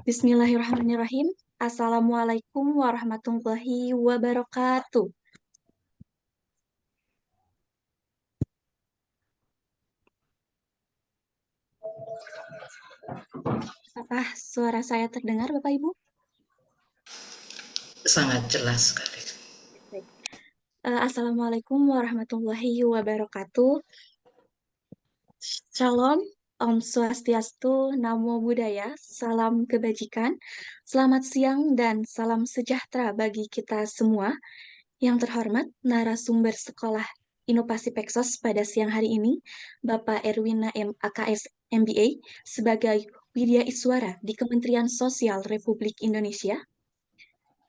Bismillahirrahmanirrahim. Assalamualaikum warahmatullahi wabarakatuh. Apakah suara saya terdengar, Bapak Ibu? Sangat jelas sekali. Baik. Assalamualaikum warahmatullahi wabarakatuh. Shalom, Om Swastiastu, Namo Buddhaya, salam kebajikan, selamat siang dan salam sejahtera bagi kita semua. Yang terhormat, narasumber Sekolah Inovasi Peksos pada siang hari ini, Bapak Erwina M. AKS MBA, sebagai Widya Iswara di Kementerian Sosial Republik Indonesia.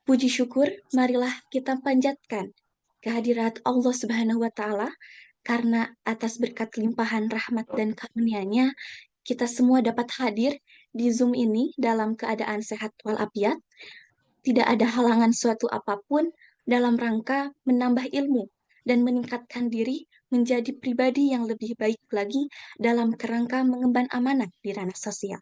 Puji syukur, marilah kita panjatkan kehadirat Allah Subhanahu wa Ta'ala, karena atas berkat limpahan rahmat dan karunia-Nya, kita semua dapat hadir di Zoom ini dalam keadaan sehat walafiat. Tidak ada halangan suatu apapun dalam rangka menambah ilmu dan meningkatkan diri menjadi pribadi yang lebih baik lagi dalam kerangka mengemban amanah di ranah sosial.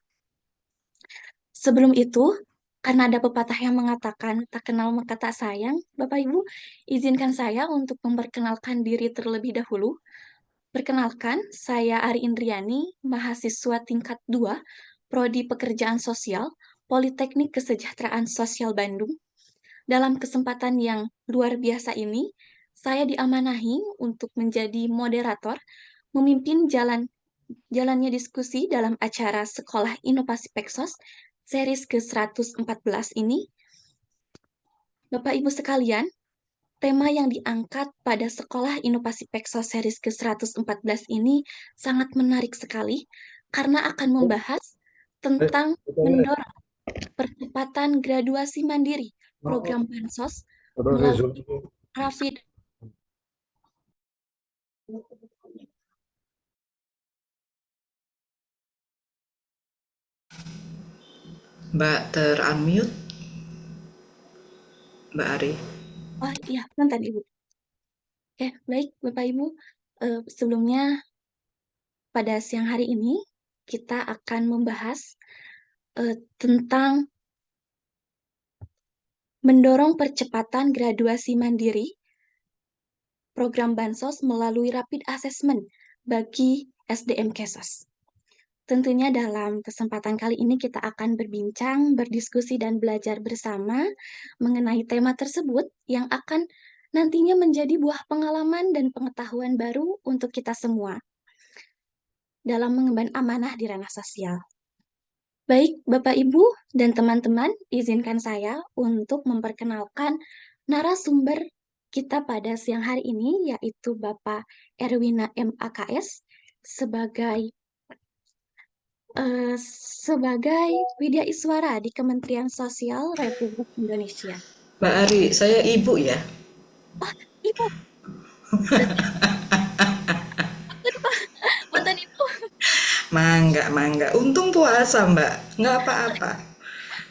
Sebelum itu, karena ada pepatah yang mengatakan tak kenal maka tak sayang, Bapak Ibu, izinkan saya untuk memperkenalkan diri terlebih dahulu. Perkenalkan, saya Ari Indriani, mahasiswa tingkat 2, Prodi Pekerjaan Sosial, Politeknik Kesejahteraan Sosial Bandung. Dalam kesempatan yang luar biasa ini, saya diamanahi untuk menjadi moderator, memimpin jalannya diskusi dalam acara Sekolah Inovasi Peksos, series ke-114 ini. Bapak Ibu sekalian, tema yang diangkat pada Sekolah Inovasi Peksos series ke-114 ini sangat menarik sekali, karena akan membahas tentang mendorong percepatan graduasi mandiri program Bansos melalui rapid. Mbak ter-unmute, Mbak Ari. Oh iya, bentar Ibu. Oke, baik Bapak Ibu. Sebelumnya, pada siang hari ini, kita akan membahas tentang mendorong percepatan graduasi mandiri program Bansos melalui rapid assessment bagi SDM Kesos. Tentunya dalam kesempatan kali ini kita akan berbincang, berdiskusi, dan belajar bersama mengenai tema tersebut yang akan nantinya menjadi buah pengalaman dan pengetahuan baru untuk kita semua dalam mengemban amanah di ranah sosial. Baik, Bapak, Ibu, dan teman-teman, izinkan saya untuk memperkenalkan narasumber kita pada siang hari ini, yaitu Bapak Erwina M. AKS, sebagai Widya Iswara di Kementerian Sosial Republik Indonesia. Mbak Ari, saya ibu ya. Ibu, Punten Ibu. Mangga. Untung puasa Mbak, nggak apa-apa.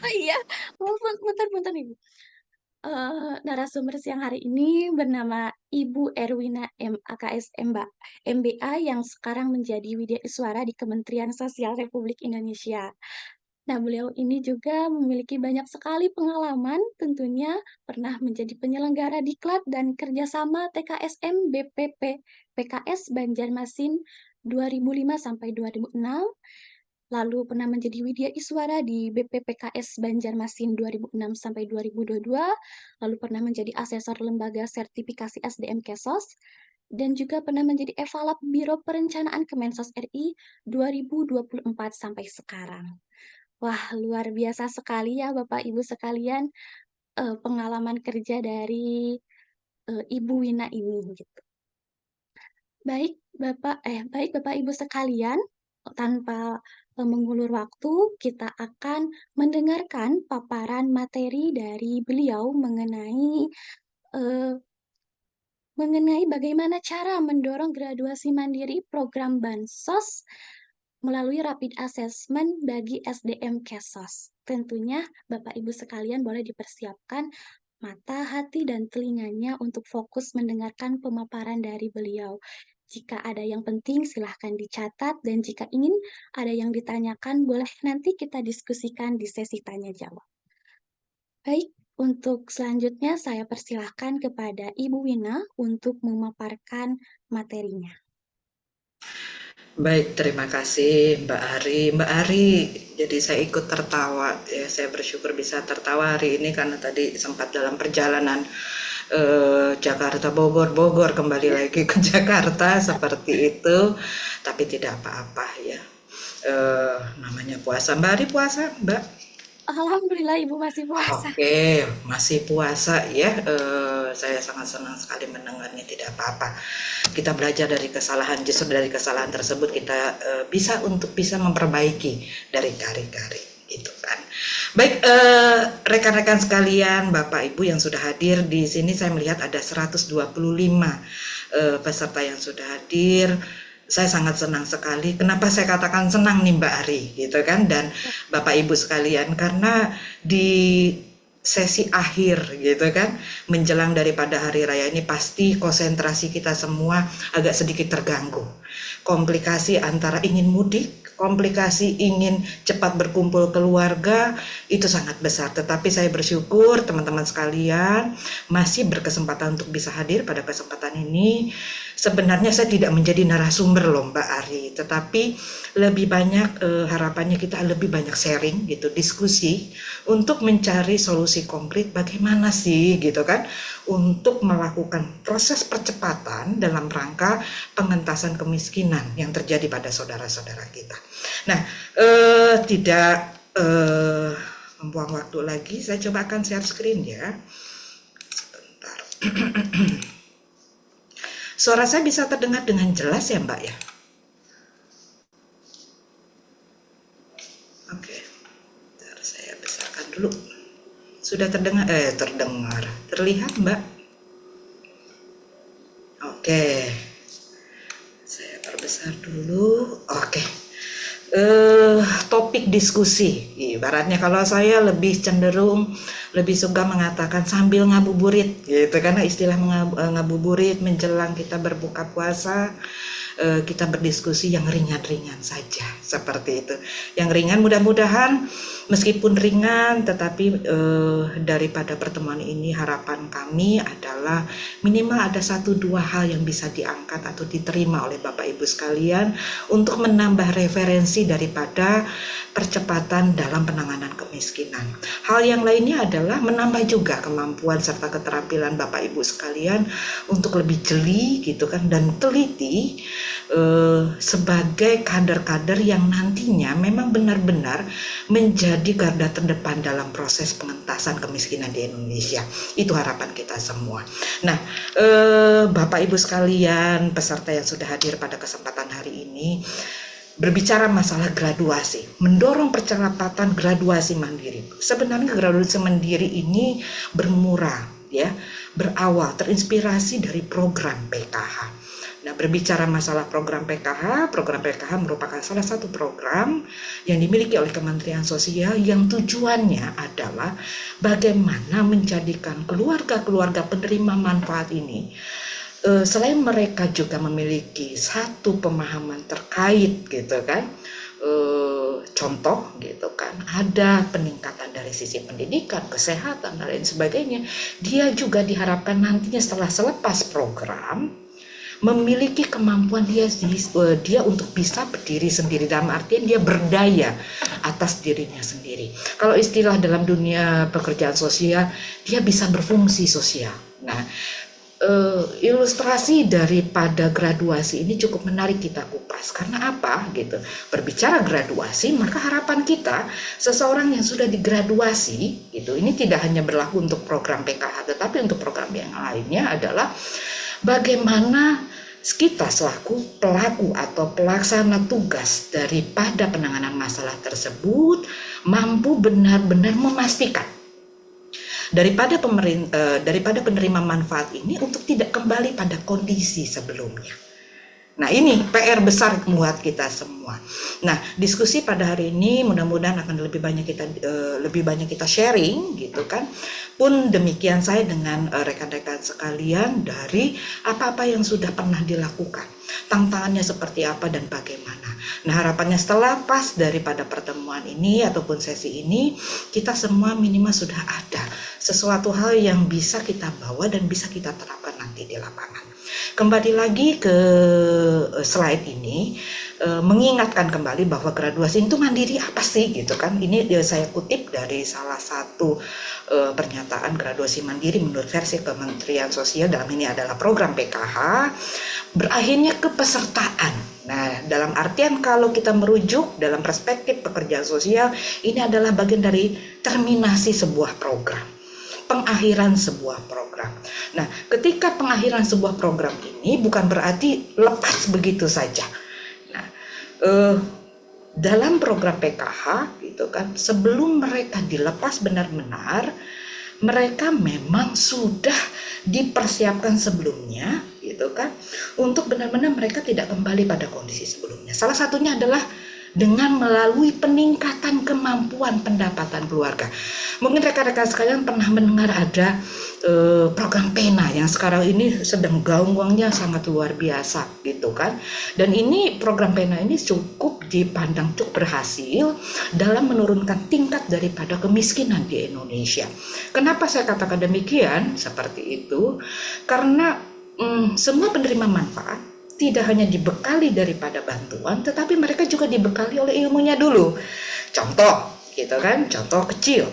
Oh iya, punten Ibu. Narasumber siang hari ini bernama Ibu Erwina M. AKS MBA yang sekarang menjadi Widya Iswara di Kementerian Sosial Republik Indonesia. Nah, beliau ini juga memiliki banyak sekali pengalaman, tentunya pernah menjadi penyelenggara diklat dan kerjasama TKSM BPP PKS Banjarmasin 2005 sampai 2006, lalu pernah menjadi Widya Iswara di BPPKS Banjarmasin 2006 sampai 2022, lalu pernah menjadi asesor lembaga sertifikasi SDM Kesos, dan juga pernah menjadi evalap Biro Perencanaan Kemensos RI 2024 sampai sekarang. Wah, luar biasa sekali ya Bapak Ibu sekalian, pengalaman kerja dari Ibu Wina ini gitu. Baik Bapak Ibu sekalian, tanpa mengulur waktu, kita akan mendengarkan paparan materi dari beliau mengenai bagaimana cara mendorong graduasi mandiri program Bansos melalui rapid assessment bagi SDM Kesos. Tentunya Bapak Ibu sekalian boleh dipersiapkan mata, hati, dan telinganya untuk fokus mendengarkan pemaparan dari beliau. Jika ada yang penting, silahkan dicatat, dan jika ingin ada yang ditanyakan, boleh nanti kita diskusikan di sesi tanya jawab. Baik, untuk selanjutnya saya persilahkan kepada Ibu Wina untuk memaparkan materinya. Baik, terima kasih Mbak Ari. Mbak Ari, jadi saya ikut tertawa ya. Saya bersyukur bisa tertawa hari ini karena tadi sempat dalam perjalanan Jakarta Bogor, Bogor kembali lagi ke Jakarta seperti itu. Tapi tidak apa-apa ya. Namanya puasa. Mbak Ari puasa, Mbak? Alhamdulillah Ibu masih puasa. Oke, masih puasa ya. Saya sangat senang sekali mendengarnya. Tidak apa-apa. Kita belajar dari kesalahan. Justru dari kesalahan tersebut kita bisa memperbaiki dari kari-kari, gitu kan. Baik, rekan-rekan sekalian, Bapak Ibu yang sudah hadir di sini, saya melihat ada 125 peserta yang sudah hadir. Saya sangat senang sekali. Kenapa saya katakan senang nih Mbak Ari, gitu kan, dan Bapak Ibu sekalian, karena di sesi akhir gitu kan, menjelang daripada hari raya ini pasti konsentrasi kita semua agak sedikit terganggu. Komplikasi antara ingin mudik, komplikasi ingin cepat berkumpul keluarga itu sangat besar. Tetapi saya bersyukur teman-teman sekalian masih berkesempatan untuk bisa hadir pada kesempatan ini. Sebenarnya saya tidak menjadi narasumber loh Mbak Ari, tetapi lebih banyak harapannya kita lebih banyak sharing gitu, diskusi untuk mencari solusi konkret bagaimana sih gitu kan, untuk melakukan proses percepatan dalam rangka pengentasan kemiskinan yang terjadi pada saudara-saudara kita. Nah, tidak membuang waktu lagi, saya coba akan share screen ya. Sebentar. Suara saya bisa terdengar dengan jelas ya Mbak ya? Oke, bentar, saya besarkan dulu. Sudah terdengar? Terlihat Mbak? Oke, saya perbesar dulu. Oke. Topik diskusi, ibaratnya kalau saya lebih cenderung lebih suka mengatakan sambil ngabuburit gitu, karena istilah ngabuburit menjelang kita berbuka puasa, kita berdiskusi yang ringan-ringan saja seperti itu, yang ringan, mudah-mudahan meskipun ringan tetapi daripada pertemuan ini harapan kami adalah minimal ada 1-2 hal yang bisa diangkat atau diterima oleh Bapak Ibu sekalian untuk menambah referensi daripada percepatan dalam penanganan kemiskinan. Hal yang lainnya adalah menambah juga kemampuan serta keterampilan Bapak Ibu sekalian untuk lebih jeli gitu kan, dan teliti sebagai kader-kader yang nantinya memang benar-benar menjadi garda terdepan dalam proses pengentasan kemiskinan di Indonesia. Itu harapan kita semua. Nah, Bapak Ibu sekalian, peserta yang sudah hadir pada kesempatan hari ini, berbicara masalah graduasi, mendorong percepatan graduasi mandiri. Sebenarnya graduasi mandiri ini bermula ya, berawal terinspirasi dari program PKH. Nah, berbicara masalah program PKH merupakan salah satu program yang dimiliki oleh Kementerian Sosial yang tujuannya adalah bagaimana menjadikan keluarga-keluarga penerima manfaat ini, selain mereka juga memiliki satu pemahaman terkait gitu kan, contoh gitu kan, ada peningkatan dari sisi pendidikan, kesehatan dan lain sebagainya. Dia juga diharapkan nantinya setelah selepas program memiliki kemampuan dia untuk bisa berdiri sendiri, dalam artian dia berdaya atas dirinya sendiri. Kalau istilah dalam dunia pekerjaan sosial, dia bisa berfungsi sosial. Nah, ilustrasi daripada graduasi ini cukup menarik kita kupas. Karena apa gitu? Berbicara graduasi, maka harapan kita seseorang yang sudah digraduasi gitu, ini tidak hanya berlaku untuk program PKH tetapi untuk program yang lainnya adalah bagaimana kita selaku pelaku atau pelaksana tugas daripada penanganan masalah tersebut mampu benar-benar memastikan daripada penerima manfaat ini untuk tidak kembali pada kondisi sebelumnya. Nah, ini PR besar buat kita semua. Nah, diskusi pada hari ini mudah-mudahan akan lebih banyak kita sharing gitu kan. Pun demikian saya dengan rekan-rekan sekalian dari apa-apa yang sudah pernah dilakukan. tantangannya seperti apa dan bagaimana. Nah, harapannya setelah pas daripada pertemuan ini ataupun sesi ini, kita semua minimal sudah ada sesuatu hal yang bisa kita bawa dan bisa kita terapkan nanti di lapangan. Kembali lagi ke slide ini, mengingatkan kembali bahwa graduasi itu mandiri apa sih gitu kan. Ini saya kutip dari salah satu pernyataan graduasi mandiri menurut versi Kementerian Sosial, dalam ini adalah program PKH, berakhirnya kepesertaan. Nah, dalam artian kalau kita merujuk dalam perspektif pekerjaan sosial, ini adalah bagian dari terminasi sebuah program, pengakhiran sebuah program. Nah, ketika pengakhiran sebuah program ini bukan berarti lepas begitu saja. Nah, dalam program PKH gitu kan, sebelum mereka dilepas benar-benar, mereka memang sudah dipersiapkan sebelumnya gitu kan, untuk benar-benar mereka tidak kembali pada kondisi sebelumnya. Salah satunya adalah dengan melalui peningkatan kemampuan pendapatan keluarga. Mungkin rekan-rekan sekalian pernah mendengar ada program PENA yang sekarang ini sedang gaung-gaungnya sangat luar biasa gitu kan. Dan ini program PENA ini cukup dipandang cukup berhasil dalam menurunkan tingkat daripada kemiskinan di Indonesia. Kenapa saya katakan demikian seperti itu? Karena semua penerima manfaat tidak hanya dibekali daripada bantuan, tetapi mereka juga dibekali oleh ilmunya dulu. Contoh, gitu kan, contoh kecil.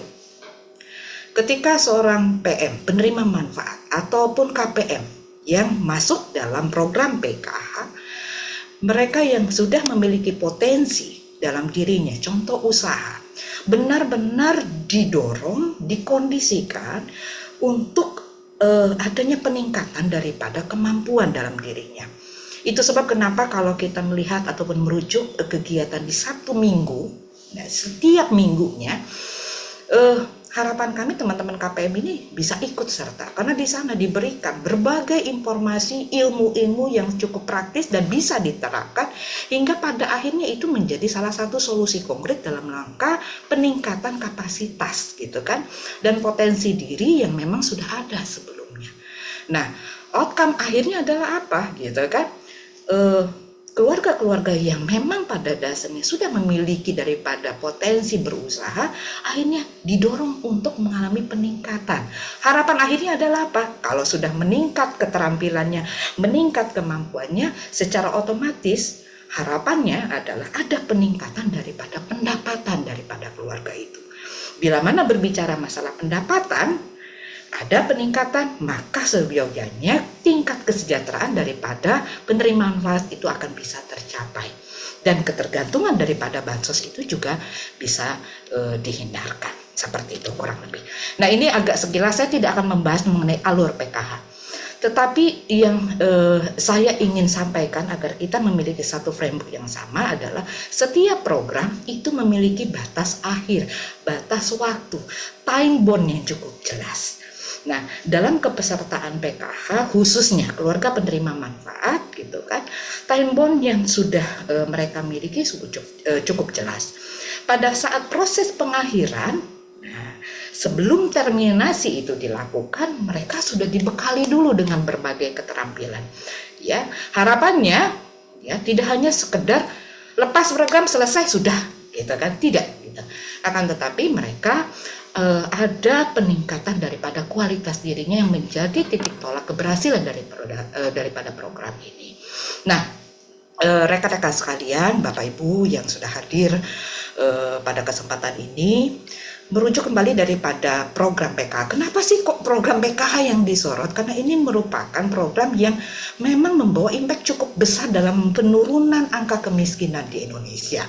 Ketika seorang PM, penerima manfaat, ataupun KPM yang masuk dalam program PKH, mereka yang sudah memiliki potensi dalam dirinya, contoh usaha, benar-benar didorong, dikondisikan untuk adanya peningkatan daripada kemampuan dalam dirinya. Itu sebab kenapa kalau kita melihat ataupun merujuk kegiatan di Sabtu Minggu, nah, setiap minggunya, harapan kami teman-teman KPM ini bisa ikut serta, karena di sana diberikan berbagai informasi, ilmu-ilmu yang cukup praktis dan bisa diterapkan, hingga pada akhirnya itu menjadi salah satu solusi konkret dalam langkah peningkatan kapasitas gitu kan, dan potensi diri yang memang sudah ada sebelumnya. Nah, outcome akhirnya adalah apa gitu kan? Keluarga-keluarga yang memang pada dasarnya sudah memiliki daripada potensi berusaha, akhirnya didorong untuk mengalami peningkatan. Harapan akhirnya adalah apa? Kalau sudah meningkat keterampilannya, meningkat kemampuannya, secara otomatis harapannya adalah ada peningkatan daripada pendapatan daripada keluarga itu. Bila mana berbicara masalah pendapatan, ada peningkatan, maka seyogyanya tingkat kesejahteraan daripada penerima manfaat itu akan bisa tercapai, dan ketergantungan daripada bansos itu juga bisa dihindarkan. Seperti itu kurang lebih. Nah, ini agak sekilas, saya tidak akan membahas mengenai alur PKH, tetapi yang saya ingin sampaikan agar kita memiliki satu framework yang sama adalah setiap program itu memiliki batas akhir, batas waktu, time bond yang cukup jelas. Nah, dalam kepesertaan PKH khususnya keluarga penerima manfaat gitu kan, time bond yang sudah mereka miliki cukup jelas. Pada saat proses pengakhiran, nah, sebelum terminasi itu dilakukan, mereka sudah dibekali dulu dengan berbagai keterampilan. Ya, harapannya ya tidak hanya sekedar lepas program selesai sudah gitu kan, tidak gitu. Akan tetapi mereka ada peningkatan daripada kualitas dirinya yang menjadi titik tolak keberhasilan daripada program ini. Nah, rekan-rekan sekalian, Bapak Ibu yang sudah hadir pada kesempatan ini, merujuk kembali daripada program PKH. Kenapa sih kok program PKH yang disorot? Karena ini merupakan program yang memang membawa impact cukup besar dalam penurunan angka kemiskinan di Indonesia.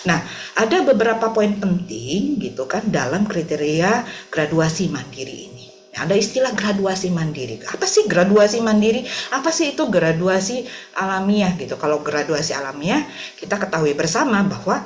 Nah, ada beberapa poin penting gitu kan dalam kriteria graduasi mandiri ini. Ada istilah graduasi mandiri. Apa sih graduasi mandiri? Apa sih itu graduasi alamiah gitu? Kalau graduasi alamiah, kita ketahui bersama bahwa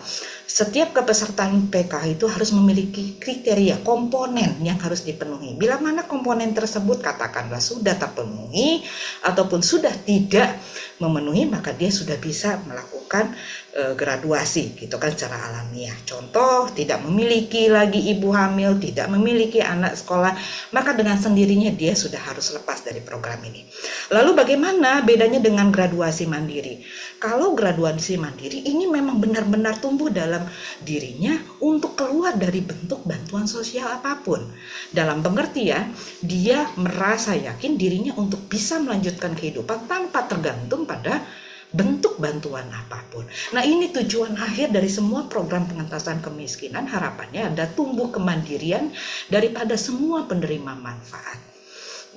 setiap kepesertaan PKH itu harus memiliki kriteria komponen yang harus dipenuhi. Bila mana komponen tersebut katakanlah sudah terpenuhi ataupun sudah tidak memenuhi, maka dia sudah bisa melakukan graduasi gitu kan secara alamiah. Contoh, tidak memiliki lagi ibu hamil, tidak memiliki anak sekolah, maka dengan sendirinya dia sudah harus lepas dari program ini. Lalu bagaimana bedanya dengan graduasi mandiri? Kalau graduasi mandiri ini memang benar-benar tumbuh dalam dirinya untuk keluar dari bentuk bantuan sosial apapun. Dalam pengertian, dia merasa yakin dirinya untuk bisa melanjutkan kehidupan tanpa tergantung pada bentuk bantuan apapun. Nah, ini tujuan akhir dari semua program pengentasan kemiskinan. Harapannya ada tumbuh kemandirian daripada semua penerima manfaat.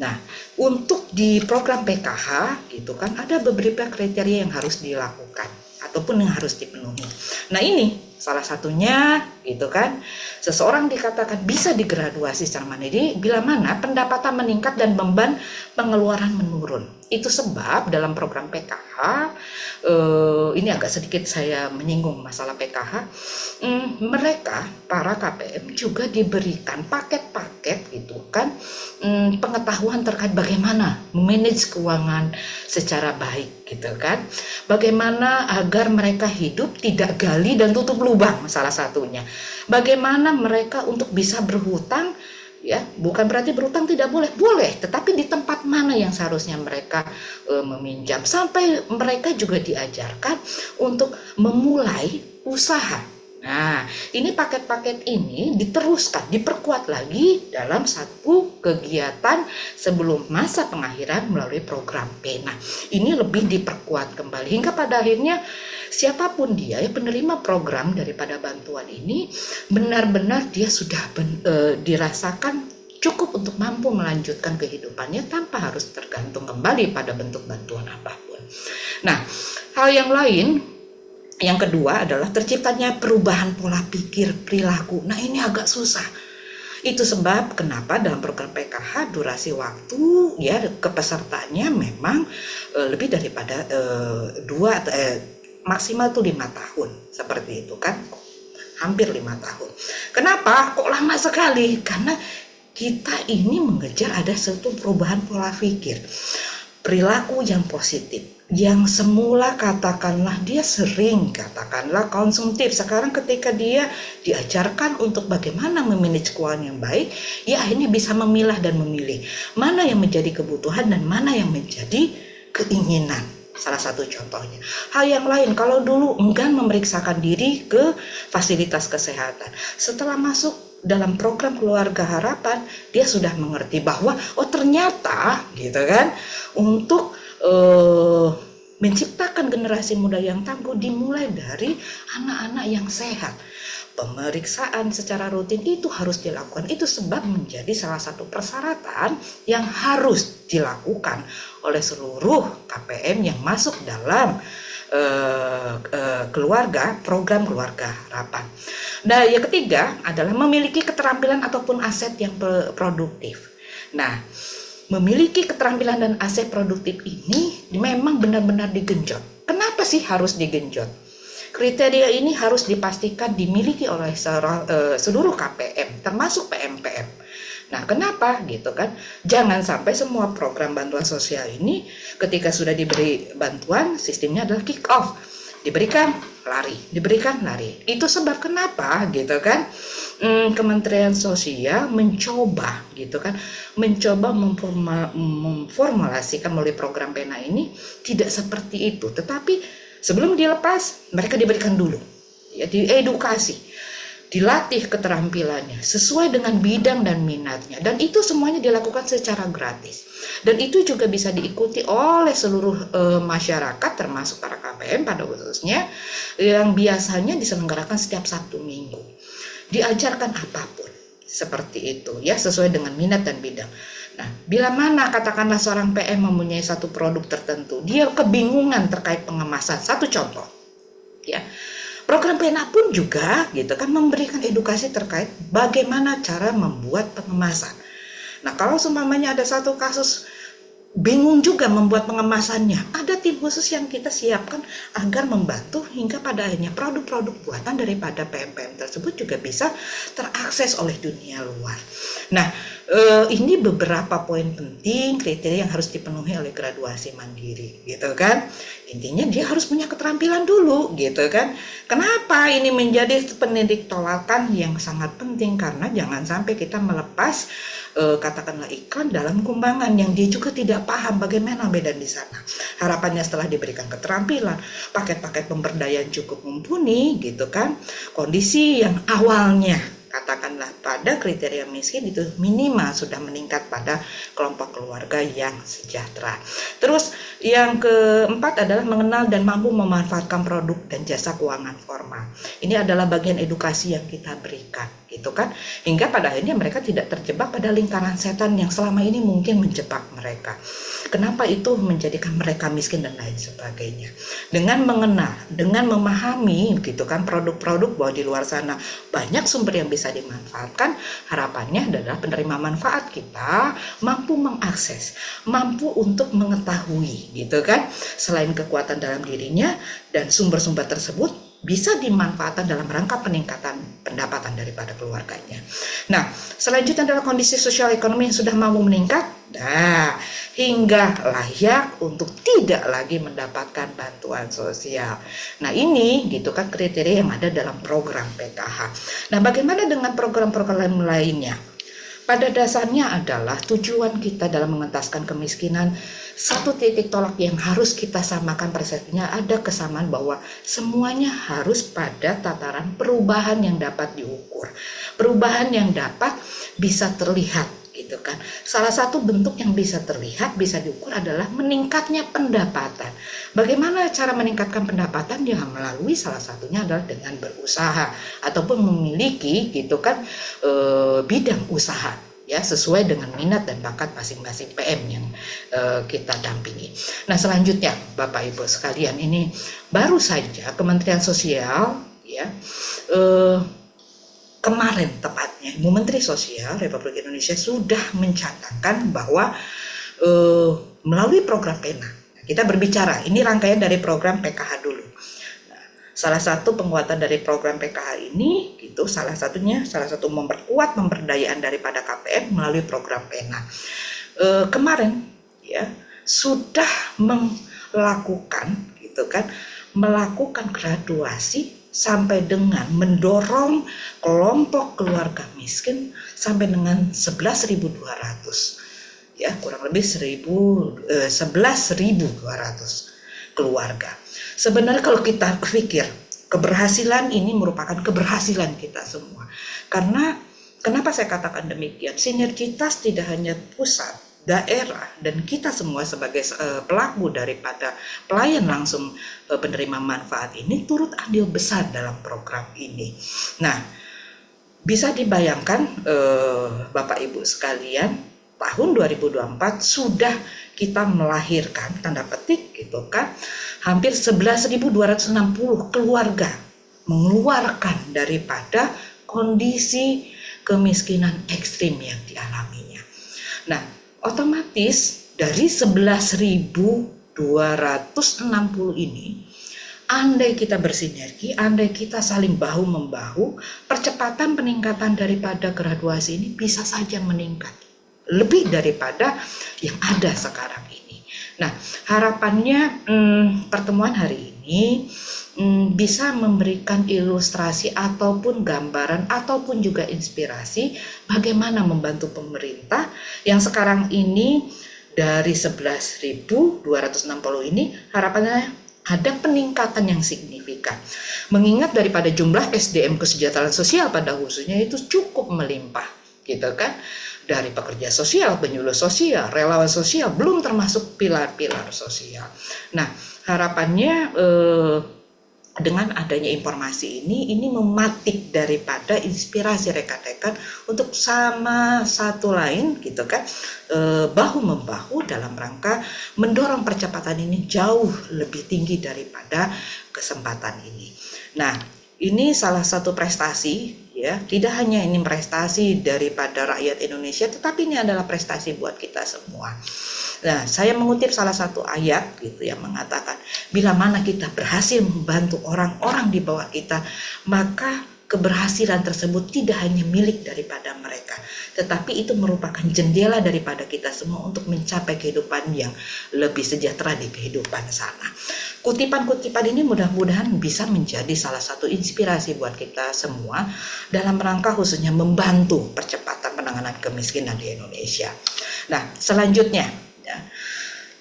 Nah, untuk di program PKH gitu kan ada beberapa kriteria yang harus dilakukan ataupun yang harus dipenuhi. Nah, ini salah satunya gitu kan, seseorang dikatakan bisa digraduasi secara mandiri bila mana pendapatan meningkat dan beban pengeluaran menurun. Itu sebab dalam program PKH, ini agak sedikit saya menyinggung masalah PKH, mereka para KPM juga diberikan paket-paket gitu kan, pengetahuan terkait bagaimana memanage keuangan secara baik gitu kan, bagaimana agar mereka hidup tidak gali dan tutup lubang salah satunya, bagaimana mereka untuk bisa berhutang. Ya, bukan berarti berutang tidak boleh, tetapi di tempat mana yang seharusnya mereka meminjam, sampai mereka juga diajarkan untuk memulai usaha. Nah, ini paket-paket ini diteruskan, diperkuat lagi dalam satu kegiatan sebelum masa pengakhiran melalui program P. Nah, ini lebih diperkuat kembali hingga pada akhirnya siapapun dia ya penerima program daripada bantuan ini benar-benar dia sudah dirasakan cukup untuk mampu melanjutkan kehidupannya tanpa harus tergantung kembali pada bentuk bantuan apapun. Nah, hal yang lain yang kedua adalah terciptanya perubahan pola pikir, perilaku. Nah, ini agak susah. Itu sebab kenapa dalam program PKH durasi waktu ya kepesertanya memang lebih daripada maksimal tuh 5 tahun seperti itu kan, hampir 5 tahun. Kenapa kok lama sekali? Karena kita ini mengejar ada satu perubahan pola pikir, perilaku yang positif. Yang semula katakanlah dia sering katakanlah konsumtif, sekarang ketika dia diajarkan untuk bagaimana memanage keuangan yang baik, ya akhirnya bisa memilah dan memilih mana yang menjadi kebutuhan dan mana yang menjadi keinginan. Salah satu contohnya. Hal yang lain, kalau dulu enggan memeriksakan diri ke fasilitas kesehatan, setelah masuk dalam program Keluarga Harapan, dia sudah mengerti bahwa oh ternyata gitu kan, untuk menciptakan generasi muda yang tangguh dimulai dari anak-anak yang sehat. Pemeriksaan secara rutin itu harus dilakukan. Itu sebab menjadi salah satu persyaratan yang harus dilakukan oleh seluruh KPM yang masuk dalam program Keluarga Harapan. Nah, yang ketiga adalah memiliki keterampilan ataupun aset yang produktif. Nah, memiliki keterampilan dan aset produktif ini memang benar-benar digenjot. Kenapa sih harus digenjot? Kriteria ini harus dipastikan dimiliki oleh seluruh KPM, termasuk PMPM. Nah, kenapa gitu kan? Jangan sampai semua program bantuan sosial ini ketika sudah diberi bantuan, sistemnya adalah kick off. Diberikan lari. Itu sebab kenapa gitu kan? Kementerian Sosial mencoba gitu kan, memformulasikan melalui program PENA ini tidak seperti itu, tetapi sebelum dilepas mereka diberikan dulu ya, diedukasi, dilatih keterampilannya sesuai dengan bidang dan minatnya, dan itu semuanya dilakukan secara gratis, dan itu juga bisa diikuti oleh seluruh masyarakat termasuk para KPM pada khususnya yang biasanya diselenggarakan setiap Sabtu Minggu. Diajarkan apapun seperti itu ya, sesuai dengan minat dan bidang. Nah, bila mana katakanlah seorang PM mempunyai satu produk tertentu, dia kebingungan terkait pengemasan. Satu contoh ya, program PENA pun juga gitu kan memberikan edukasi terkait bagaimana cara membuat pengemasan. Nah, kalau seumpamanya ada satu kasus bingung juga membuat pengemasannya. Ada tim khusus yang kita siapkan agar membantu hingga pada akhirnya produk-produk buatan daripada PMPM tersebut juga bisa terakses oleh dunia luar. Nah, ini beberapa poin penting kriteria yang harus dipenuhi oleh graduasi mandiri, gitu kan. Intinya dia harus punya keterampilan dulu, gitu kan. Kenapa ini menjadi pendidik tolakan yang sangat penting? Karena jangan sampai kita melepas katakanlah iklan dalam kumbangan yang dia juga tidak paham bagaimana beda di sana. Harapannya setelah diberikan keterampilan, paket-paket pemberdayaan cukup mumpuni, gitu kan. Kondisi yang awalnya katakanlah pada kriteria miskin itu minimal sudah meningkat pada kelompok keluarga yang sejahtera. Terus yang keempat adalah mengenal dan mampu memanfaatkan produk dan jasa keuangan formal. Ini adalah bagian edukasi yang kita berikan, gitu kan, hingga pada akhirnya mereka tidak terjebak pada lingkaran setan yang selama ini mungkin menjebak mereka. Kenapa itu menjadikan mereka miskin dan lain sebagainya. Dengan mengenal, dengan memahami, gitu kan, produk-produk bahwa di luar sana banyak sumber yang bisa dimanfaatkan, harapannya adalah penerima manfaat kita mampu mengakses, mampu untuk mengetahui, gitu kan, selain kekuatan dalam dirinya dan sumber-sumber tersebut bisa dimanfaatkan dalam rangka peningkatan pendapatan daripada keluarganya. Nah, selanjutnya adalah kondisi sosial ekonomi yang sudah mampu meningkat, hingga layak untuk tidak lagi mendapatkan bantuan sosial. Nah, ini gitu kan kriteria yang ada dalam program PKH. Nah, bagaimana dengan program-program lainnya? Pada dasarnya adalah tujuan kita dalam mengentaskan kemiskinan, satu titik tolak yang harus kita samakan persepsinya, ada kesamaan bahwa semuanya harus pada tataran perubahan yang dapat diukur, perubahan yang dapat bisa terlihat, gitu kan. Salah satu bentuk yang bisa terlihat, bisa diukur adalah meningkatnya pendapatan. Bagaimana cara meningkatkan pendapatan? Ya melalui salah satunya adalah dengan berusaha ataupun memiliki, gitu kan, bidang usaha ya sesuai dengan minat dan bakat masing-masing PM yang kita dampingi. Nah, selanjutnya Bapak Ibu sekalian, ini baru saja Kementerian Sosial ya kemarin tepatnya Ibu Menteri Sosial Republik Indonesia sudah mencatatkan bahwa melalui program PENA, kita berbicara ini rangkaian dari program PKH dulu. Salah satu penguatan dari program PKH ini, gitu, salah satu memperkuat pemberdayaan daripada KPM melalui program PENA. Kemarin ya sudah melakukan, gitu kan, melakukan graduasi sampai dengan mendorong kelompok keluarga miskin sampai dengan 11.200 ya, kurang lebih 11.200 keluarga. Sebenarnya kalau kita pikir keberhasilan ini merupakan keberhasilan kita semua. Karena kenapa saya katakan demikian? Sinergitas tidak hanya pusat, daerah, dan kita semua sebagai pelaku daripada pelayan langsung penerima manfaat ini turut andil besar dalam program ini. Nah, bisa dibayangkan Bapak Ibu sekalian, tahun 2024 sudah kita melahirkan, tanda petik, gitu kan, hampir 11.260 keluarga mengeluarkan daripada kondisi kemiskinan ekstrim yang dialaminya. Nah, otomatis dari 11.260 ini, andai kita bersinergi, andai kita saling bahu-membahu, percepatan peningkatan daripada graduasi ini bisa saja meningkat lebih daripada yang ada sekarang ini. Nah, harapannya pertemuan hari ini bisa memberikan ilustrasi ataupun gambaran ataupun juga inspirasi bagaimana membantu pemerintah yang sekarang ini dari 11.260 ini harapannya ada peningkatan yang signifikan. Mengingat daripada jumlah SDM kesejahteraan sosial pada khususnya itu cukup melimpah, gitu kan. Dari pekerja sosial, penyuluh sosial, relawan sosial, belum termasuk pilar-pilar sosial. Nah, harapannya dengan adanya informasi ini mematik daripada inspirasi rekan-rekan untuk sama satu lain, gitu kan, bahu-membahu dalam rangka mendorong percepatan ini jauh lebih tinggi daripada kesempatan ini. Nah, ini salah satu prestasi ya, tidak hanya ini prestasi daripada rakyat Indonesia, tetapi ini adalah prestasi buat kita semua. Nah, saya mengutip salah satu ayat gitu yang mengatakan, bila mana kita berhasil membantu orang-orang di bawah kita, maka keberhasilan tersebut tidak hanya milik daripada mereka, tetapi itu merupakan jendela daripada kita semua untuk mencapai kehidupan yang lebih sejahtera di kehidupan sana. Kutipan-kutipan ini mudah-mudahan bisa menjadi salah satu inspirasi buat kita semua dalam rangka khususnya membantu percepatan penanganan kemiskinan di Indonesia. Nah, selanjutnya ya,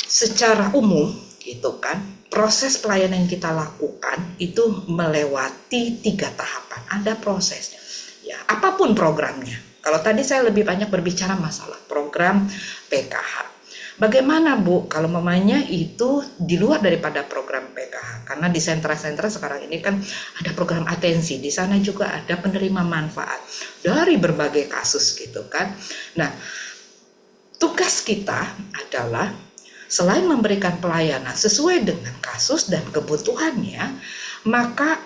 secara umum gitu kan, proses pelayanan yang kita lakukan itu melewati 3 tahapan. Ada prosesnya. Ya, apapun programnya. Kalau tadi saya lebih banyak berbicara masalah program PKH. Bagaimana Bu kalau mamanya itu di luar daripada program PKH? Karena di sentra-sentra sekarang ini kan ada program atensi, di sana juga ada penerima manfaat dari berbagai kasus gitu kan. Nah, tugas kita adalah selain memberikan pelayanan sesuai dengan kasus dan kebutuhannya, maka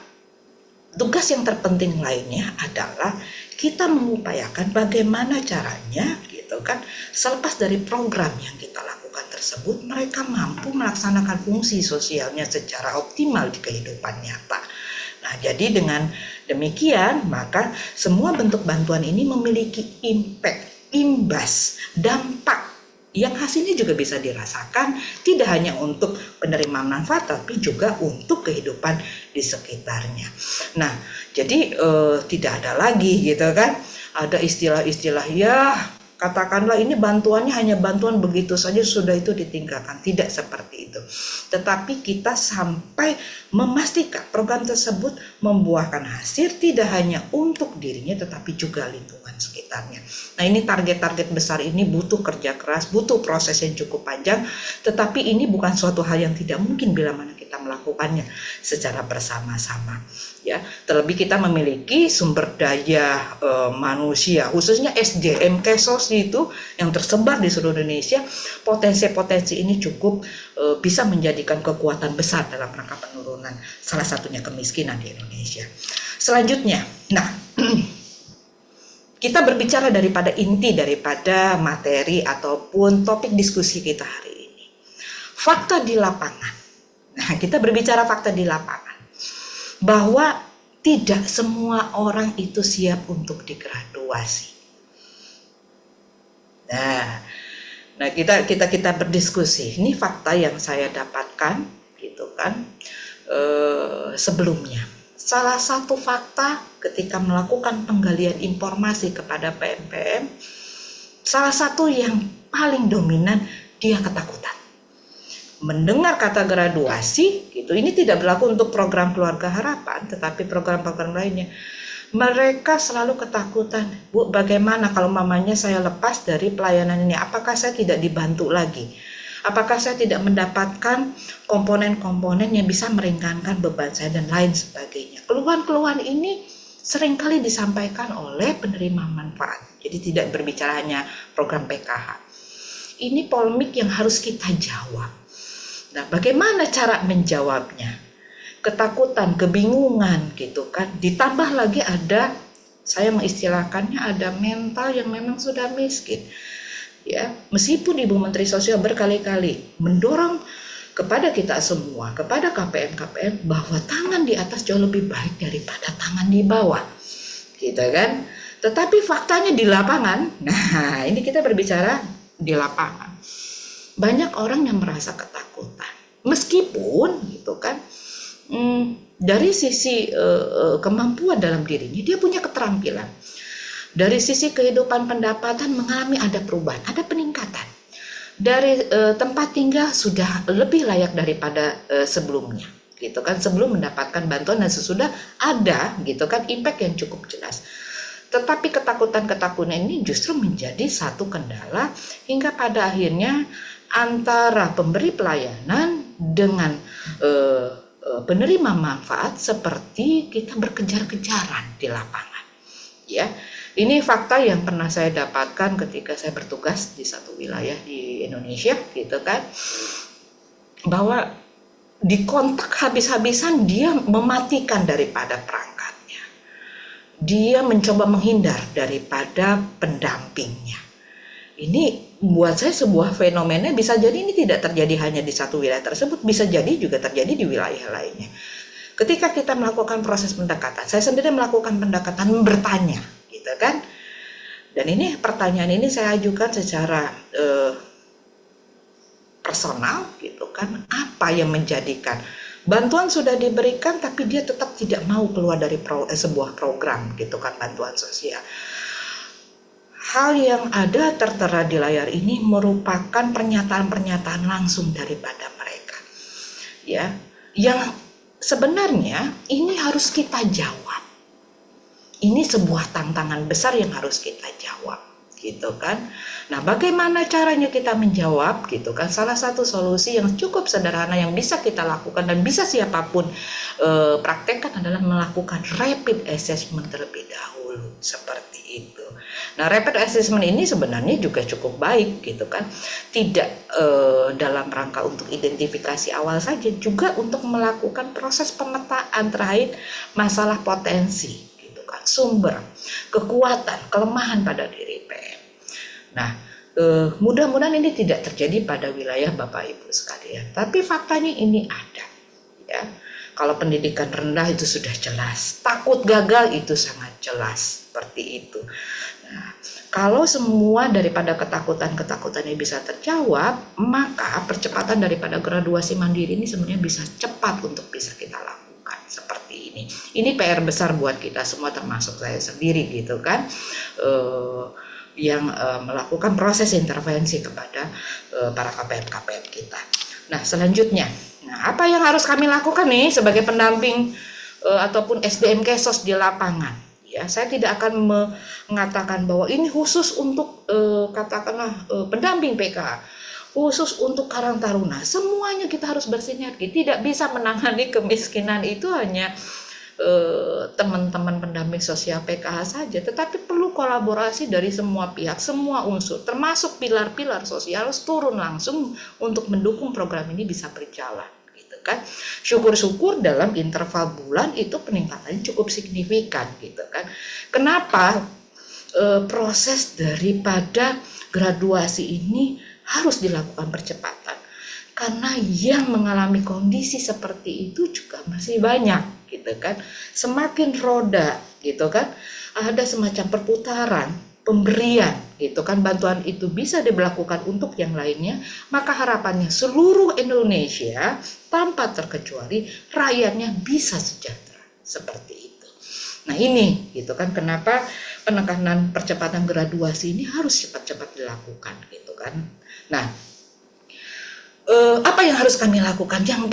tugas yang terpenting lainnya adalah kita mengupayakan bagaimana caranya gitu kan, selepas dari program yang kita lakukan tersebut, mereka mampu melaksanakan fungsi sosialnya secara optimal di kehidupan nyata. Nah, jadi dengan demikian, maka semua bentuk bantuan ini memiliki impact, imbas, dampak yang hasilnya juga bisa dirasakan tidak hanya untuk penerima manfaat tapi juga untuk kehidupan di sekitarnya. Nah, jadi tidak ada lagi gitu kan, ada istilah-istilah ya katakanlah ini bantuannya hanya bantuan begitu saja sudah itu ditinggalkan. Tidak seperti itu. Tetapi kita sampai memastikan program tersebut membuahkan hasil tidak hanya untuk dirinya tetapi juga lingkungan sekitarnya. Nah, ini target-target besar ini butuh kerja keras, butuh proses yang cukup panjang, tetapi ini bukan suatu hal yang tidak mungkin bila mana kita melakukannya secara bersama-sama. Ya, terlebih kita memiliki sumber daya manusia, khususnya SDM Kesos itu yang tersebar di seluruh Indonesia. Potensi-potensi ini cukup bisa menjadikan kekuatan besar dalam rangka penurunan salah satunya kemiskinan di Indonesia. Selanjutnya, nah kita berbicara daripada inti daripada materi ataupun topik diskusi kita hari ini. Fakta di lapangan. Nah, kita berbicara fakta di lapangan. Bahwa tidak semua orang itu siap untuk digraduasi. Nah kita berdiskusi. Ini fakta yang saya dapatkan, gitu kan, sebelumnya. Salah satu fakta ketika melakukan penggalian informasi kepada PMPM, salah satu yang paling dominan dia ketakutan. Mendengar kata graduasi gitu, ini tidak berlaku untuk program Keluarga Harapan tetapi program-program lainnya, mereka selalu ketakutan, Bu, bagaimana kalau mamanya saya lepas dari pelayanan ini, apakah saya tidak dibantu lagi, apakah saya tidak mendapatkan komponen-komponen yang bisa meringankan beban saya dan lain sebagainya. Keluhan-keluhan ini seringkali disampaikan oleh penerima manfaat, jadi tidak berbicara hanya program PKH. Ini polemik yang harus kita jawab. Nah, bagaimana cara menjawabnya? Ketakutan, kebingungan gitu kan. Ditambah lagi ada, saya mengistilahkannya ada mental yang memang sudah miskin. Ya, meskipun Ibu Menteri Sosial berkali-kali mendorong kepada kita semua, kepada KPM-KPM bahwa tangan di atas jauh lebih baik daripada tangan di bawah. Gitu kan? Tetapi faktanya di lapangan, nah ini kita berbicara di lapangan. Banyak orang yang merasa ketakutan, meskipun gitu kan, dari sisi kemampuan dalam dirinya dia punya keterampilan, dari sisi kehidupan pendapatan mengalami ada perubahan, ada peningkatan, dari tempat tinggal sudah lebih layak daripada sebelumnya, gitu kan, sebelum mendapatkan bantuan dan sesudah ada, gitu kan, impact yang cukup jelas. Tetapi ketakutan-ketakutan ini justru menjadi satu kendala hingga pada akhirnya antara pemberi pelayanan dengan penerima manfaat seperti kita berkejar-kejaran di lapangan. Ya, ini fakta yang pernah saya dapatkan ketika saya bertugas di satu wilayah di Indonesia, gitu kan, bahwa dikontak habis-habisan dia mematikan daripada perangkatnya. Dia mencoba menghindar daripada pendampingnya. Ini buat saya sebuah fenomena bisa jadi ini tidak terjadi hanya di satu wilayah tersebut, bisa jadi juga terjadi di wilayah lainnya. Ketika kita melakukan proses pendekatan, saya sendiri melakukan pendekatan bertanya, gitu kan. Dan ini pertanyaan ini saya ajukan secara personal, gitu kan. Apa yang menjadikan bantuan sudah diberikan tapi dia tetap tidak mau keluar dari sebuah program, gitu kan, bantuan sosial. Hal yang ada tertera di layar ini merupakan pernyataan-pernyataan langsung daripada mereka, ya, yang sebenarnya ini harus kita jawab. Ini sebuah tantangan besar yang harus kita jawab, gitu kan. Nah, bagaimana caranya kita menjawab, gitu kan? Salah satu solusi yang cukup sederhana yang bisa kita lakukan dan bisa siapapun praktekkan adalah melakukan rapid assessment terlebih dahulu, seperti itu. Nah, rapid assessment ini sebenarnya juga cukup baik, gitu kan. Tidak dalam rangka untuk identifikasi awal saja, juga untuk melakukan proses pemetaan terkait masalah potensi, gitu kan, sumber, kekuatan, kelemahan pada diri PM. Nah, mudah-mudahan ini tidak terjadi pada wilayah Bapak Ibu sekalian. Tapi faktanya ini ada, ya. Kalau pendidikan rendah itu sudah jelas, takut gagal itu sangat jelas, seperti itu. Nah, kalau semua daripada ketakutan-ketakutan ini bisa terjawab, maka percepatan daripada graduasi mandiri ini sebenarnya bisa cepat untuk bisa kita lakukan, seperti ini. Ini PR besar buat kita semua, termasuk saya sendiri, gitu kan, yang melakukan proses intervensi kepada para KPM-KPM kita. Nah, selanjutnya, apa yang harus kami lakukan nih sebagai pendamping ataupun SDM Kesos di lapangan? Ya, saya tidak akan mengatakan bahwa ini khusus untuk katakanlah pendamping PKH, khusus untuk Karang Taruna. Semuanya kita harus bersinergi. Tidak bisa menangani kemiskinan itu hanya teman-teman pendamping sosial PKH saja, tetapi perlu kolaborasi dari semua pihak, semua unsur, termasuk pilar-pilar sosial harus turun langsung untuk mendukung program ini bisa berjalan, gitu kan. Syukur-syukur dalam interval bulan itu peningkatannya cukup signifikan, gitu kan. Kenapa proses daripada graduasi ini harus dilakukan percepatan? Karena yang mengalami kondisi seperti itu juga masih banyak, gitu kan. Semakin roda, gitu kan, ada semacam perputaran pemberian, gitu kan, bantuan itu bisa dilakukan untuk yang lainnya, maka harapannya seluruh Indonesia tanpa terkecuali rakyatnya bisa sejahtera, seperti itu. Nah, ini, gitu kan, kenapa penekanan percepatan graduasi ini harus cepat-cepat dilakukan, gitu kan. Nah, apa yang harus kami lakukan? Yang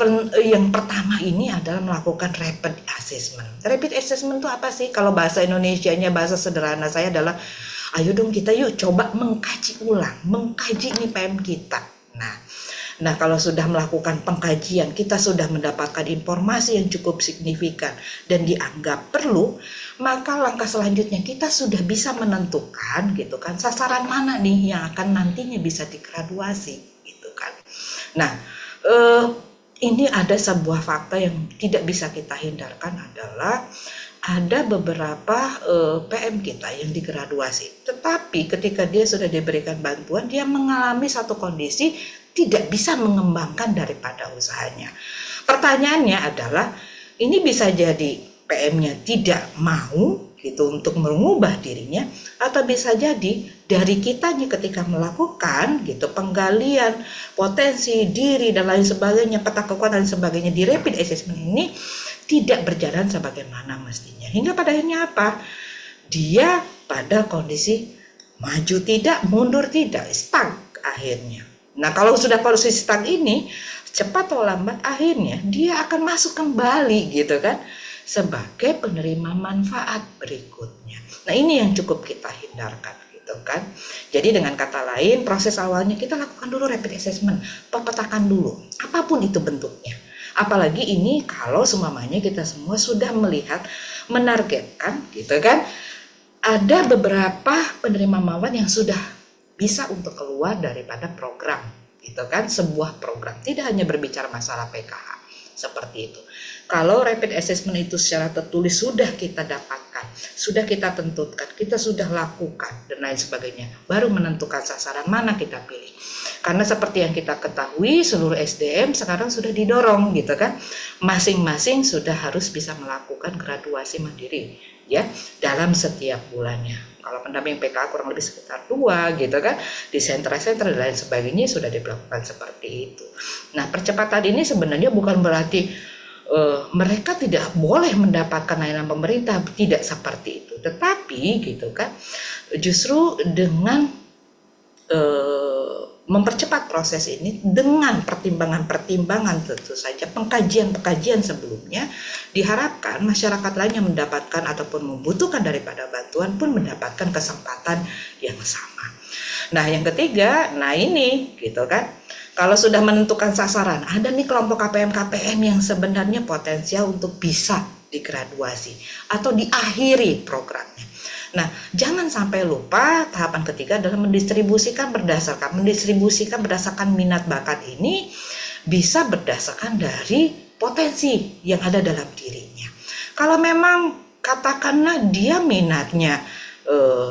pertama ini adalah melakukan rapid assessment. Rapid assessment itu apa sih? Kalau bahasa Indonesianya, bahasa sederhana saya adalah, ayo dong kita yuk coba mengkaji ulang, mengkaji nih PM kita. Nah, kalau sudah melakukan pengkajian, kita sudah mendapatkan informasi yang cukup signifikan dan dianggap perlu, maka langkah selanjutnya kita sudah bisa menentukan, gitu kan, sasaran mana nih yang akan nantinya bisa digraduasi. Nah, ini ada sebuah fakta yang tidak bisa kita hindarkan adalah ada beberapa PM kita yang digraduasi, tetapi ketika dia sudah diberikan bantuan, dia mengalami satu kondisi tidak bisa mengembangkan daripada usahanya. Pertanyaannya adalah, ini bisa jadi PM-nya tidak mau, gitu, untuk mengubah dirinya, atau bisa jadi dari kitanya ketika melakukan, gitu, penggalian potensi diri dan lain sebagainya, peta kekuatan dan sebagainya di rapid assessment ini tidak berjalan sebagaimana mestinya, hingga pada akhirnya apa? Dia pada kondisi maju tidak, mundur tidak, stuck akhirnya. Nah, kalau sudah posisi stuck ini, cepat atau lambat akhirnya dia akan masuk kembali, gitu kan, sebagai penerima manfaat berikutnya. Nah, ini yang cukup kita hindarkan, gitu kan. Jadi dengan kata lain, proses awalnya kita lakukan dulu rapid assessment, petakan dulu, apapun itu bentuknya. Apalagi ini kalau semuanya kita semua sudah melihat, menargetkan, gitu kan, ada beberapa penerima manfaat yang sudah bisa untuk keluar daripada program, gitu kan, sebuah program. Tidak hanya berbicara masalah PKH, seperti itu. Kalau rapid assessment itu secara tertulis sudah kita dapatkan sudah kita tentukan, kita sudah lakukan dan lain sebagainya, baru menentukan sasaran mana kita pilih. Karena seperti yang kita ketahui, seluruh SDM sekarang sudah didorong gitu kan, masing-masing sudah harus bisa melakukan graduasi mandiri ya dalam setiap bulannya. Kalau pendamping PKA kurang lebih sekitar 2 gitu kan, di sentra-sentra dan lain sebagainya sudah dilakukan seperti itu. Nah, percepatan ini sebenarnya bukan berarti mereka tidak boleh mendapatkan layanan pemerintah, tidak seperti itu. Tetapi gitu kan, justru dengan mempercepat proses ini dengan pertimbangan-pertimbangan, tentu saja pengkajian-pengkajian sebelumnya, diharapkan masyarakat lain yang mendapatkan ataupun membutuhkan daripada bantuan pun mendapatkan kesempatan yang sama. Nah, yang ketiga, nah ini gitu kan, kalau sudah menentukan sasaran, ada nih kelompok KPM-KPM yang sebenarnya potensial untuk bisa digraduasi atau diakhiri programnya. Nah, jangan sampai lupa tahapan ketiga adalah mendistribusikan berdasarkan minat bakat ini, bisa berdasarkan dari potensi yang ada dalam dirinya. Kalau memang katakanlah dia minatnya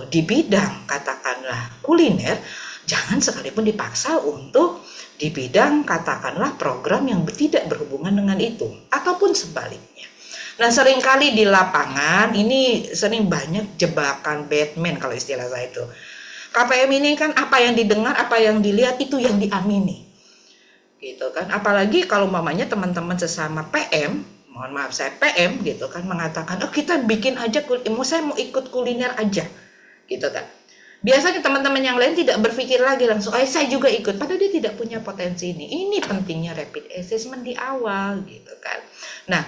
di bidang katakanlah kuliner, jangan sekalipun dipaksa untuk di bidang katakanlah program yang tidak berhubungan dengan itu, ataupun sebaliknya. Nah, seringkali di lapangan ini sering banyak jebakan Batman kalau istilah saya itu. KPM ini kan apa yang didengar, apa yang dilihat itu yang diamini. Gitu kan. Apalagi kalau mamanya teman-teman sesama PM, mohon maaf saya PM gitu kan, mengatakan, "Oh, kita bikin aja, saya mau ikut kuliner aja." Gitu kan. Biasanya teman-teman yang lain tidak berpikir lagi langsung, saya juga ikut, padahal dia tidak punya potensi ini. Ini pentingnya rapid assessment di awal gitu kan. Nah,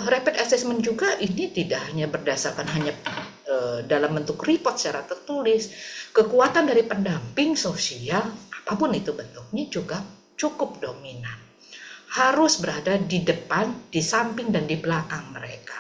rapid assessment juga ini tidak hanya berdasarkan dalam bentuk report secara tertulis. Kekuatan dari pendamping sosial apapun itu bentuknya juga cukup dominan, harus berada di depan, di samping dan di belakang mereka.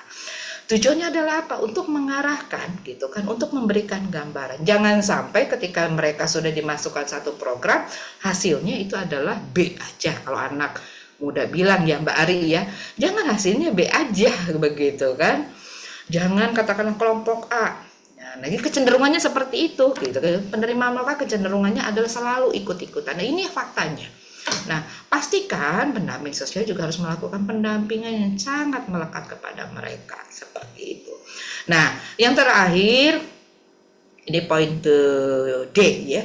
Tujuannya adalah apa? Untuk mengarahkan gitu kan, untuk memberikan gambaran. Jangan sampai ketika mereka sudah dimasukkan satu program, hasilnya itu adalah B aja. Kalau anak muda bilang ya Mbak Ari ya, jangan hasilnya B aja begitu kan, jangan katakanlah kelompok A. Nah, lagi kecenderungannya seperti itu gitu. Penerima manfaat kecenderungannya adalah selalu ikut-ikutan. Nah, ini faktanya. Nah, pastikan pendamping sosial juga harus melakukan pendampingan yang sangat melekat kepada mereka seperti itu. Nah, yang terakhir ini poin ke D ya.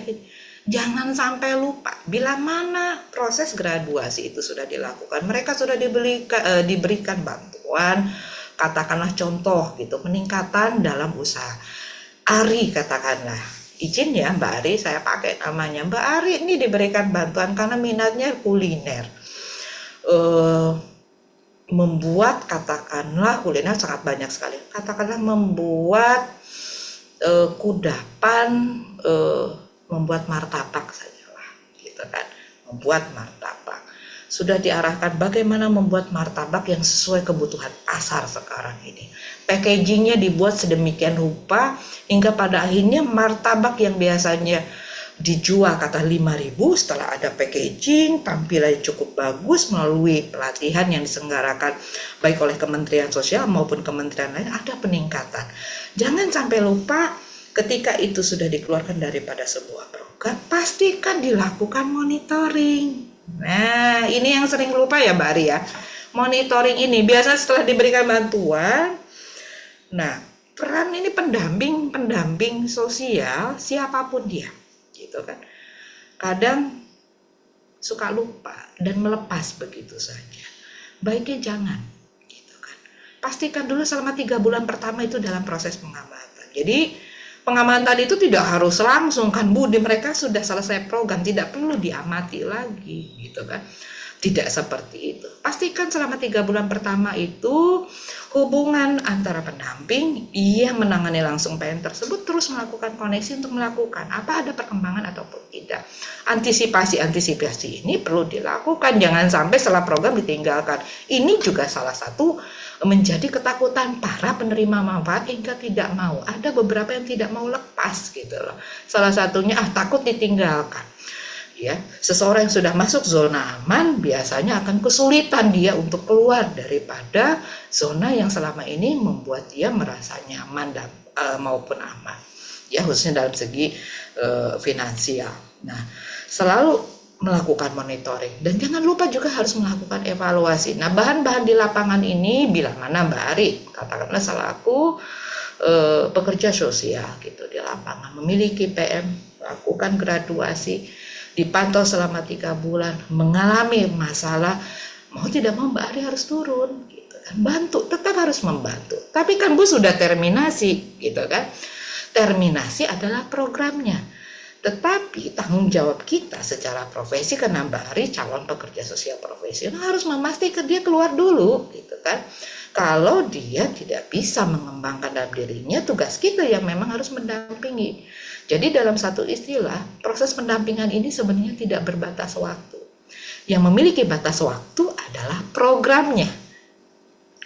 Jangan sampai lupa, bila mana proses graduasi itu sudah dilakukan, mereka sudah diberikan bantuan, katakanlah contoh gitu, peningkatan dalam usaha. Ari katakanlah, izin ya Mbak Ari, saya pakai namanya. Mbak Ari ini diberikan bantuan karena minatnya kuliner. Membuat katakanlah kuliner sangat banyak sekali. Katakanlah membuat kudapan, membuat martabak saja lah, gitu kan, membuat martabak. Sudah diarahkan bagaimana membuat martabak yang sesuai kebutuhan pasar sekarang ini. Packagingnya dibuat sedemikian rupa hingga pada akhirnya martabak yang biasanya dijual kata 5.000 setelah ada packaging, tampilan cukup bagus melalui pelatihan yang diselenggarakan baik oleh Kementerian Sosial maupun kementerian lain, ada peningkatan. Jangan sampai lupa, ketika itu sudah dikeluarkan daripada sebuah program, pastikan dilakukan monitoring. Nah, ini yang sering lupa ya Mbak Ari ya. Monitoring ini biasa setelah diberikan bantuan. Nah, peran ini pendamping sosial siapapun dia, gitu kan. Kadang suka lupa dan melepas begitu saja. Baiknya jangan, gitu kan. Pastikan dulu selama 3 bulan pertama itu dalam proses pengamatan. Jadi pengamatan itu tidak harus langsung kan Budi, mereka sudah selesai program, tidak perlu diamati lagi gitu kan. Tidak seperti itu. Pastikan selama 3 bulan pertama itu hubungan antara pendamping yang menangani langsung PN tersebut terus melakukan koneksi untuk melakukan apa ada perkembangan ataupun tidak. Antisipasi ini perlu dilakukan, jangan sampai setelah program ditinggalkan. Ini juga salah satu menjadi ketakutan para penerima manfaat hingga tidak mau. Ada beberapa yang tidak mau lepas gitu loh. Salah satunya takut ditinggalkan. ya. Seseorang yang sudah masuk zona aman biasanya akan kesulitan dia untuk keluar daripada zona yang selama ini membuat dia merasa nyaman dan maupun aman, ya, khususnya dalam segi finansial. Nah, selalu melakukan monitoring dan jangan lupa juga harus melakukan evaluasi. Nah, bahan-bahan di lapangan ini bila mana Mbak Ari, katakanlah selaku pekerja sosial gitu di lapangan, memiliki PM, lakukan graduasi, dipantau selama 3 bulan, mengalami masalah, mau tidak mau Mbak Ari harus turun gitu kan, bantu, tetap harus membantu. Tapi kan Bu sudah terminasi gitu kan. Terminasi adalah programnya. Tetapi tanggung jawab kita secara profesi, karena Mbak Ari calon pekerja sosial profesional, harus memastikan dia keluar dulu gitu kan. Kalau dia tidak bisa mengembangkan dalam dirinya, tugas kita yang memang harus mendampingi. Jadi dalam satu istilah, proses pendampingan ini sebenarnya tidak berbatas waktu. Yang memiliki batas waktu adalah programnya.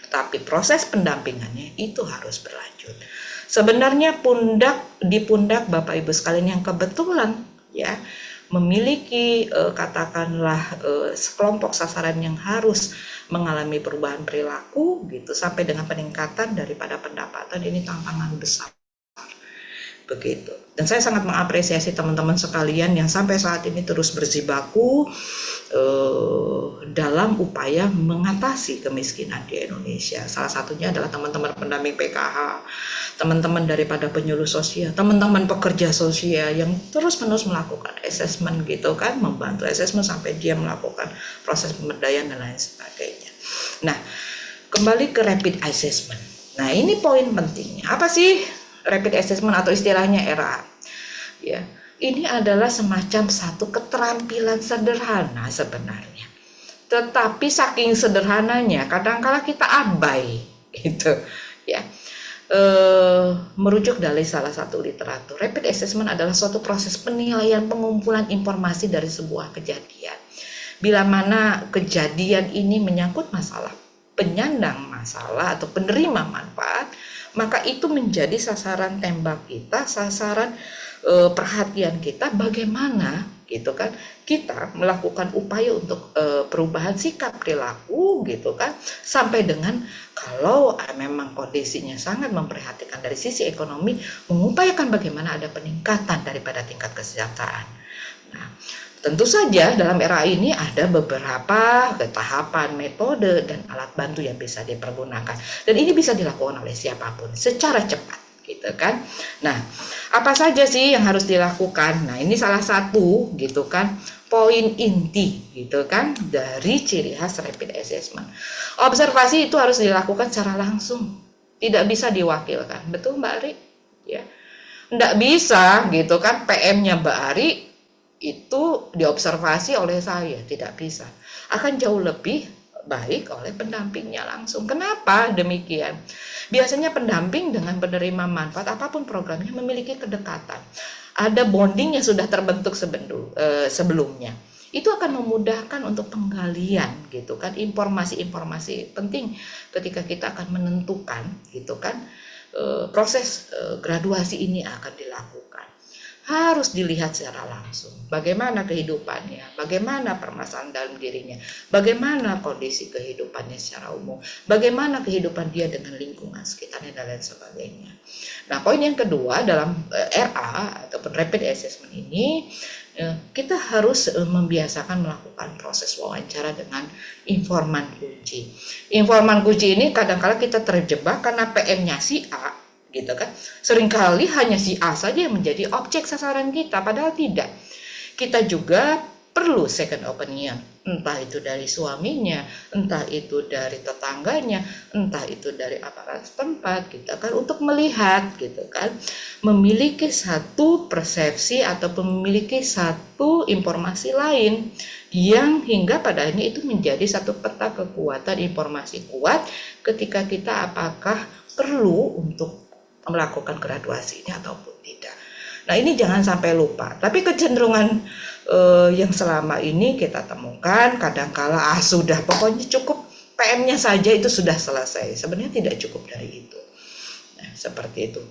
Tapi proses pendampingannya itu harus berlanjut. Sebenarnya di pundak Bapak Ibu sekalian yang kebetulan ya memiliki katakanlah sekelompok sasaran yang harus mengalami perubahan perilaku gitu sampai dengan peningkatan daripada pendapatan, ini tantangan besar. Begitu. Dan saya sangat mengapresiasi teman-teman sekalian yang sampai saat ini terus berjibaku dalam upaya mengatasi kemiskinan di Indonesia. Salah satunya adalah teman-teman pendamping PKH, teman-teman daripada penyuluh sosial, teman-teman pekerja sosial yang terus-menerus melakukan assessment gitu kan, membantu assessment sampai dia melakukan proses pemberdayaan dan lain sebagainya. Nah, kembali ke rapid assessment. Nah, ini poin pentingnya. Apa sih rapid assessment atau istilahnya RA? Ya, ini adalah semacam satu keterampilan sederhana sebenarnya. Tetapi saking sederhananya, kadang-kala kita abai, gitu, ya. Merujuk dari salah satu literatur, rapid assessment adalah suatu proses penilaian pengumpulan informasi dari sebuah kejadian. Bila mana kejadian ini menyangkut masalah penyandang masalah atau penerima manfaat, maka itu menjadi sasaran tembak kita, sasaran perhatian kita, bagaimana gitu kan kita melakukan upaya untuk perubahan sikap perilaku gitu kan, sampai dengan kalau memang kondisinya sangat memprihatinkan dari sisi ekonomi, mengupayakan bagaimana ada peningkatan daripada tingkat kesejahteraan. Nah, tentu saja dalam era ini ada beberapa tahapan, metode, dan alat bantu yang bisa dipergunakan. Dan ini bisa dilakukan oleh siapapun secara cepat, gitu kan. Nah, apa saja sih yang harus dilakukan? Nah, ini salah satu, gitu kan, poin inti, gitu kan, dari ciri khas rapid assessment. Observasi itu harus dilakukan secara langsung, tidak bisa diwakilkan. Betul Mbak Ari? Ya, tidak bisa, gitu kan, PM-nya Mbak Ari itu diobservasi oleh saya, tidak bisa. Akan jauh lebih baik oleh pendampingnya langsung. Kenapa demikian? Biasanya pendamping dengan penerima manfaat apapun programnya memiliki kedekatan. Ada bonding yang sudah terbentuk sebelumnya. Itu akan memudahkan untuk penggalian gitu kan, informasi-informasi penting ketika kita akan menentukan gitu kan proses graduasi ini akan dilakukan. Harus dilihat secara langsung bagaimana kehidupannya, bagaimana permasalahan dalam dirinya, bagaimana kondisi kehidupannya secara umum, bagaimana kehidupan dia dengan lingkungan sekitarnya dan lain sebagainya. Nah, poin yang kedua dalam RA ataupun rapid assessment ini, kita harus membiasakan melakukan proses wawancara dengan informan kunci. Informan kunci ini kadang-kala kita terjebak karena PM-nya si A gitu kan. Seringkali hanya si A saja yang menjadi objek sasaran kita, padahal tidak. Kita juga perlu second opinion, entah itu dari suaminya, entah itu dari tetangganya, entah itu dari aparat setempat gitu kan, untuk melihat gitu kan, memiliki satu persepsi atau memiliki satu informasi lain yang hingga pada akhirnya itu menjadi satu peta kekuatan informasi kuat ketika kita apakah perlu untuk melakukan graduasi ini ataupun tidak. Nah, ini jangan sampai lupa. Tapi kecenderungan yang selama ini kita temukan kadangkala sudah pokoknya cukup PM-nya saja itu sudah selesai. Sebenarnya tidak cukup dari itu. Nah, seperti itu.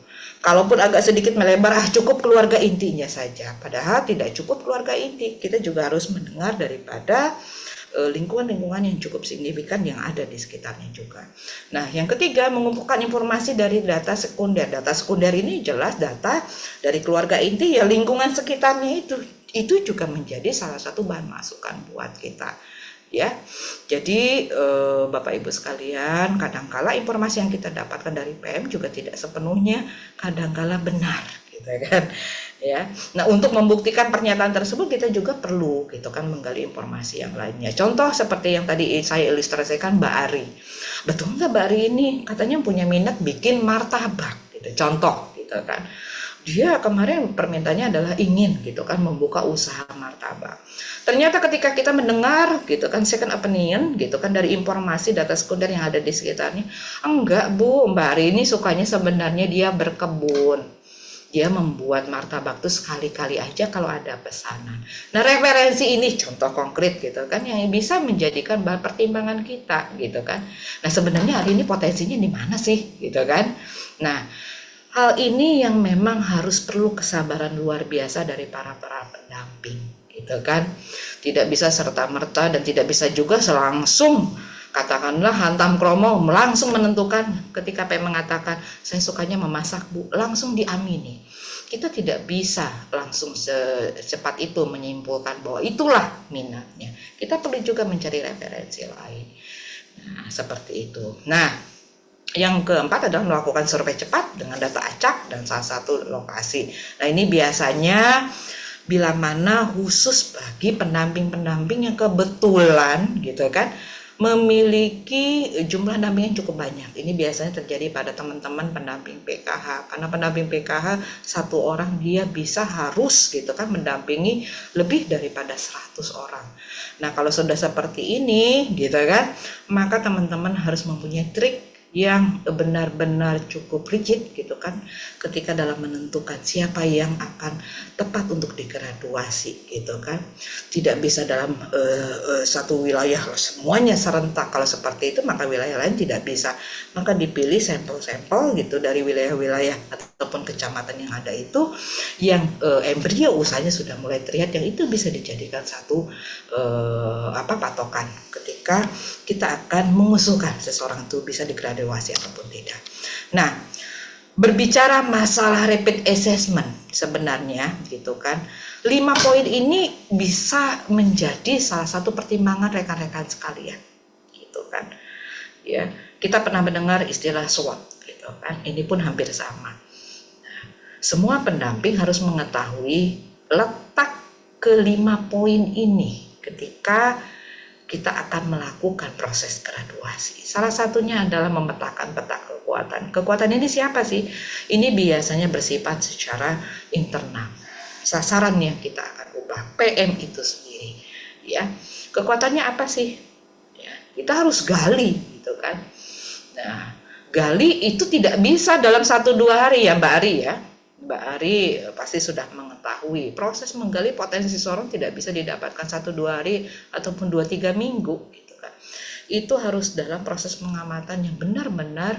Kalaupun agak sedikit melebar, cukup keluarga intinya saja. Padahal tidak cukup keluarga inti. Kita juga harus mendengar daripada lingkungan-lingkungan yang cukup signifikan yang ada di sekitarnya juga. Nah, yang ketiga, mengumpulkan informasi dari data sekunder. Data sekunder ini jelas data dari keluarga inti, ya lingkungan sekitarnya itu. Itu juga menjadi salah satu bahan masukan buat kita. Ya, jadi Bapak Ibu sekalian, kadangkala informasi yang kita dapatkan dari PM juga tidak sepenuhnya kadangkala benar, gitu kan? Ya, nah untuk membuktikan pernyataan tersebut kita juga perlu, gitu kan, menggali informasi yang lainnya. Contoh seperti yang tadi saya ilustrasikan Mbak Ari, betul nggak Mbak Ari ini katanya punya minat bikin martabak, gitu. Contoh, gitu kan? Dia kemarin permintaannya adalah ingin, gitu kan, membuka usaha martabak. Ternyata ketika kita mendengar, gitu kan, second opinion, gitu kan, dari informasi data sekunder yang ada di sekitarnya, enggak Bu, Mbak Ari ini sukanya sebenarnya dia berkebun, dia membuat martabak tuh sekali-kali aja kalau ada pesanan. Nah, referensi ini contoh konkret, gitu kan, yang bisa menjadikan bahan pertimbangan kita, gitu kan. Nah, sebenarnya hari ini potensinya di mana sih, gitu kan. Nah, hal ini yang memang harus perlu kesabaran luar biasa dari para pendamping, gitu kan. Tidak bisa serta-merta dan tidak bisa juga langsung katakanlah hantam kromo langsung menentukan ketika PM mengatakan saya sukanya memasak Bu, langsung diamini. Kita tidak bisa langsung secepat itu menyimpulkan bahwa itulah minatnya. Kita perlu juga mencari referensi lain. Nah, seperti itu. Nah, yang keempat adalah melakukan survei cepat dengan data acak dan salah satu lokasi. Nah, ini biasanya bila mana khusus bagi pendamping-pendamping yang kebetulan, gitu kan, memiliki jumlah pendamping yang cukup banyak. Ini biasanya terjadi pada teman-teman pendamping PKH. Karena pendamping PKH satu orang dia bisa harus, gitu kan, mendampingi lebih daripada 100 orang. Nah, kalau sudah seperti ini, gitu kan, maka teman-teman harus mempunyai trik yang benar-benar cukup rigid, gitu kan, ketika dalam menentukan siapa yang akan tepat untuk digraduasi, gitu kan. Tidak bisa dalam satu wilayah semuanya serentak. Kalau seperti itu maka wilayah lain tidak bisa, maka dipilih sampel-sampel, gitu, dari wilayah-wilayah ataupun kecamatan yang ada itu yang embrio usahanya sudah mulai terlihat, yang itu bisa dijadikan satu patokan ketika kita akan mengusulkan seseorang itu bisa digraduasi ataupun tidak. Nah, berbicara masalah rapid assessment sebenarnya, gitu kan, 5 poin ini bisa menjadi salah satu pertimbangan rekan-rekan sekalian, gitu kan. Ya, kita pernah mendengar istilah SWOT, gitu kan. Ini pun hampir sama. Nah, semua pendamping harus mengetahui letak ke-5 poin ini ketika kita akan melakukan proses graduasi. Salah satunya adalah memetakan peta kekuatan. Kekuatan ini siapa sih? Ini biasanya bersifat secara internal. Sasaran yang kita akan ubah, PM itu sendiri. Ya, kekuatannya apa sih? Ya, kita harus gali, gitu kan. Nah, gali itu tidak bisa dalam 1-2 hari ya Mbak Ari ya. Mbak Ari pasti sudah mengetahui proses menggali potensi seorang tidak bisa didapatkan 1-2 hari ataupun 2-3 minggu, gitu kan. Itu harus dalam proses pengamatan yang benar-benar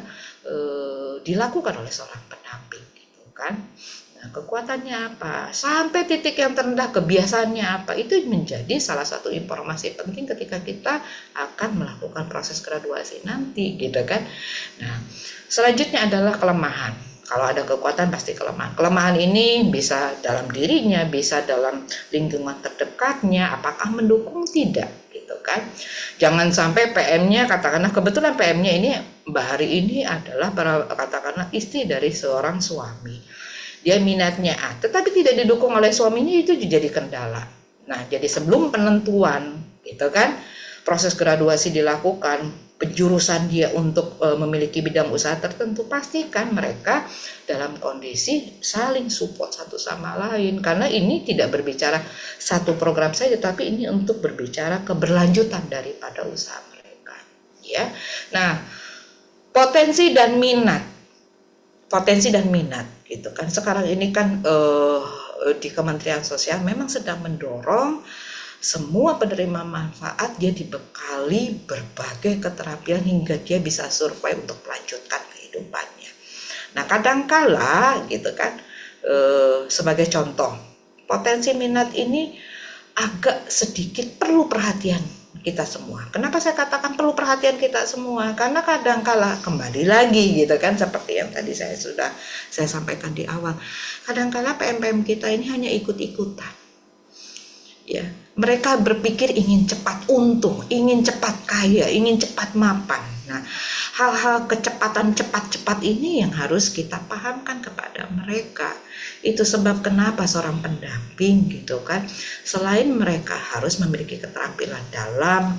dilakukan oleh seorang pendamping, gitu kan. Nah, kekuatannya apa? Sampai titik yang terendah kebiasaannya apa? Itu menjadi salah satu informasi penting ketika kita akan melakukan proses graduasi nanti, gitu kan. Nah, selanjutnya adalah kelemahan. Kalau ada kekuatan pasti kelemahan. Kelemahan ini bisa dalam dirinya, bisa dalam lingkungan terdekatnya, apakah mendukung tidak, gitu kan. Jangan sampai PM-nya, katakanlah kebetulan PM-nya ini Mbak Hari ini adalah katakanlah istri dari seorang suami. Dia minatnya A, tetapi tidak didukung oleh suaminya, itu jadi kendala. Nah, jadi sebelum penentuan, gitu kan, proses graduasi dilakukan, penjurusan dia untuk memiliki bidang usaha tertentu, pastikan mereka dalam kondisi saling support satu sama lain, karena ini tidak berbicara satu program saja, tapi ini untuk berbicara keberlanjutan daripada usaha mereka, ya. Nah, potensi dan minat, gitu kan. Sekarang ini kan di Kementerian Sosial memang sedang mendorong semua penerima manfaat dia dibekali berbagai keterampilan hingga dia bisa survive untuk melanjutkan kehidupannya. Nah, kadangkala gitu kan, sebagai contoh, potensi minat ini agak sedikit perlu perhatian kita semua. Kenapa saya katakan perlu perhatian kita semua? Karena kadangkala kembali lagi gitu kan, seperti yang tadi saya sampaikan di awal. Kadangkala PM-PM kita ini hanya ikut-ikutan. Ya, mereka berpikir ingin cepat untung, ingin cepat kaya, ingin cepat mapan. Nah, hal-hal kecepatan cepat-cepat ini yang harus kita pahamkan kepada mereka. Itu sebab kenapa seorang pendamping gitu kan, selain mereka harus memiliki keterampilan dalam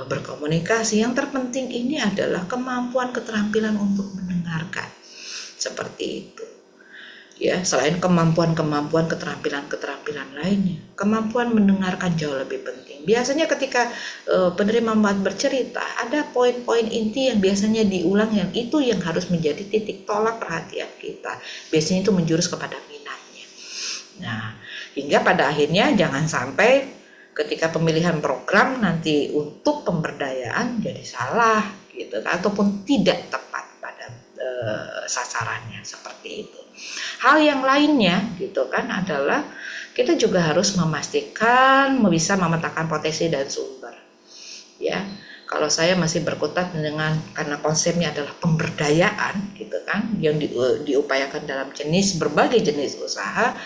berkomunikasi, yang terpenting ini adalah kemampuan keterampilan untuk mendengarkan. Seperti itu. Ya, selain kemampuan keterampilan lainnya, kemampuan mendengarkan jauh lebih penting. Biasanya ketika penerima manfaat bercerita, ada poin-poin inti yang biasanya diulang, yang itu yang harus menjadi titik tolak perhatian kita. Biasanya itu menjurus kepada minatnya. Nah, hingga pada akhirnya jangan sampai ketika pemilihan program nanti untuk pemberdayaan jadi salah gitu, ataupun tidak tepat pada sasarannya, seperti itu. Hal yang lainnya gitu kan adalah kita juga harus memastikan bisa memetakan potensi dan sumber. Ya, kalau saya masih berkutat dengan, karena konsepnya adalah pemberdayaan gitu kan, yang diupayakan dalam berbagai jenis usaha,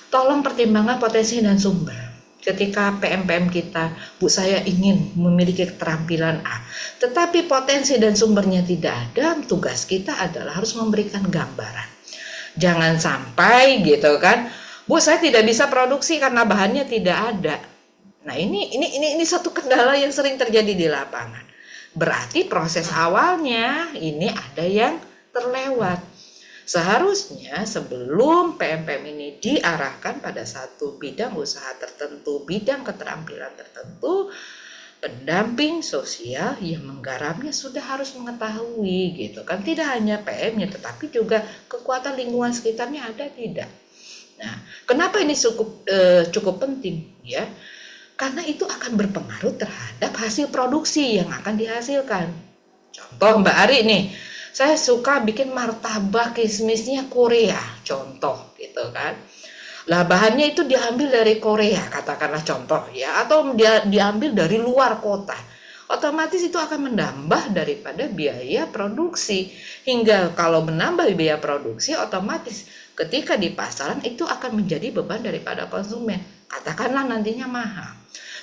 tolong pertimbangkan potensi dan sumber. Ketika PM-PM kita, Bu, saya ingin memiliki keterampilan A, tetapi potensi dan sumbernya tidak ada, tugas kita adalah harus memberikan gambaran. Jangan sampai gitu kan, Bu, saya tidak bisa produksi karena bahannya tidak ada. Nah, ini satu kendala yang sering terjadi di lapangan. Berarti proses awalnya ini ada yang terlewat. Seharusnya sebelum PM-PM ini diarahkan pada satu bidang usaha tertentu, bidang keterampilan tertentu, pendamping sosial yang menggarapnya sudah harus mengetahui gitu kan, tidak hanya PM-nya tetapi juga kekuatan lingkungan sekitarnya ada tidak. Nah, kenapa ini cukup penting ya? Karena itu akan berpengaruh terhadap hasil produksi yang akan dihasilkan. Contoh Mbak Ari nih, saya suka bikin martabak kismisnya Korea, contoh gitu kan. Lah bahannya itu diambil dari Korea, katakanlah contoh ya, atau dia diambil dari luar kota. Otomatis itu akan menambah daripada biaya produksi. Hingga kalau menambah biaya produksi, otomatis ketika di pasaran itu akan menjadi beban daripada konsumen. Katakanlah nantinya mahal.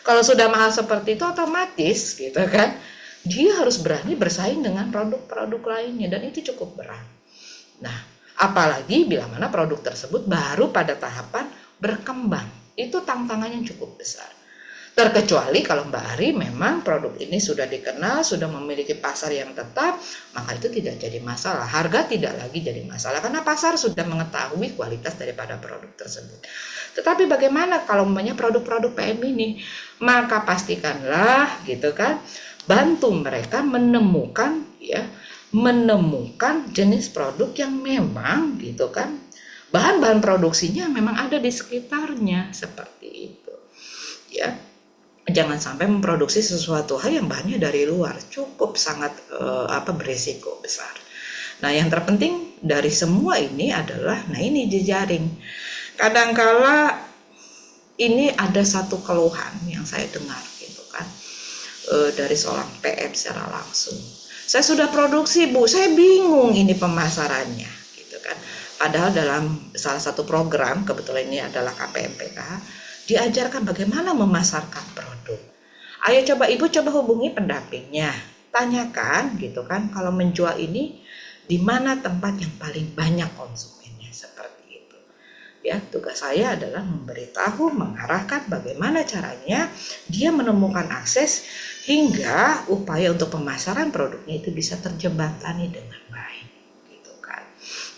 Kalau sudah mahal seperti itu, otomatis gitu kan, dia harus berani bersaing dengan produk-produk lainnya, dan itu cukup berat. Nah, apalagi bila mana produk tersebut baru pada tahapan berkembang, itu tantangannya cukup besar. Terkecuali kalau Mbak Ari memang produk ini sudah dikenal, sudah memiliki pasar yang tetap, maka itu tidak jadi masalah. Harga tidak lagi jadi masalah karena pasar sudah mengetahui kualitas daripada produk tersebut. Tetapi bagaimana kalau namanya produk-produk PM ini? Maka pastikanlah gitu kan, bantu mereka menemukan jenis produk yang memang gitu kan, bahan-bahan produksinya memang ada di sekitarnya, seperti itu ya. Jangan sampai memproduksi sesuatu hal yang bahannya dari luar, cukup sangat berisiko besar. Nah, yang terpenting dari semua ini adalah, nah ini jejaring. Kadangkala ini ada satu keluhan yang saya dengar gitu kan, dari seorang PM secara langsung. Saya sudah produksi, Bu, saya bingung ini pemasarannya gitu kan. Padahal dalam salah satu program, kebetulan ini adalah KPMPK, diajarkan bagaimana memasarkan produk. Ayo coba Ibu hubungi pendampingnya, tanyakan gitu kan, kalau menjual ini di mana tempat yang paling banyak konsumennya, seperti itu. Ya, tugas saya adalah memberitahu, mengarahkan bagaimana caranya dia menemukan akses hingga upaya untuk pemasaran produknya itu bisa terjembatani dengan baik, gitu kan.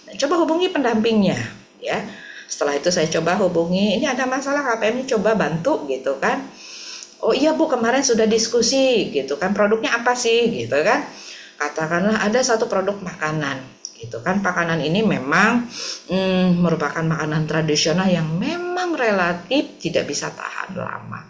Nah, coba hubungi pendampingnya, ya. Setelah itu saya coba hubungi, ini ada masalah KPM ini, coba bantu gitu kan. Oh iya Bu, kemarin sudah diskusi gitu kan, produknya apa sih gitu kan. Katakanlah ada satu produk makanan gitu kan, makanan ini memang merupakan makanan tradisional yang memang relatif tidak bisa tahan lama.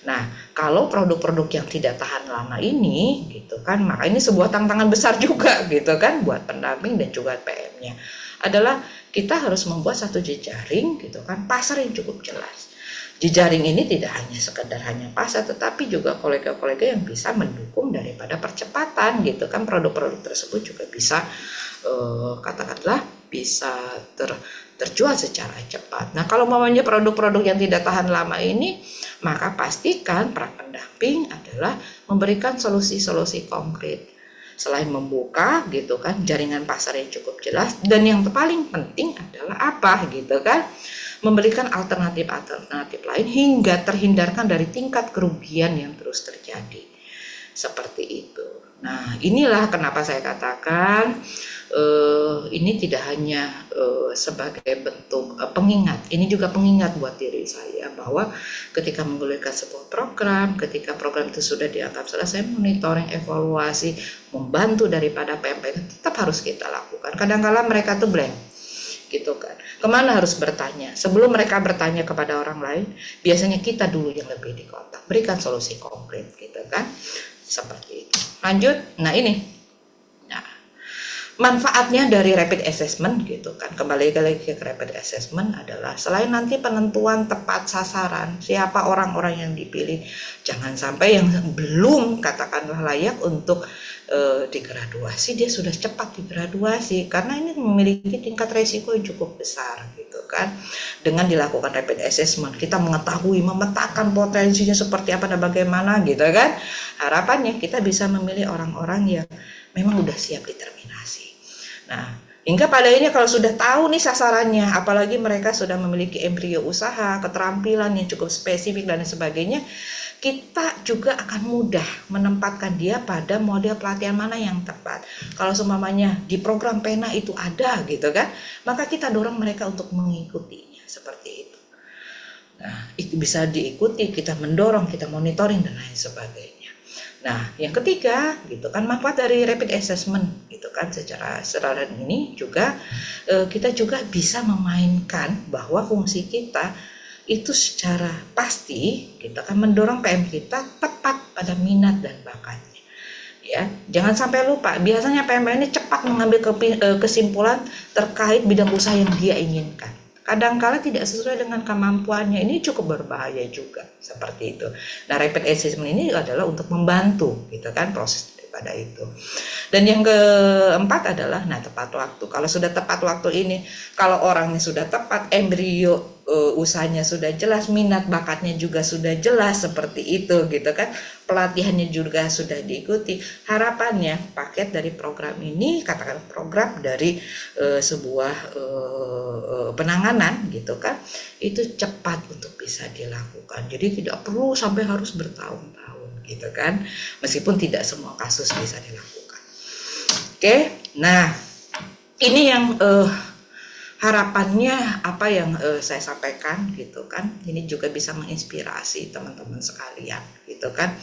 Nah, kalau produk-produk yang tidak tahan lama ini gitu kan, maka ini sebuah tantangan besar juga gitu kan buat pendamping dan juga PM. PM-nya adalah kita harus membuat satu jejaring gitu kan, pasar yang cukup jelas. Jejaring ini tidak hanya sekedar hanya pasar, tetapi juga kolega-kolega yang bisa mendukung daripada percepatan gitu kan, produk-produk tersebut juga bisa katakanlah bisa terjual secara cepat. Nah, kalau mamanya produk-produk yang tidak tahan lama ini, maka pastikan para pendamping adalah memberikan solusi-solusi konkret. Selain membuka gitu kan jaringan pasar yang cukup jelas, dan yang paling penting adalah apa gitu kan, memberikan alternatif-alternatif lain hingga terhindarkan dari tingkat kerugian yang terus terjadi. Seperti itu. Nah, inilah kenapa saya katakan ini tidak hanya sebagai bentuk pengingat, ini juga pengingat buat diri saya bahwa ketika menggulirkan sebuah program, ketika program itu sudah dianggap selesai, monitoring, evaluasi, membantu daripada PMP tetap harus kita lakukan. Kadang-kala mereka tuh blank gitu kan, kemana harus bertanya. Sebelum mereka bertanya kepada orang lain, biasanya kita dulu yang lebih dikontak, berikan solusi konkret gitu kan, seperti itu. Lanjut. Nah, ini manfaatnya dari rapid assessment gitu kan, kembali lagi ke rapid assessment adalah selain nanti penentuan tepat sasaran siapa orang-orang yang dipilih, jangan sampai yang belum katakanlah layak untuk digraduasi dia sudah cepat digraduasi, karena ini memiliki tingkat resiko yang cukup besar gitu kan. Dengan dilakukan rapid assessment kita mengetahui, memetakan potensinya seperti apa dan bagaimana gitu kan, harapannya kita bisa memilih orang-orang yang memang udah siap diterminasi. Nah, hingga pada ini kalau sudah tahu nih sasarannya, apalagi mereka sudah memiliki embrio usaha, keterampilan yang cukup spesifik dan sebagainya, kita juga akan mudah menempatkan dia pada model pelatihan mana yang tepat. Kalau seumpamanya di program PENA itu ada gitu kan, maka kita dorong mereka untuk mengikutinya seperti itu. Nah, itu bisa diikuti, kita mendorong, kita monitoring dan lain sebagainya. Nah, yang ketiga gitu kan, manfaat dari rapid assessment gitu kan, secara ini juga kita juga bisa memainkan bahwa fungsi kita itu secara pasti kita akan mendorong PM kita tepat pada minat dan bakatnya. Ya, jangan sampai lupa. Biasanya PM ini cepat mengambil kesimpulan terkait bidang usaha yang dia inginkan. Kadang-kala tidak sesuai dengan kemampuannya, ini cukup berbahaya juga seperti itu. Nah, rapid assessment ini adalah untuk membantu gitu kan proses daripada itu. Dan yang keempat adalah tepat waktu. Kalau sudah tepat waktu ini, kalau orangnya sudah tepat, embrio usahanya sudah jelas, minat bakatnya juga sudah jelas seperti itu gitu kan, pelatihannya juga sudah diikuti, harapannya paket dari program ini, katakan program dari sebuah penanganan gitu kan, itu cepat untuk bisa dilakukan. Jadi tidak perlu sampai harus bertahun-tahun gitu kan, meskipun tidak semua kasus bisa dilakukan. Oke, nah ini yang harapannya apa yang saya sampaikan gitu kan, ini juga bisa menginspirasi teman-teman sekalian gitu kan,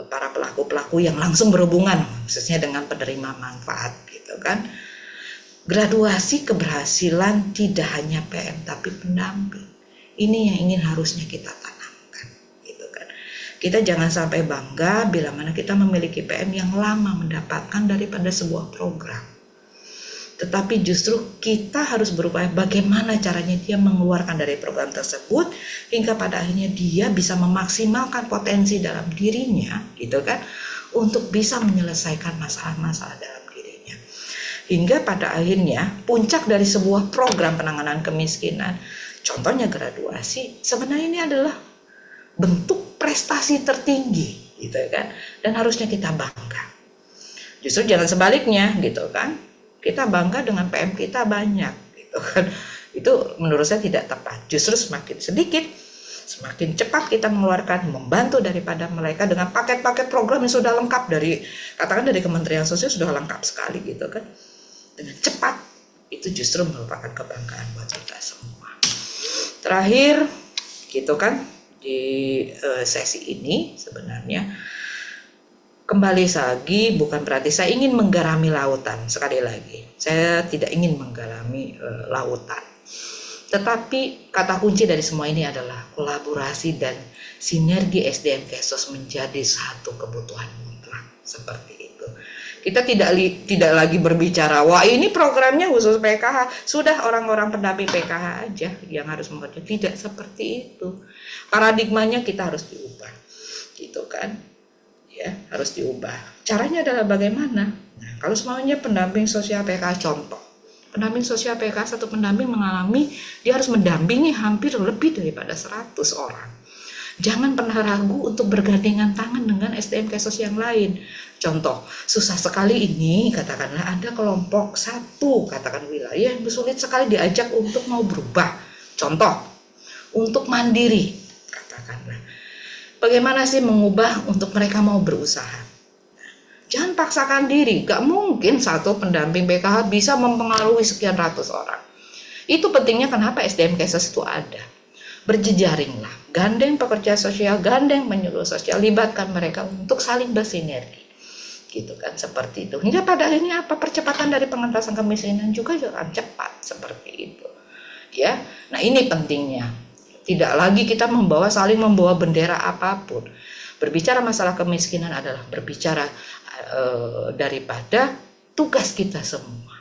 para pelaku-pelaku yang langsung berhubungan khususnya dengan penerima manfaat gitu kan. Graduasi keberhasilan tidak hanya PM tapi pendamping, ini yang ingin harusnya kita tanamkan gitu kan. Kita jangan sampai bangga bila mana kita memiliki PM yang lama mendapatkan daripada sebuah program, tetapi justru kita harus berupaya bagaimana caranya dia mengeluarkan dari program tersebut hingga pada akhirnya dia bisa memaksimalkan potensi dalam dirinya gitu kan, untuk bisa menyelesaikan masalah-masalah dalam dirinya. Hingga pada akhirnya puncak dari sebuah program penanganan kemiskinan, contohnya graduasi, sebenarnya ini adalah bentuk prestasi tertinggi gitu kan, dan harusnya kita bangga. Justru jangan sebaliknya gitu kan, kita bangga dengan PM kita banyak gitu kan, itu menurut saya tidak tepat. Justru semakin sedikit semakin cepat kita mengeluarkan, membantu daripada mereka dengan paket-paket program yang sudah lengkap dari, katakan dari Kementerian Sosial sudah lengkap sekali gitu kan, dengan cepat, itu justru merupakan kebanggaan buat kita semua. Terakhir gitu kan, di sesi ini sebenarnya kembali lagi, bukan berarti saya ingin menggarami lautan. Sekali lagi, saya tidak ingin menggarami lautan. Tetapi kata kunci dari semua ini adalah kolaborasi dan sinergi SDM Kesos menjadi satu kebutuhan mutlak. Seperti itu. Kita tidak lagi berbicara, wah ini programnya khusus PKH, sudah orang-orang pendamping PKH aja yang harus mengerti. Tidak seperti itu. Paradigmanya kita harus diubah, gitu kan? Ya, harus diubah. Caranya adalah bagaimana? Nah, kalau semuanya pendamping sosial PKH, contoh. Pendamping sosial PKH, satu pendamping mengalami, dia harus mendampingi hampir lebih daripada 100 orang. Jangan pernah ragu untuk bergandengan tangan dengan SDM Kesos yang lain. Contoh, susah sekali ini, katakanlah ada kelompok satu, katakan wilayah yang sulit sekali diajak untuk mau berubah. Contoh, untuk mandiri, katakanlah. Bagaimana sih mengubah untuk mereka mau berusaha? Jangan paksakan diri, gak mungkin satu pendamping PKH bisa mempengaruhi sekian ratus orang. Itu pentingnya kenapa SDM Kesos itu ada. Berjejaringlah, gandeng pekerja sosial, gandeng penyuluh sosial, libatkan mereka untuk saling bersinergi, gitu kan, seperti itu. Hingga pada akhirnya apa, percepatan dari pengentasan kemiskinan juga akan cepat, seperti itu, ya. Nah ini pentingnya, tidak lagi kita saling membawa bendera apapun. Berbicara masalah kemiskinan adalah berbicara daripada tugas kita semua,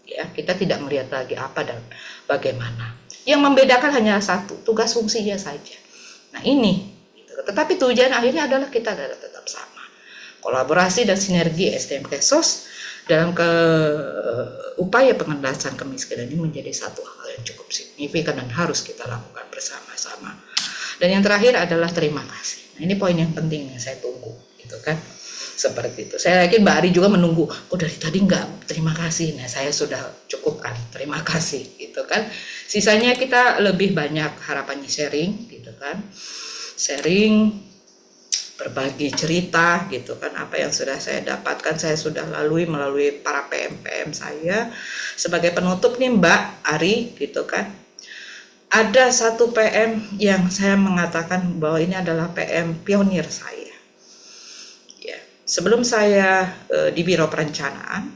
ya. Kita tidak melihat lagi apa dan bagaimana. Yang membedakan hanya satu, tugas fungsinya saja. Nah ini, gitu. Tetapi tujuan akhirnya adalah kita tetap sama. Kolaborasi dan sinergi SDM Kesos dalam upaya pengentasan kemiskinan ini menjadi satu hal yang cukup signifikan dan harus kita lakukan bersama-sama. Dan yang terakhir adalah terima kasih. Nah ini poin yang penting yang saya tunggu, gitu kan. Seperti itu. Saya yakin Mbak Ari juga menunggu, oh dari tadi nggak terima kasih. Nah saya sudah cukupkan, terima kasih, gitu kan. Sisanya kita lebih banyak harapannya sharing, gitu kan. Sharing, berbagi cerita, gitu kan. Apa yang sudah saya dapatkan, saya sudah melalui para PM saya. Sebagai penutup nih Mbak Ari, gitu kan. Ada satu PM yang saya mengatakan bahwa ini adalah PM pionir saya. Sebelum saya di Biro Perencanaan,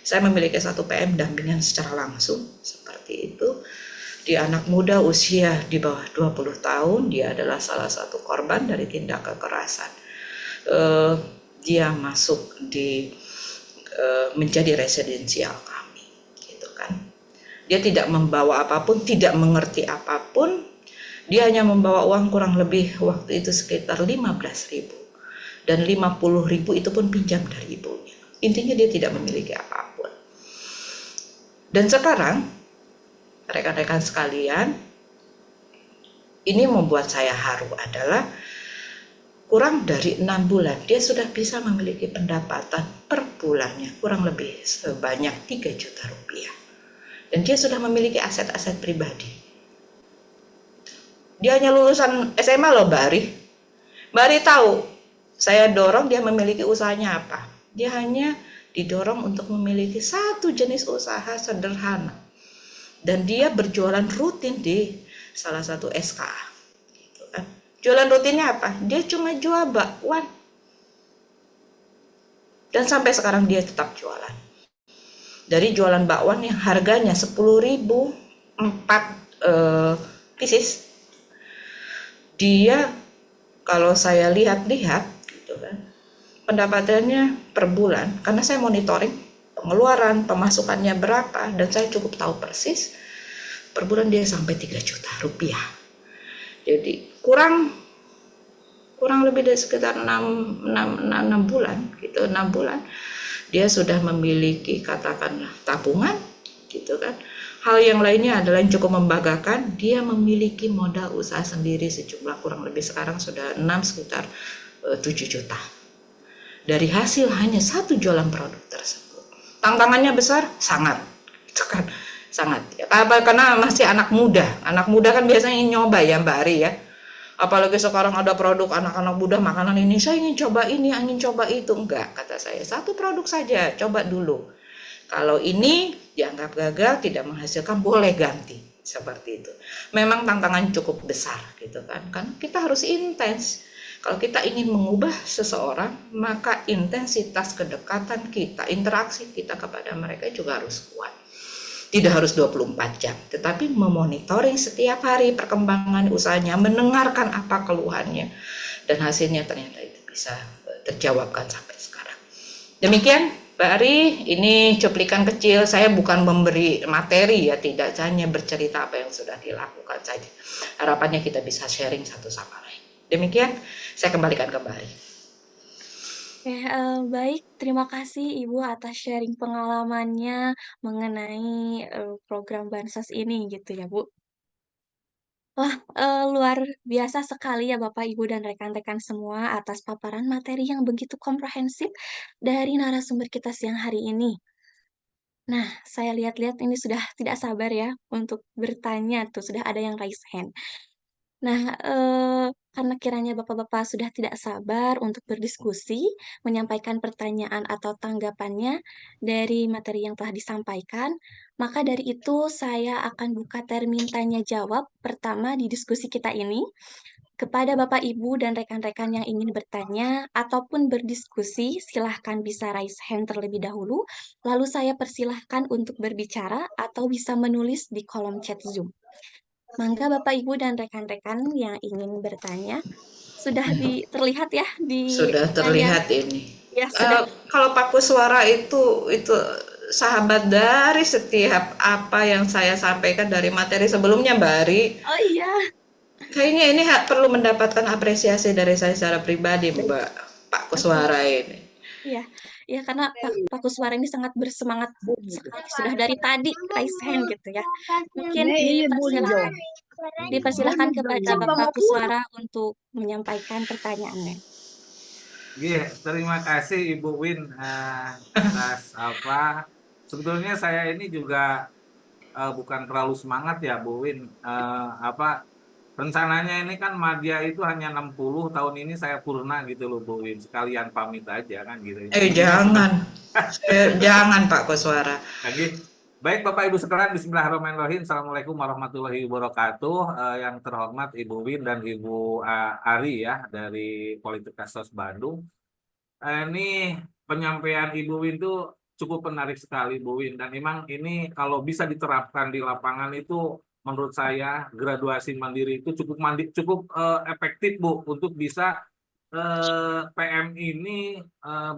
saya memiliki satu PM dampingan secara langsung, seperti itu. Dia anak muda usia di bawah 20 tahun, dia adalah salah satu korban dari tindak kekerasan. Dia masuk menjadi residensial kami, gitu kan. Dia tidak membawa apapun, tidak mengerti apapun, dia hanya membawa uang kurang lebih waktu itu sekitar 15.000. Dan 50.000 itu pun pinjam dari ibunya. Intinya dia tidak memiliki apapun. Dan sekarang, rekan-rekan sekalian, ini membuat saya haru adalah kurang dari 6 bulan, dia sudah bisa memiliki pendapatan per bulannya kurang lebih sebanyak 3 juta rupiah. Dan dia sudah memiliki aset-aset pribadi. Dia hanya lulusan SMA loh Mbak Ari. Mbak Ari tahu, saya dorong dia memiliki usahanya apa. Dia hanya didorong untuk memiliki satu jenis usaha sederhana. Dan dia berjualan rutin di salah satu SKA. Gitu kan. Jualan rutinnya apa? Dia cuma jual bakwan. Dan sampai sekarang dia tetap jualan. Dari jualan bakwan yang harganya 10.000 4 pieces. Dia kalau saya lihat pendapatannya per bulan, karena saya monitoring pengeluaran, pemasukannya berapa, dan saya cukup tahu persis, per bulan dia sampai 3 juta rupiah. Jadi kurang lebih dari sekitar 6 bulan, gitu, 6 bulan, dia sudah memiliki katakanlah tabungan, gitu kan. Hal yang lainnya adalah yang cukup membanggakan, dia memiliki modal usaha sendiri sejumlah kurang lebih sekarang sudah sekitar 7 juta. Dari hasil hanya satu jualan produk tersebut. Tantangannya besar? Sangat. Itu kan sangat. Ya, karena masih anak muda. Anak muda kan biasanya ingin nyoba ya Mbak Ari ya. Apalagi sekarang ada produk anak-anak muda makanan ini, saya ingin coba ini, ingin coba itu. Enggak, kata saya. Satu produk saja, coba dulu. Kalau ini dianggap gagal, tidak menghasilkan, boleh ganti. Seperti itu. Memang tantangan cukup besar gitu kan. Kan kita harus intens. Kalau kita ingin mengubah seseorang, maka intensitas kedekatan kita, interaksi kita kepada mereka juga harus kuat. Tidak harus 24 jam, tetapi memonitoring setiap hari perkembangan usahanya, mendengarkan apa keluhannya, dan hasilnya ternyata itu bisa terjawabkan sampai sekarang. Demikian Mbak Ari, ini cuplikan kecil. Saya bukan memberi materi ya, tidak, hanya bercerita apa yang sudah dilakukan saja. Harapannya kita bisa sharing satu sama lain. Demikian, saya kembalikan ke Mbak Ari. Oke, baik. Terima kasih Ibu atas sharing pengalamannya mengenai program Bansos ini gitu ya, Bu. Wah, luar biasa sekali ya Bapak, Ibu, dan rekan-rekan semua atas paparan materi yang begitu komprehensif dari narasumber kita siang hari ini. Nah, saya lihat-lihat ini sudah tidak sabar ya untuk bertanya tuh, sudah ada yang raise hand. Nah, karena kiranya Bapak-bapak sudah tidak sabar untuk berdiskusi, menyampaikan pertanyaan atau tanggapannya dari materi yang telah disampaikan, maka dari itu saya akan buka termin tanya jawab pertama di diskusi kita ini. Kepada Bapak, Ibu, dan rekan-rekan yang ingin bertanya ataupun berdiskusi, silahkan bisa raise hand terlebih dahulu, lalu saya persilahkan untuk berbicara atau bisa menulis di kolom chat Zoom. Mangga Bapak, Ibu, dan rekan-rekan yang ingin bertanya, sudah terlihat ya di Sudah layar? terlihat ini. Ya, sudah. Kalau Paku Suara itu sahabat dari setiap apa yang saya sampaikan dari materi sebelumnya, Mbak Ari. Oh iya, Kayaknya ini perlu mendapatkan apresiasi dari saya secara pribadi, Mbak Pak betul. Kuswara ini. Iya, ya karena Pak Kuswara ini sangat bersemangat sekali sudah dari tadi raise hand gitu ya. Mungkin dipersilahkan dipersilahkan kepada Bapak Kuswara untuk menyampaikan pertanyaannya. Terima kasih Ibu Win atas apa. Sebetulnya saya ini juga bukan terlalu semangat ya Bu Win. Apa rencananya ini kan Madya itu hanya 60, tahun ini saya purna gitu loh Bu Win. Sekalian pamit aja kan gitu. Intinya Jangan. Jangan Pak Kuswara. lagi. Baik Bapak Ibu sekalian, Bismillahirrahmanirrahim. Assalamualaikum warahmatullahi wabarakatuh. Yang terhormat Ibu Win dan Ibu Ari ya dari Politekkes Bandung. Ini penyampaian Ibu Win itu cukup menarik sekali Bu Win, dan memang ini kalau bisa diterapkan di lapangan itu menurut saya graduasi mandiri itu cukup efektif Bu untuk bisa PM ini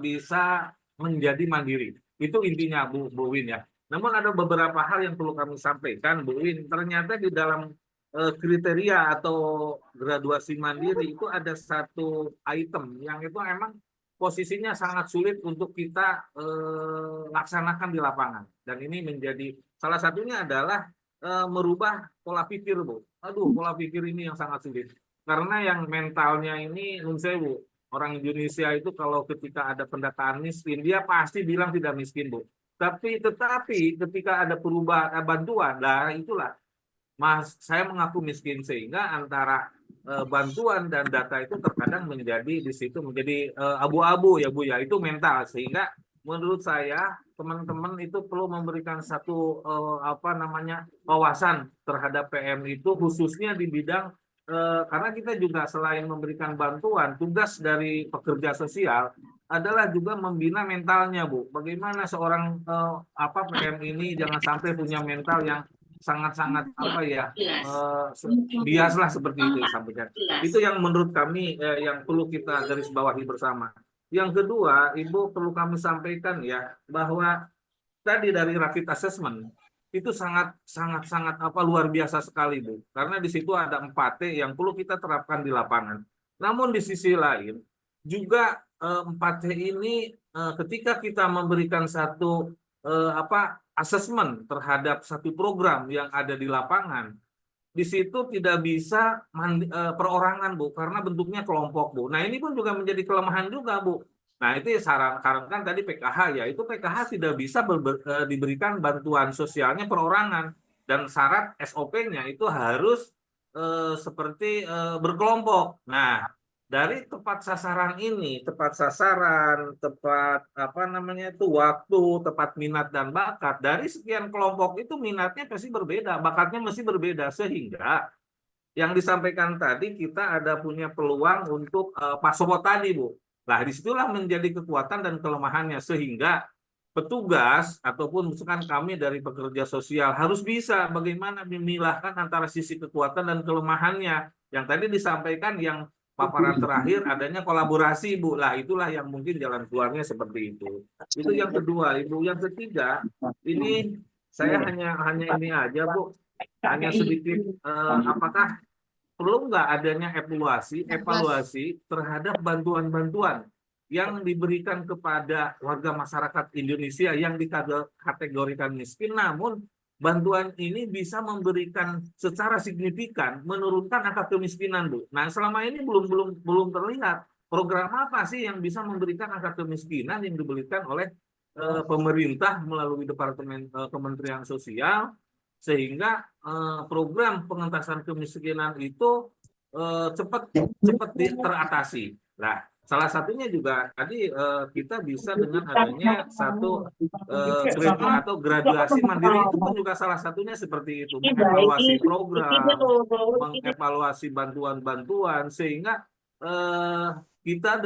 bisa menjadi mandiri. Itu intinya Bu Win ya. Namun ada beberapa hal yang perlu kami sampaikan Bu Win. Ternyata di dalam kriteria atau graduasi mandiri itu ada satu item yang itu emang posisinya sangat sulit untuk kita laksanakan di lapangan. Dan ini menjadi salah satunya adalah merubah pola pikir Bu. Aduh, pola pikir ini yang sangat sulit. Karena yang mentalnya ini, nun sewu, orang Indonesia itu kalau ketika ada pendataan miskin, dia pasti bilang tidak miskin, Bu. Tetapi ketika ada perubahan bantuan, nah itulah saya mengaku miskin, sehingga antara bantuan dan data itu terkadang menjadi di situ menjadi abu-abu ya Bu ya, itu mental. Sehingga menurut saya teman-teman itu perlu memberikan satu apa namanya wawasan terhadap PM itu, khususnya di bidang karena kita juga selain memberikan bantuan, tugas dari pekerja sosial adalah juga membina mentalnya Bu. Bagaimana seorang apa PM ini jangan sampai punya mental yang sangat-sangat apa ya biaslah seperti itu disampaikan. Itu yang menurut kami yang perlu kita garis bawahi bersama. Yang kedua, Ibu, perlu kami sampaikan ya bahwa tadi dari rapid assessment itu sangat sangat sangat apa luar biasa sekali Bu, karena di situ ada 4T yang perlu kita terapkan di lapangan. Namun di sisi lain juga 4T ini ketika kita memberikan satu apa asesmen terhadap satu program yang ada di lapangan, di situ tidak bisa perorangan Bu, karena bentuknya kelompok Bu. Nah ini pun juga menjadi kelemahan juga Bu. Nah itu sarankan tadi PKH ya, itu PKH tidak bisa diberikan bantuan sosialnya perorangan, dan syarat SOP-nya itu harus seperti berkelompok. Nah dari tepat sasaran ini, tepat sasaran, tepat apa namanya itu waktu, tepat minat dan bakat, dari sekian kelompok itu minatnya pasti berbeda, bakatnya mesti berbeda, sehingga yang disampaikan tadi kita ada punya peluang untuk pasokan tadi Bu. Nah disitulah menjadi kekuatan dan kelemahannya, sehingga petugas ataupun misalkan kami dari pekerja sosial harus bisa bagaimana memilahkan antara sisi kekuatan dan kelemahannya. Yang tadi disampaikan yang paparan terakhir adanya kolaborasi, Bu. Lah itulah yang mungkin jalan keluarnya seperti itu. Itu yang kedua, Ibu. Yang ketiga, ini saya hanya ini aja, Bu. Hanya sedikit apakah perlu nggak adanya evaluasi terhadap bantuan-bantuan yang diberikan kepada warga masyarakat Indonesia yang dikategorikan miskin, namun bantuan ini bisa memberikan secara signifikan menurunkan angka kemiskinan, Bu. Nah, selama ini belum terlihat program apa sih yang bisa memberikan angka kemiskinan yang diberikan oleh pemerintah melalui Departemen Kementerian Sosial, sehingga program pengentasan kemiskinan itu cepat teratasi. Nah, salah satunya juga tadi kita bisa dengan adanya satu grading atau graduasi mandiri, itu pun juga salah satunya seperti itu, mengevaluasi program, mengevaluasi bantuan-bantuan, sehingga kita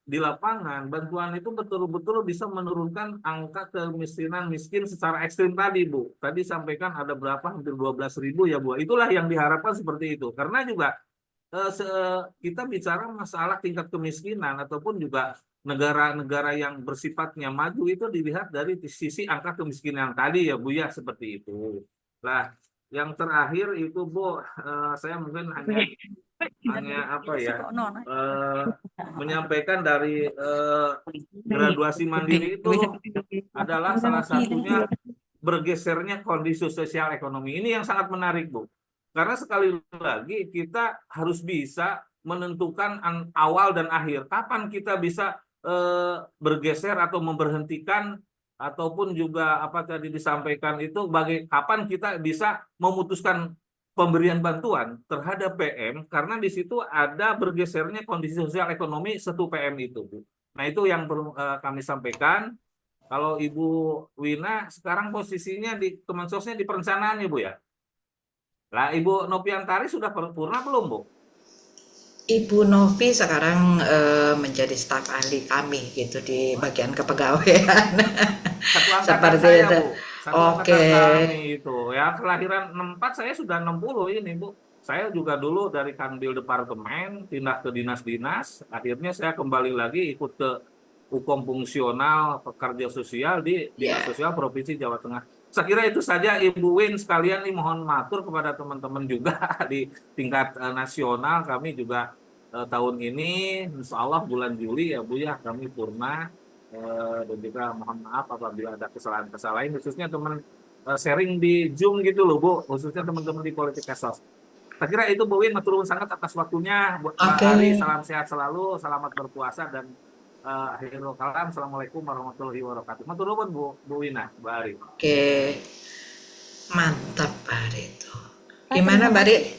di lapangan bantuan itu betul-betul bisa menurunkan angka kemiskinan miskin secara ekstrim tadi, Bu. Tadi sampaikan ada berapa, hampir 12.000 ya, Bu. Itulah yang diharapkan seperti itu. Karena juga kita bicara masalah tingkat kemiskinan ataupun juga negara-negara yang bersifatnya maju itu dilihat dari sisi angka kemiskinan tadi ya, Bu, ya, seperti itu. Nah, yang terakhir itu, Bu, saya mungkin hanya apa ya, menyampaikan dari graduasi mandiri itu adalah salah satunya bergesernya kondisi sosial ekonomi. Ini yang sangat menarik, Bu. Karena sekali lagi kita harus bisa menentukan awal dan akhir. Kapan kita bisa bergeser atau memberhentikan, ataupun juga apa tadi disampaikan itu, kapan kita bisa memutuskan pemberian bantuan terhadap PM, karena di situ ada bergesernya kondisi sosial ekonomi 1 PM itu, Bu. Nah, itu yang perlu kami sampaikan. Kalau Ibu Wina sekarang posisinya di Kemensosnya di perencanaan, Ibu, ya. Lah, Ibu Nopiantari sudah purna belum, Bu? Ibu Novi sekarang menjadi staf ahli kami gitu di bagian kepegawaian. Satu angkatan Seperti saya, itu. Bu. Satu angkatan Oke. kami itu. Ya, kelahiran 64, saya sudah 60 ini, Bu. Saya juga dulu dari Kanwil Departemen, pindah ke dinas-dinas. Akhirnya saya kembali lagi ikut ke Hukum Fungsional Pekerja Sosial di Dinas Ya. Sosial Provinsi Jawa Tengah. Saya kira itu saja, Ibu Win sekalian nih, mohon matur kepada teman-teman juga di tingkat nasional. Kami juga tahun ini insya Allah bulan Juli ya, Bu, ya, kami purna, dan juga mohon maaf apabila ada kesalahan-kesalahan, khususnya teman sharing di Zoom gitu loh, Bu, khususnya teman-teman di Politika Sos. Saya kira itu, Bu Win, matur nuwun sangat atas waktunya. Buat Mbak Oke. Ari, salam sehat selalu, selamat berpuasa, dan akhirul kalam, assalamualaikum warahmatullahi wabarakatuh. Matur nuwun, Bu Wina, Mbak Ari. Oke. Mantap, Mbak Ari itu. Pak, Gimana, terima Mbak Ari? kasih.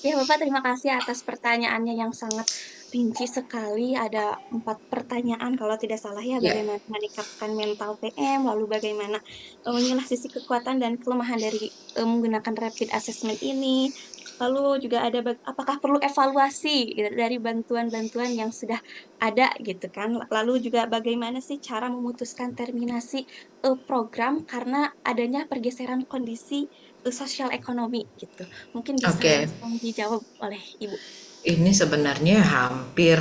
Ya, Bapak, terima kasih atas pertanyaannya yang sangat rinci sekali. Ada 4 pertanyaan kalau tidak salah ya. Ya. Bagaimana meningkatkan mental PM, lalu bagaimana mengolah sisi kekuatan dan kelemahan dari menggunakan rapid assessment ini. Lalu juga ada apakah perlu evaluasi gitu, dari bantuan-bantuan yang sudah ada gitu kan. Lalu juga bagaimana sih cara memutuskan terminasi program karena adanya pergeseran kondisi sosial ekonomi gitu. Mungkin bisa Oke. langsung dijawab oleh Ibu. Ini sebenarnya hampir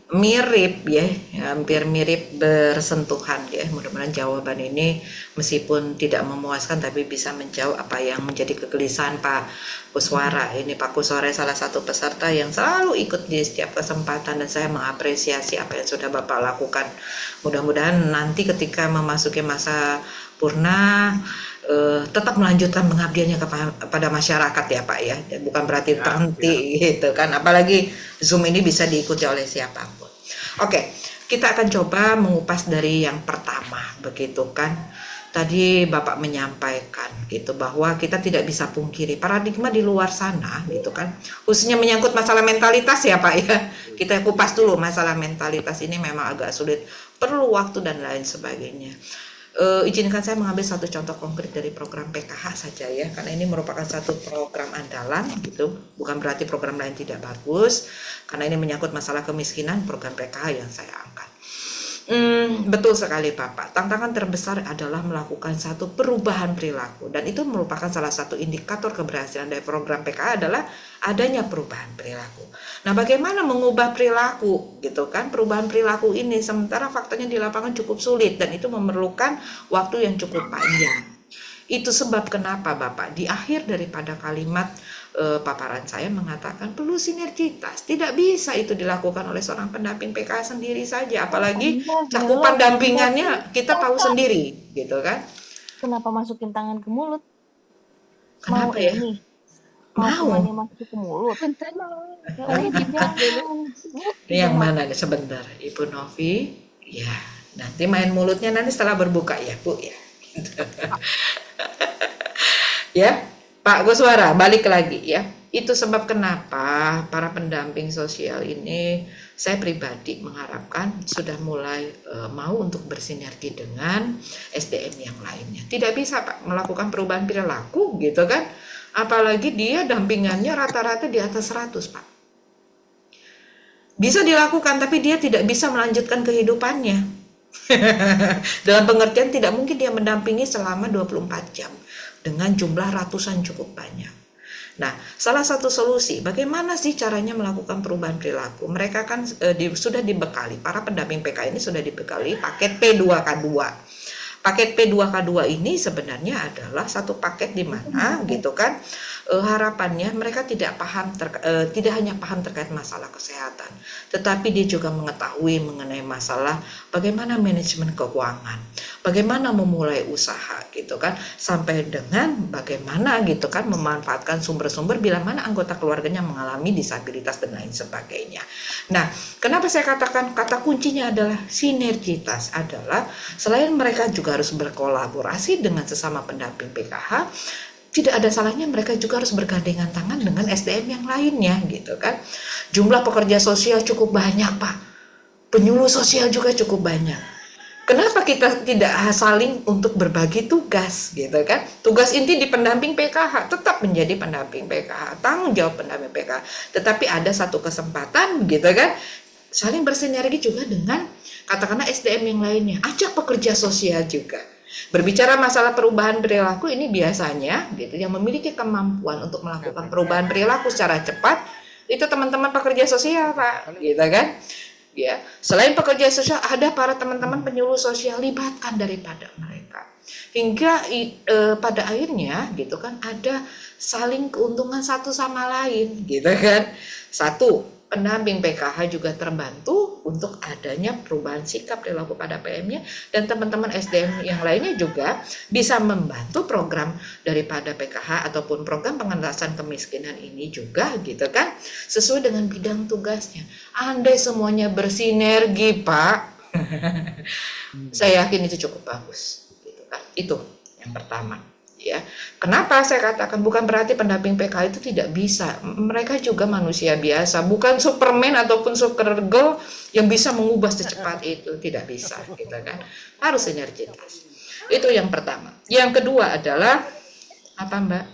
mirip ya, hampir mirip bersentuhan ya. Mudah-mudahan jawaban ini meskipun tidak memuaskan tapi bisa menjawab apa yang menjadi kegelisahan Pak Kuswara. Ini Pak Kuswara salah satu peserta yang selalu ikut di setiap kesempatan dan saya mengapresiasi apa yang sudah Bapak lakukan. Mudah-mudahan nanti ketika memasuki masa purna tetap melanjutkan pengabdiannya kepada masyarakat ya Pak ya, bukan berarti terhenti gitu kan, apalagi Zoom ini bisa diikuti oleh siapapun. Oke, kita akan coba mengupas dari yang pertama begitu kan. Tadi Bapak menyampaikan gitu bahwa kita tidak bisa pungkiri paradigma di luar sana gitu kan, khususnya menyangkut masalah mentalitas ya Pak ya. Kita kupas dulu masalah mentalitas ini, memang agak sulit, perlu waktu dan lain sebagainya. Izinkan saya mengambil satu contoh konkret dari program PKH saja ya, karena ini merupakan satu program andalan gitu, bukan berarti program lain tidak bagus, karena ini menyangkut masalah kemiskinan, program PKH yang saya angkat. Betul sekali Bapak. Tantangan terbesar adalah melakukan satu perubahan perilaku dan itu merupakan salah satu indikator keberhasilan dari program PKH adalah adanya perubahan perilaku. Nah, bagaimana mengubah perilaku gitu kan? Perubahan perilaku ini sementara faktanya di lapangan cukup sulit dan itu memerlukan waktu yang cukup panjang. Itu sebab kenapa Bapak di akhir daripada kalimat paparan saya mengatakan perlu sinergitas. Tidak bisa itu dilakukan oleh seorang pendamping PKH sendiri saja, apalagi cakupan dampingannya kita tahu sendiri, gitu kan? Kenapa masukin tangan ke mulut? Kenapa ya? Mau Mau. kumannya masukin ke mulut? Bentar, Ya udah dibuat dulu. Yang mana nih sebentar, Ibu Novi? Ya, nanti main mulutnya nanti setelah berbuka ya, Bu ya. Ya, Pak Guswara, balik lagi ya. Itu sebab kenapa para pendamping sosial ini saya pribadi mengharapkan sudah mulai mau untuk bersinergi dengan SDM yang lainnya. Tidak bisa Pak melakukan perubahan perilaku gitu kan. Apalagi dia dampingannya rata-rata di atas 100 Pak. Bisa dilakukan tapi dia tidak bisa melanjutkan kehidupannya. Dalam pengertian tidak mungkin dia mendampingi selama 24 jam. Dengan jumlah ratusan cukup banyak. Nah, salah satu solusi bagaimana sih caranya melakukan perubahan perilaku? Mereka kan sudah dibekali, para pendamping PK ini sudah dibekali paket P2K2. Paket P2K2 ini sebenarnya adalah satu paket di mana gitu kan harapannya mereka tidak hanya paham terkait masalah kesehatan, tetapi dia juga mengetahui mengenai masalah bagaimana manajemen keuangan, bagaimana memulai usaha gitu kan, sampai dengan bagaimana gitu kan memanfaatkan sumber-sumber bila mana anggota keluarganya mengalami disabilitas dan lain sebagainya. Nah, kenapa saya katakan kata kuncinya adalah sinergitas adalah selain mereka juga harus berkolaborasi dengan sesama pendamping PKH, tidak ada salahnya mereka juga harus bergandengan tangan dengan SDM yang lainnya gitu kan. Jumlah pekerja sosial cukup banyak Pak, penyuluh sosial juga cukup banyak. Kenapa kita tidak saling untuk berbagi tugas gitu kan? Tugas inti di pendamping PKH tetap menjadi pendamping PKH, tanggung jawab pendamping PKH. Tetapi ada satu kesempatan gitu kan, saling bersinergi juga dengan katakanlah SDM yang lainnya. Ajak pekerja sosial juga. Berbicara masalah perubahan perilaku ini biasanya gitu yang memiliki kemampuan untuk melakukan perubahan perilaku secara cepat itu teman-teman pekerja sosial Pak, gitu kan? Ya, selain pekerja sosial ada para teman-teman penyuluh sosial, libatkan daripada mereka hingga pada akhirnya gitu kan ada saling keuntungan satu sama lain gitu kan. Satu, pendamping PKH juga terbantu untuk adanya perubahan sikap perilaku pada PM-nya dan teman-teman SDM yang lainnya juga bisa membantu program daripada PKH ataupun program pengentasan kemiskinan ini juga gitu kan sesuai dengan bidang tugasnya. Andai semuanya bersinergi Pak, saya yakin itu cukup bagus gitu kan. Itu yang pertama. Ya, kenapa saya katakan bukan berarti pendamping PKH itu tidak bisa. Mereka juga manusia biasa, bukan Superman ataupun Supergirl yang bisa mengubah secepat itu, tidak bisa, gitu kan. Harus sinergitas. Itu yang pertama. Yang kedua adalah apa, Mbak?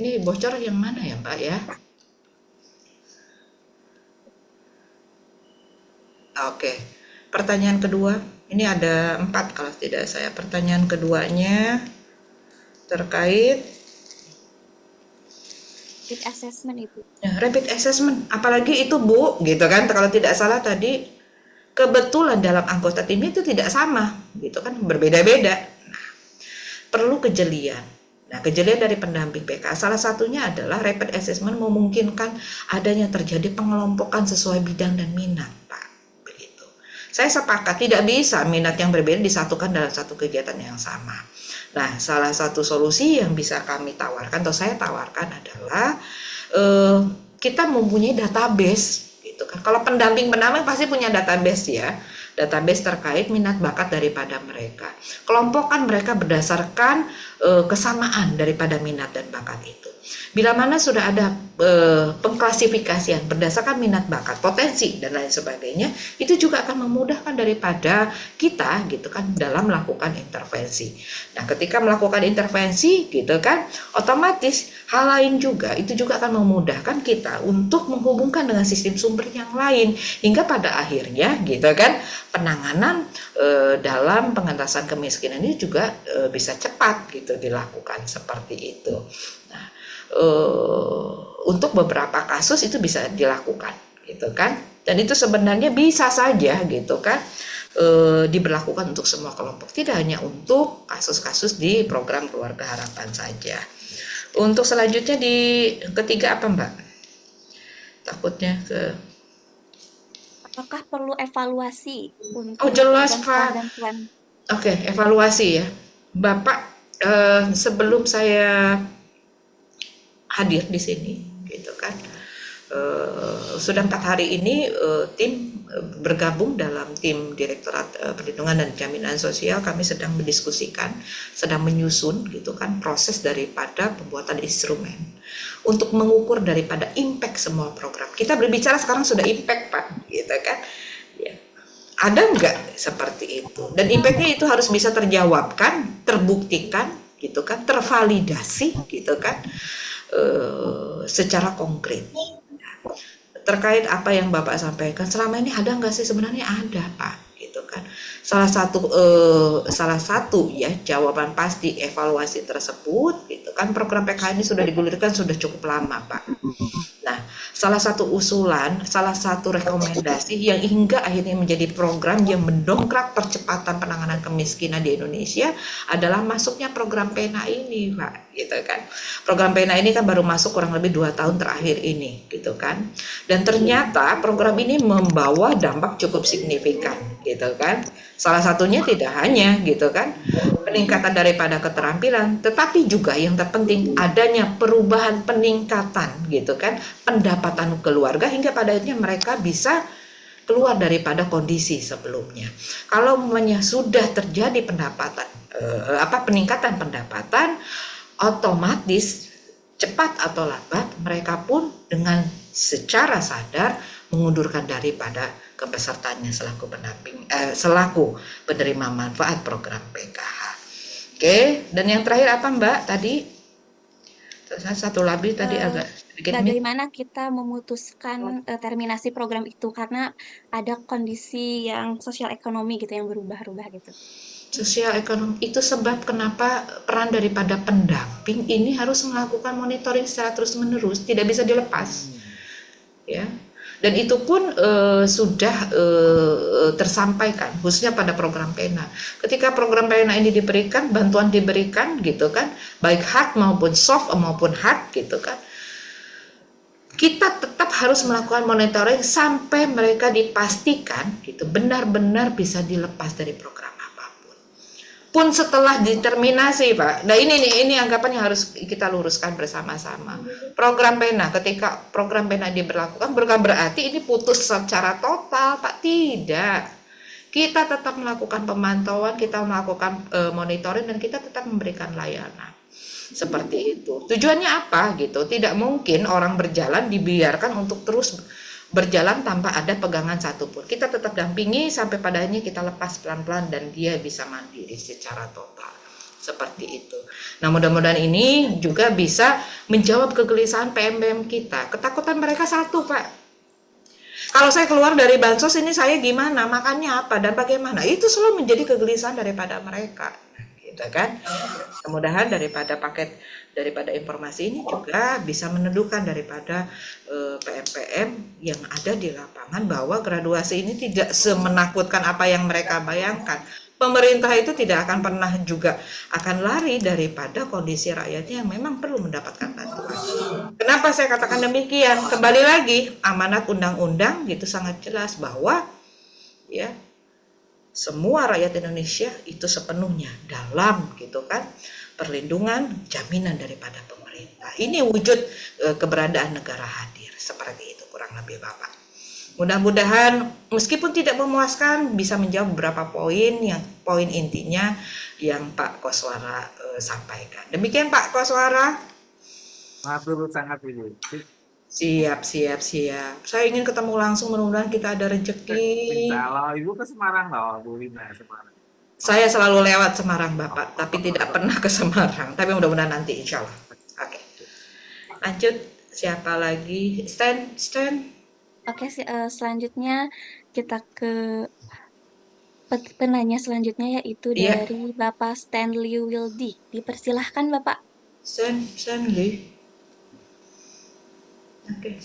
Ini bocor yang mana ya, Mbak ya? Oke. Pertanyaan kedua, ini ada 4 kalau tidak saya. Pertanyaan keduanya terkait Rapid assessment itu. ya, rapid assessment, apalagi itu Bu, gitu kan? Kalau tidak salah tadi kebetulan dalam anggota tim itu tidak sama, gitu kan? Berbeda-beda. Nah, perlu kejelian. Nah, kejelian dari pendamping PK salah satunya adalah rapid assessment memungkinkan adanya terjadi pengelompokan sesuai bidang dan minat, Pak. Begitu. Saya sepakat tidak bisa minat yang berbeda disatukan dalam satu kegiatan yang sama. Nah, salah satu solusi yang bisa kami tawarkan atau saya tawarkan adalah kita mempunyai database gitu kan. Kalau pendamping pasti punya database ya. Database terkait minat bakat daripada mereka. Kelompokkan mereka berdasarkan kesamaan daripada minat dan bakat itu. Bila mana sudah ada pengklasifikasian berdasarkan minat bakat, potensi dan lain sebagainya, itu juga akan memudahkan daripada kita gitu kan dalam melakukan intervensi. Nah, ketika melakukan intervensi gitu kan, otomatis hal lain juga itu juga akan memudahkan kita untuk menghubungkan dengan sistem sumber yang lain hingga pada akhirnya gitu kan penanganan dalam pengentasan kemiskinan ini juga bisa cepat gitu dilakukan seperti itu. Nah, untuk beberapa kasus itu bisa dilakukan gitu kan, dan itu sebenarnya bisa saja gitu kan diberlakukan untuk semua kelompok, tidak hanya untuk kasus-kasus di program Keluarga Harapan saja. Untuk selanjutnya di ketiga apa Mbak? Takutnya ke Apakah perlu evaluasi Oh untuk jelas Pak. bantuan-bantuan? Oke, evaluasi ya. Bapak sebelum saya hadir di sini gitu kan, sudah 4 hari ini tim bergabung dalam tim Direktorat Perlindungan dan Jaminan Sosial. Kami sedang mendiskusikan, sedang menyusun gitu kan proses daripada pembuatan instrumen untuk mengukur daripada impact semua program. Kita berbicara sekarang sudah impact Pak, gitu kan. Ya. Ada nggak seperti itu? Dan impactnya itu harus bisa terjawabkan, terbuktikan, gitu kan, tervalidasi, gitu kan, secara konkret. Terkait apa yang Bapak sampaikan, selama ini ada nggak sih? Sebenarnya ada Pak, gitu kan. Salah satu ya jawaban pasti evaluasi tersebut, gitu kan. Program PKH ini sudah digulirkan sudah cukup lama Pak. Nah, salah satu usulan, salah satu rekomendasi yang hingga akhirnya menjadi program yang mendongkrak percepatan penanganan kemiskinan di Indonesia adalah masuknya program PENA ini, Pak, gitu kan. Program PENA ini kan baru masuk kurang lebih 2 tahun terakhir ini, gitu kan. Dan ternyata program ini membawa dampak cukup signifikan, gitu kan. Salah satunya tidak hanya, gitu kan, peningkatan daripada keterampilan, tetapi juga yang terpenting adanya perubahan peningkatan, gitu kan, pendapatan keluarga hingga pada akhirnya mereka bisa keluar daripada kondisi sebelumnya. Kalau sudah terjadi peningkatan pendapatan, otomatis cepat atau lambat mereka pun dengan secara sadar mengundurkan daripada kepesertaannya selaku penerima manfaat program PKH. Oke, dan yang terakhir apa Mbak tadi? Satu lagi tadi agak sedikit Bagaimana kita memutuskan terminasi program itu karena ada kondisi yang sosial ekonomi gitu yang berubah-ubah gitu. sosial ekonomi itu sebab kenapa peran daripada pendamping ini harus melakukan monitoring secara terus-menerus, tidak bisa dilepas. Ya. Dan itu pun sudah tersampaikan khususnya pada program PENA. Ketika program PENA ini diberikan, bantuan diberikan gitu kan, baik hard maupun soft maupun hard gitu kan, kita tetap harus melakukan monitoring sampai mereka dipastikan gitu benar-benar bisa dilepas dari program apapun. Pun setelah determinasi Pak. Nah ini anggapan yang harus kita luruskan bersama-sama. Program PENA, ketika program PENA diberlakukan bukan berarti ini putus secara total Pak, tidak. Kita tetap melakukan pemantauan, kita melakukan monitoring, dan kita tetap memberikan layanan. Seperti itu. Tujuannya apa gitu? Tidak mungkin orang berjalan dibiarkan untuk terus berjalan tanpa ada pegangan satupun. Kita tetap dampingi sampai padanya kita lepas pelan-pelan dan dia bisa mandiri secara total. Seperti itu. Nah, mudah-mudahan ini juga bisa menjawab kegelisahan PMBM kita. Ketakutan mereka satu, Pak. Kalau saya keluar dari bansos ini saya gimana? Makannya apa dan bagaimana? Itu selalu menjadi kegelisahan daripada mereka. Gitu kan? Mudah-mudahan daripada informasi ini juga bisa meneduhkan daripada PM-PM yang ada di lapangan bahwa graduasi ini tidak semenakutkan apa yang mereka bayangkan. Pemerintah itu tidak akan pernah juga akan lari daripada kondisi rakyatnya yang memang perlu mendapatkan bantuan. Kenapa saya katakan demikian? Kembali lagi, amanat undang-undang gitu sangat jelas bahwa ya semua rakyat Indonesia itu sepenuhnya dalam gitu kan perlindungan jaminan daripada pemerintah. Ini wujud keberadaan negara hadir seperti itu kurang lebih Bapak. Mudah-mudahan meskipun tidak memuaskan bisa menjawab beberapa poin intinya yang Pak Koswara sampaikan. Demikian Pak Koswara. Matur sangat Ibu. Siap. Saya ingin ketemu langsung, mudah-mudahan kita ada rezeki. Insya Allah, Ibu ke Semarang loh, Bu Lina Semarang. Saya selalu lewat Semarang Bapak, tapi tidak pernah ke Semarang. Tapi mudah-mudahan nanti insya Allah. Oke. Lanjut, siapa lagi? Stan. Oke, selanjutnya kita ke penanya selanjutnya yaitu Iya, dari Bapak Stanley Wildy. Dipersilahkan Bapak. Stanley. Oke.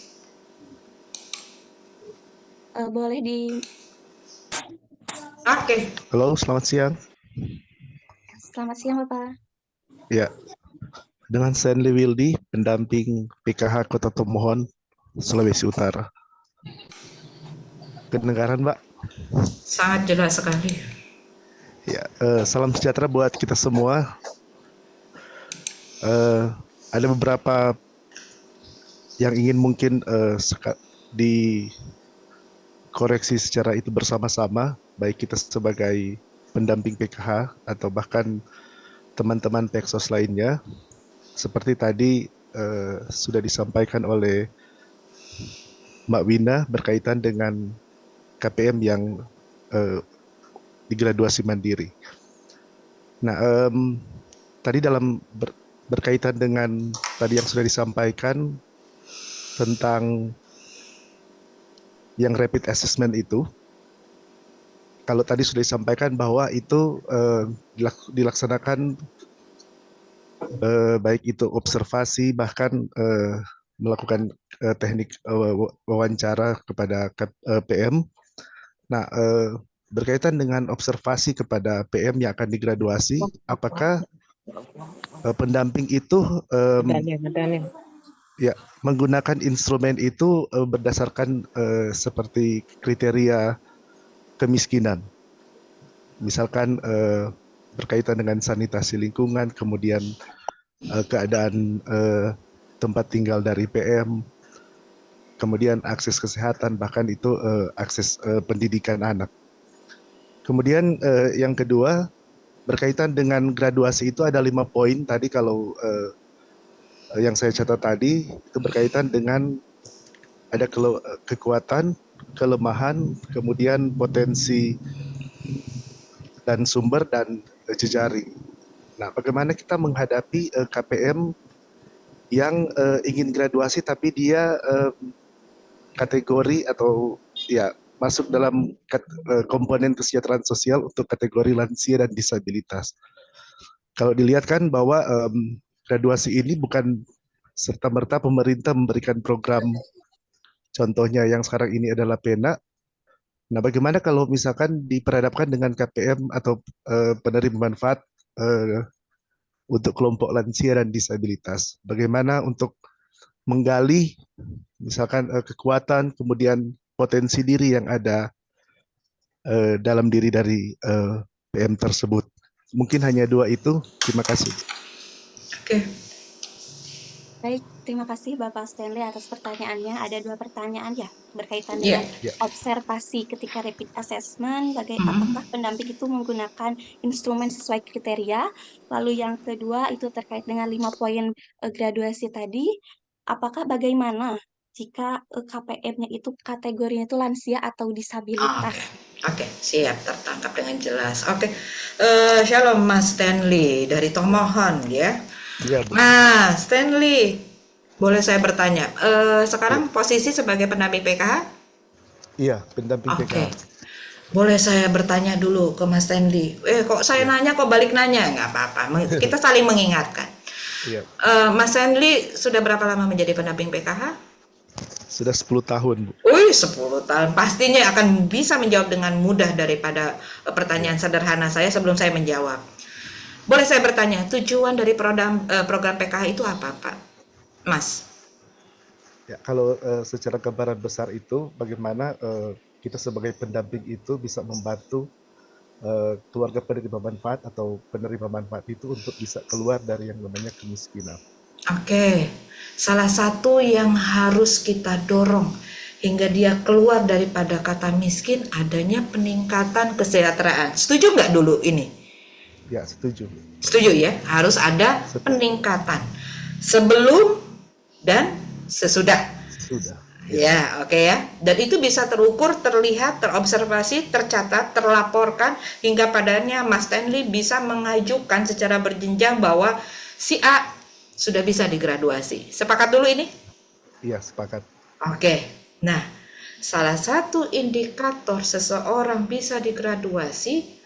Boleh di Oke. Halo, selamat siang. Selamat siang Bapak. Ya, dengan Stanley Wildy, pendamping PKH Kota Tomohon, Sulawesi Utara. Kedengaran, Mbak? Sangat jelas sekali. Ya, salam sejahtera buat kita semua. Ada beberapa yang ingin mungkin dikoreksi secara itu bersama-sama, baik kita sebagai pendamping PKH atau bahkan teman-teman Peksos lainnya. Seperti tadi sudah disampaikan oleh Mbak Wina berkaitan dengan KPM yang digraduasi mandiri. Nah, tadi dalam berkaitan dengan tadi yang sudah disampaikan tentang yang rapid assessment itu, kalau tadi sudah disampaikan bahwa itu dilaksanakan baik itu observasi bahkan melakukan teknik wawancara kepada PM. Nah, berkaitan dengan observasi kepada PM yang akan digraduasi, apakah pendamping itu ya menggunakan instrumen itu berdasarkan seperti kriteria kemiskinan, misalkan berkaitan dengan sanitasi lingkungan, kemudian keadaan tempat tinggal dari PM, kemudian akses kesehatan, bahkan itu akses pendidikan anak. Kemudian yang kedua, berkaitan dengan graduasi itu ada 5 poin tadi kalau yang saya catat tadi, itu berkaitan dengan ada kekuatan, kelemahan, kemudian potensi dan sumber dan jejaring. Nah, bagaimana kita menghadapi KPM yang ingin graduasi tapi dia kategori atau ya masuk dalam komponen kesejahteraan sosial untuk kategori lansia dan disabilitas. Kalau dilihat kan bahwa graduasi ini bukan serta-merta pemerintah memberikan program, contohnya yang sekarang ini adalah PENA. Nah, bagaimana kalau misalkan diperhadapkan dengan KPM atau penerima manfaat untuk kelompok lansia dan disabilitas? Bagaimana untuk menggali misalkan kekuatan, kemudian potensi diri yang ada dalam diri dari PM tersebut. Mungkin hanya 2 itu. Terima kasih. Oke. Baik, terima kasih Bapak Stanley atas pertanyaannya. Ada 2 pertanyaan ya berkaitan Iya. dengan observasi ketika rapid assessment, apakah pendamping itu menggunakan instrumen sesuai kriteria. Lalu yang kedua itu terkait dengan 5 poin graduasi tadi, apakah bagaimana jika KPM-nya itu kategorinya itu lansia atau disabilitas. Oke, siap, tertangkap dengan jelas. Oke, Shalom Mas Stanley dari Tomohon ya. Iya, Bu. Mas Stanley, boleh saya bertanya? Sekarang posisi sebagai pendamping PKH? Iya, pendamping Oke. PKH. Boleh saya bertanya dulu ke Mas Stanley? Kok saya nanya, kok balik nanya? Nggak apa-apa, kita saling mengingatkan. Iya. Mas Stanley sudah berapa lama menjadi pendamping PKH? Sudah 10 tahun, Bu. 10 tahun. Pastinya akan bisa menjawab dengan mudah daripada pertanyaan sederhana saya sebelum saya menjawab. Boleh saya bertanya, tujuan dari program PKH itu apa, Pak? Mas? Ya, kalau secara gambaran besar itu bagaimana kita sebagai pendamping itu bisa membantu keluarga penerima manfaat atau penerima manfaat itu untuk bisa keluar dari yang namanya kemiskinan. Oke, salah satu yang harus kita dorong hingga dia keluar daripada kata miskin adanya peningkatan kesejahteraan. Setuju nggak dulu ini? Ya, setuju. Setuju ya, harus ada peningkatan sebelum dan sesudah. Sudah. Ya, oke ya. Dan itu bisa terukur, terlihat, terobservasi, tercatat, terlaporkan hingga padanya Mas Stanley bisa mengajukan secara berjenjang bahwa si A sudah bisa digraduasi. Sepakat dulu ini? Iya, sepakat. Oke. Nah, Salah satu indikator seseorang bisa digraduasi,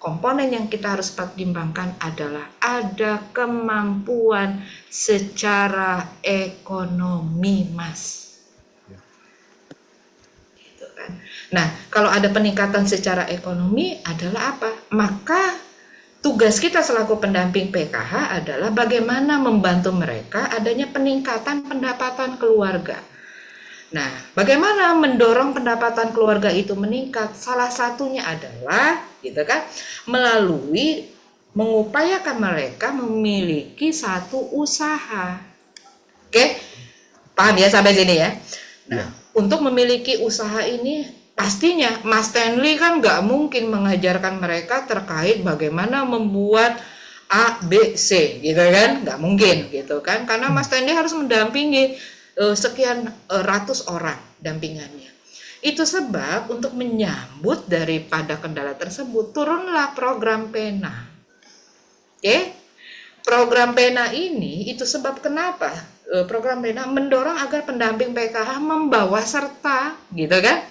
komponen yang kita harus pertimbangkan adalah ada kemampuan secara ekonomi, Mas. Gitu kan. Nah, kalau ada peningkatan secara ekonomi adalah apa? Maka tugas kita selaku pendamping PKH adalah bagaimana membantu mereka adanya peningkatan pendapatan keluarga. Nah, bagaimana mendorong pendapatan keluarga itu meningkat? Salah satunya adalah, gitu kan, melalui mengupayakan mereka memiliki satu usaha. Oke, paham ya sampai sini ya? Nah, untuk memiliki usaha ini, pastinya Mas Stanley kan nggak mungkin mengajarkan mereka terkait bagaimana membuat A, B, C, gitu kan? Nggak mungkin, gitu kan? Karena Mas Stanley harus mendampingi sekian ratus orang dampingannya. Itu sebab untuk menyambut daripada kendala tersebut, turunlah program PENA. Oke? Program PENA ini, itu sebab kenapa program PENA mendorong agar pendamping PKH membawa serta, gitu kan?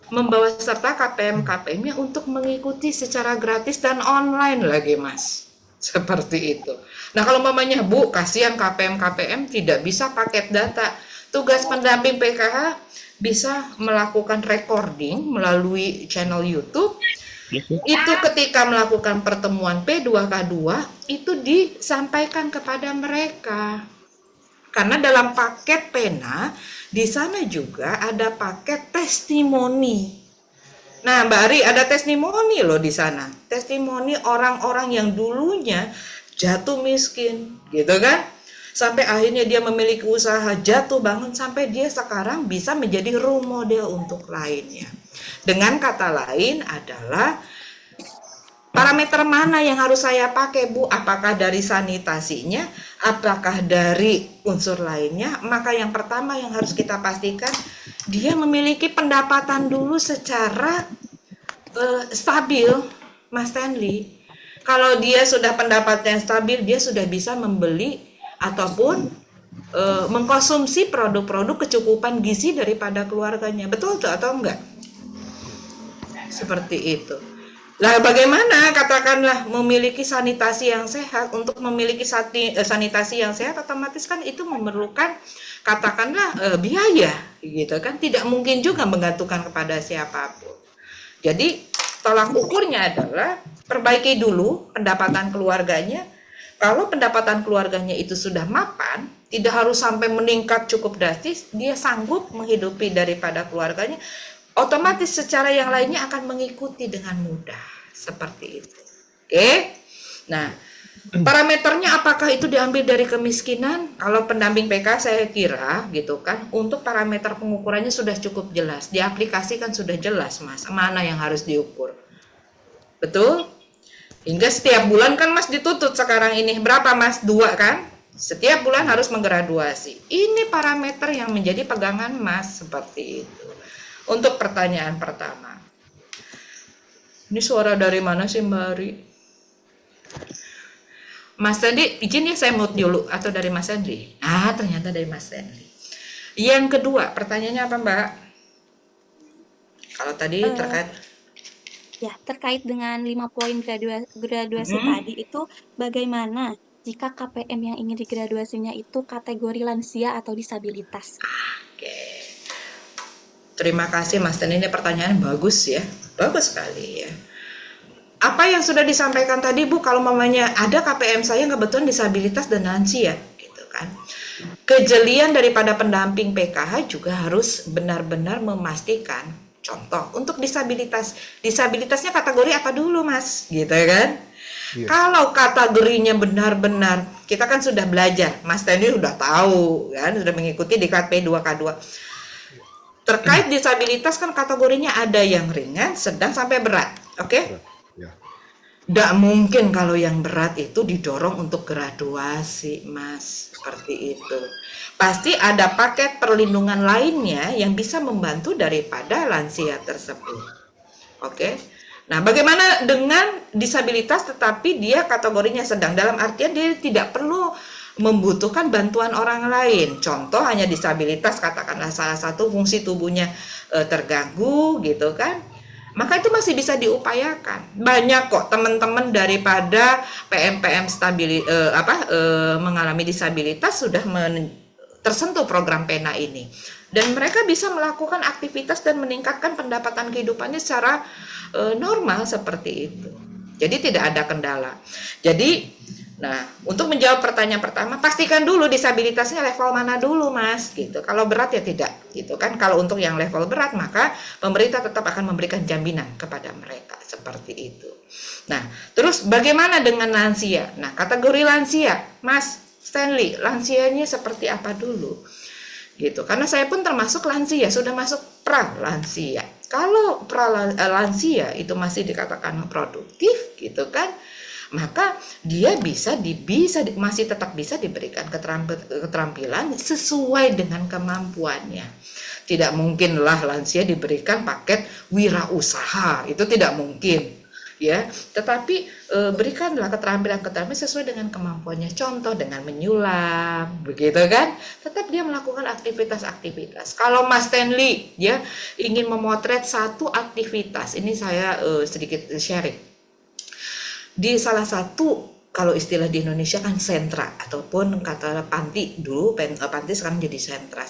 Membawa serta KPM-KPM-nya untuk mengikuti secara gratis dan online lagi, Mas. Seperti itu. Nah, kalau mamanya, Bu, kasihan KPM-KPM tidak bisa paket data. Tugas pendamping PKH bisa melakukan recording melalui channel YouTube. Itu ketika melakukan pertemuan P2K2, itu disampaikan kepada mereka. Karena dalam paket PENA, di sana juga ada paket testimoni. Nah, Mbak Ari, ada testimoni loh di sana. Testimoni orang-orang yang dulunya jatuh miskin, gitu kan? Sampai akhirnya dia memiliki usaha, jatuh bangun, sampai dia sekarang bisa menjadi role model untuk lainnya. Dengan kata lain adalah, parameter mana yang harus saya pakai, Bu? Apakah dari sanitasinya? Apakah dari unsur lainnya? Maka yang pertama yang harus kita pastikan, dia memiliki pendapatan dulu secara stabil, Mas Stanley. Kalau dia sudah pendapatnya stabil, dia sudah bisa membeli ataupun mengkonsumsi produk-produk kecukupan gizi daripada keluarganya. Betul tuh atau enggak? Seperti itu. Lah bagaimana katakanlah memiliki sanitasi yang sehat? Untuk memiliki sanitasi yang sehat otomatis kan itu memerlukan katakanlah biaya, gitu kan? Tidak mungkin juga menggantungkan kepada siapapun. Jadi tolak ukurnya adalah perbaiki dulu pendapatan keluarganya. Kalau pendapatan keluarganya itu sudah mapan, tidak harus sampai meningkat cukup drastis, dia sanggup menghidupi daripada keluarganya, otomatis secara yang lainnya akan mengikuti dengan mudah. Seperti itu. Oke? Nah, parameternya apakah itu diambil dari kemiskinan? Kalau pendamping PK saya kira gitu kan, untuk parameter pengukurannya sudah cukup jelas. Diaplikasikan sudah jelas, Mas, mana yang harus diukur. Betul? Hingga setiap bulan kan Mas dituntut sekarang ini. Berapa Mas? 2 kan? Setiap bulan harus menggraduasi. Ini parameter yang menjadi pegangan Mas, seperti itu. Untuk pertanyaan pertama. Ini suara dari mana sih Mbak Ari? Mas Sandy, izin ya saya mute dulu. Atau dari Mas Sandy? Ah, ternyata dari Mas Sandy. Yang kedua, pertanyaannya apa Mbak? Kalau tadi terkait... Ya, terkait dengan 5 poin graduasi tadi itu, bagaimana jika KPM yang ingin digraduasinya itu kategori lansia atau disabilitas? Oke. Terima kasih Mas Dan, ini pertanyaan bagus ya. Bagus sekali ya. Apa yang sudah disampaikan tadi Bu, kalau mamanya ada KPM saya kebetulan disabilitas dan lansia gitu kan. Kejelian daripada pendamping PKH juga harus benar-benar memastikan. Contoh, untuk disabilitasnya kategori apa dulu Mas? Gitu kan? Iya. Kalau kategorinya benar-benar, kita kan sudah belajar, Mas Teni sudah tahu kan, sudah mengikuti diklat P2K2. Terkait disabilitas kan kategorinya ada yang ringan, sedang sampai berat, oke? Nggak mungkin kalau yang berat itu didorong untuk graduasi, Mas, seperti itu. Pasti ada paket perlindungan lainnya yang bisa membantu daripada lansia tersebut. Oke. Nah, bagaimana dengan disabilitas tetapi dia kategorinya sedang? Dalam artian dia tidak perlu membutuhkan bantuan orang lain. Contoh hanya disabilitas, katakanlah salah satu fungsi tubuhnya terganggu gitu kan. Maka itu masih bisa diupayakan. Banyak kok teman-teman daripada PMPM mengalami disabilitas sudah tersentuh program PENA ini. Dan mereka bisa melakukan aktivitas dan meningkatkan pendapatan kehidupannya secara normal seperti itu. Jadi tidak ada kendala. Jadi, nah, untuk menjawab pertanyaan pertama, pastikan dulu disabilitasnya level mana dulu, Mas, gitu. Kalau berat ya tidak, gitu kan. Kalau untuk yang level berat, maka pemerintah tetap akan memberikan jaminan kepada mereka seperti itu. Nah, terus bagaimana dengan lansia? Nah, kategori lansia, Mas Stanley, lansianya seperti apa dulu? Gitu. Karena saya pun termasuk lansia, sudah masuk pra lansia. Kalau pra lansia itu masih dikatakan produktif, gitu kan? Maka dia masih tetap bisa diberikan keterampilan sesuai dengan kemampuannya. Tidak mungkinlah lansia diberikan paket wirausaha, itu tidak mungkin. Ya, tetapi berikanlah keterampilan sesuai dengan kemampuannya. Contoh dengan menyulam, begitu kan? Tetap dia melakukan aktivitas-aktivitas. Kalau Mas Stanley ya ingin memotret satu aktivitas, ini saya sedikit sharing. Di salah satu, kalau istilah di Indonesia kan sentra ataupun kata panti dulu, panti sekarang jadi sentra.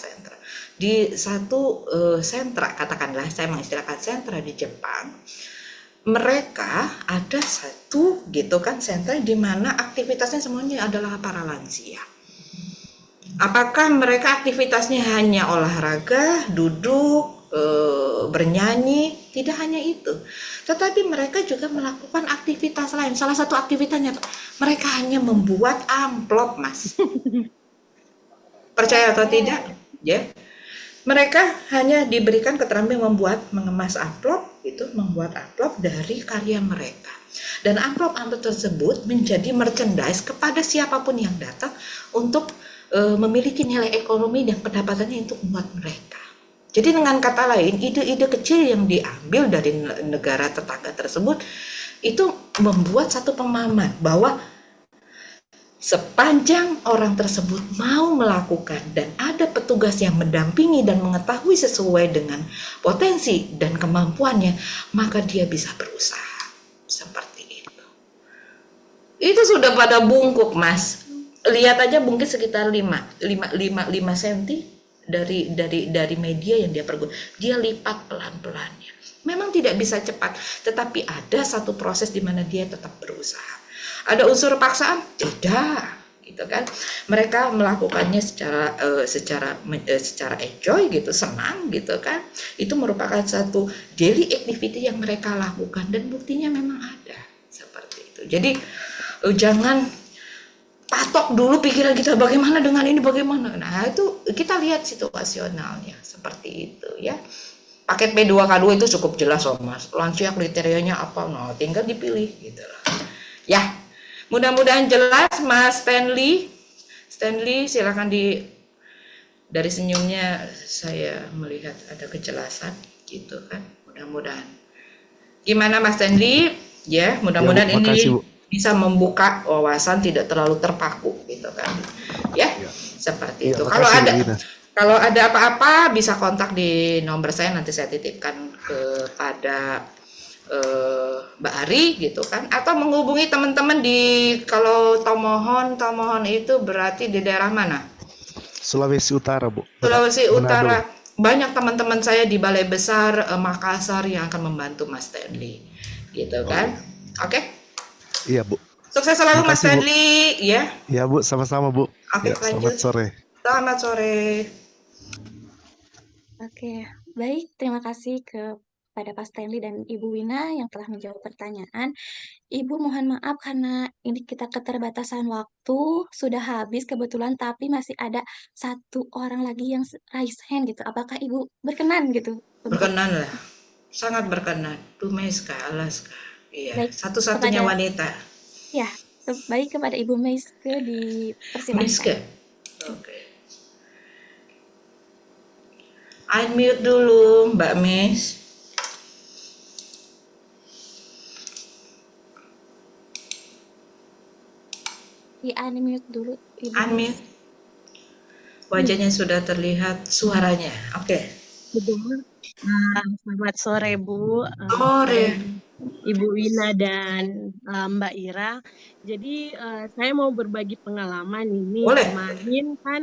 Di satu sentra, katakanlah saya mengistilahkan sentra di Jepang, mereka ada satu gitu kan sentra di mana aktivitasnya semuanya adalah para lansia. Apakah mereka aktivitasnya hanya olahraga, duduk, bernyanyi? Tidak hanya itu, tetapi mereka juga melakukan aktivitas lain. Salah satu aktivitasnya mereka hanya membuat amplop, Mas. Percaya atau tidak, ya? Mereka hanya diberikan keterampilan mengemas amplop, membuat amplop dari karya mereka. Dan amplop-amplop tersebut menjadi merchandise kepada siapapun yang datang untuk memiliki nilai ekonomi dan pendapatannya untuk membuat mereka. Jadi dengan kata lain, ide-ide kecil yang diambil dari negara tetangga tersebut itu membuat satu pemahaman bahwa sepanjang orang tersebut mau melakukan dan ada petugas yang mendampingi dan mengetahui sesuai dengan potensi dan kemampuannya, maka dia bisa berusaha. Seperti itu. Itu sudah pada bungkuk, Mas. Lihat aja mungkin sekitar 5 cm dari media yang dia pergunakan. Dia lipat pelan-pelannya. Memang tidak bisa cepat, tetapi ada satu proses di mana dia tetap berusaha. Ada unsur paksaan? Tidak, gitu kan? Mereka melakukannya secara enjoy gitu, senang gitu kan? Itu merupakan satu daily activity yang mereka lakukan dan buktinya memang ada seperti itu. Jadi jangan patok dulu pikiran kita bagaimana dengan ini bagaimana. Nah, itu kita lihat situasionalnya seperti itu ya. Paket P2K2 itu cukup jelas loh, Mas. Lansia kriterianya apa? Nah, tinggal dipilih gitu loh. Ya. Mudah-mudahan jelas, Mas Stanley. Stanley, silakan dari senyumnya saya melihat ada kejelasan gitu kan. Mudah-mudahan. Gimana Mas Stanley? Ya, mudah-mudahan ini bisa membuka wawasan, tidak terlalu terpaku gitu kan. Ya. Seperti itu. Kalau ada apa-apa bisa kontak di nomor saya, nanti saya titipkan kepada Mbak Ari gitu kan, atau menghubungi teman-teman kalau Tomohon itu berarti di daerah mana? Sulawesi Utara, Bu. Sulawesi Manado. Utara. Banyak teman-teman saya di Balai Besar Makassar yang akan membantu Mas Stanley gitu kan. Oke? Iya, Bu. Sukses selalu Mas Bu. Stanley ya. Iya, Bu, sama-sama, Bu. Oke, Ya, lanjut. Selamat sore. Oke, baik. Terima kasih kepada Pak Stanley dan Ibu Wina yang telah menjawab pertanyaan. Ibu mohon maaf karena ini kita keterbatasan waktu, sudah habis kebetulan, tapi masih ada satu orang lagi yang raise hand gitu. Apakah Ibu berkenan gitu? Berkenan lah, sangat berkenan. Meiska Alaska, iya, Baik, satu-satunya wanita. Ya, baik kepada Ibu Meiske dipersilakan. Meiske, oke. Unmute dulu, Mbak Meis. Di unmute dulu, Ibu. Unmute. Wajahnya sudah terlihat, suaranya. Oke. Betul. Selamat sore Bu, Sore. Ibu Wina dan Mbak Ira. Jadi saya mau berbagi pengalaman ini. Boleh. Kemarin kan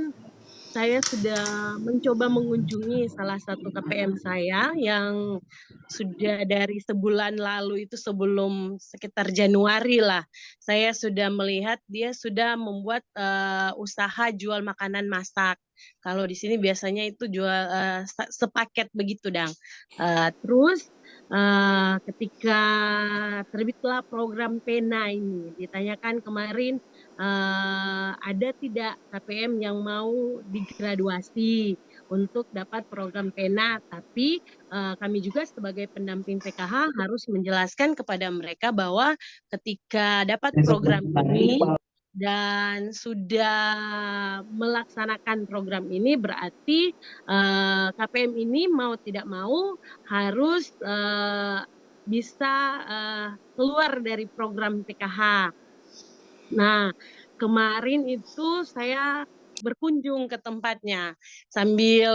saya sudah mencoba mengunjungi salah satu KPM saya yang sudah dari sebulan lalu itu, sebelum sekitar Januari lah. Saya sudah melihat dia sudah membuat usaha jual makanan masak. Kalau di sini biasanya itu jual sepaket begitu, Dang. Terus ketika terbitlah program Pena ini, ditanyakan kemarin ada tidak KPM yang mau digraduasi untuk dapat program Pena, tapi kami juga sebagai pendamping PKH harus menjelaskan kepada mereka bahwa ketika dapat program ini dan sudah melaksanakan program ini, berarti KPM ini mau tidak mau harus bisa keluar dari program PKH. Nah, kemarin itu saya berkunjung ke tempatnya sambil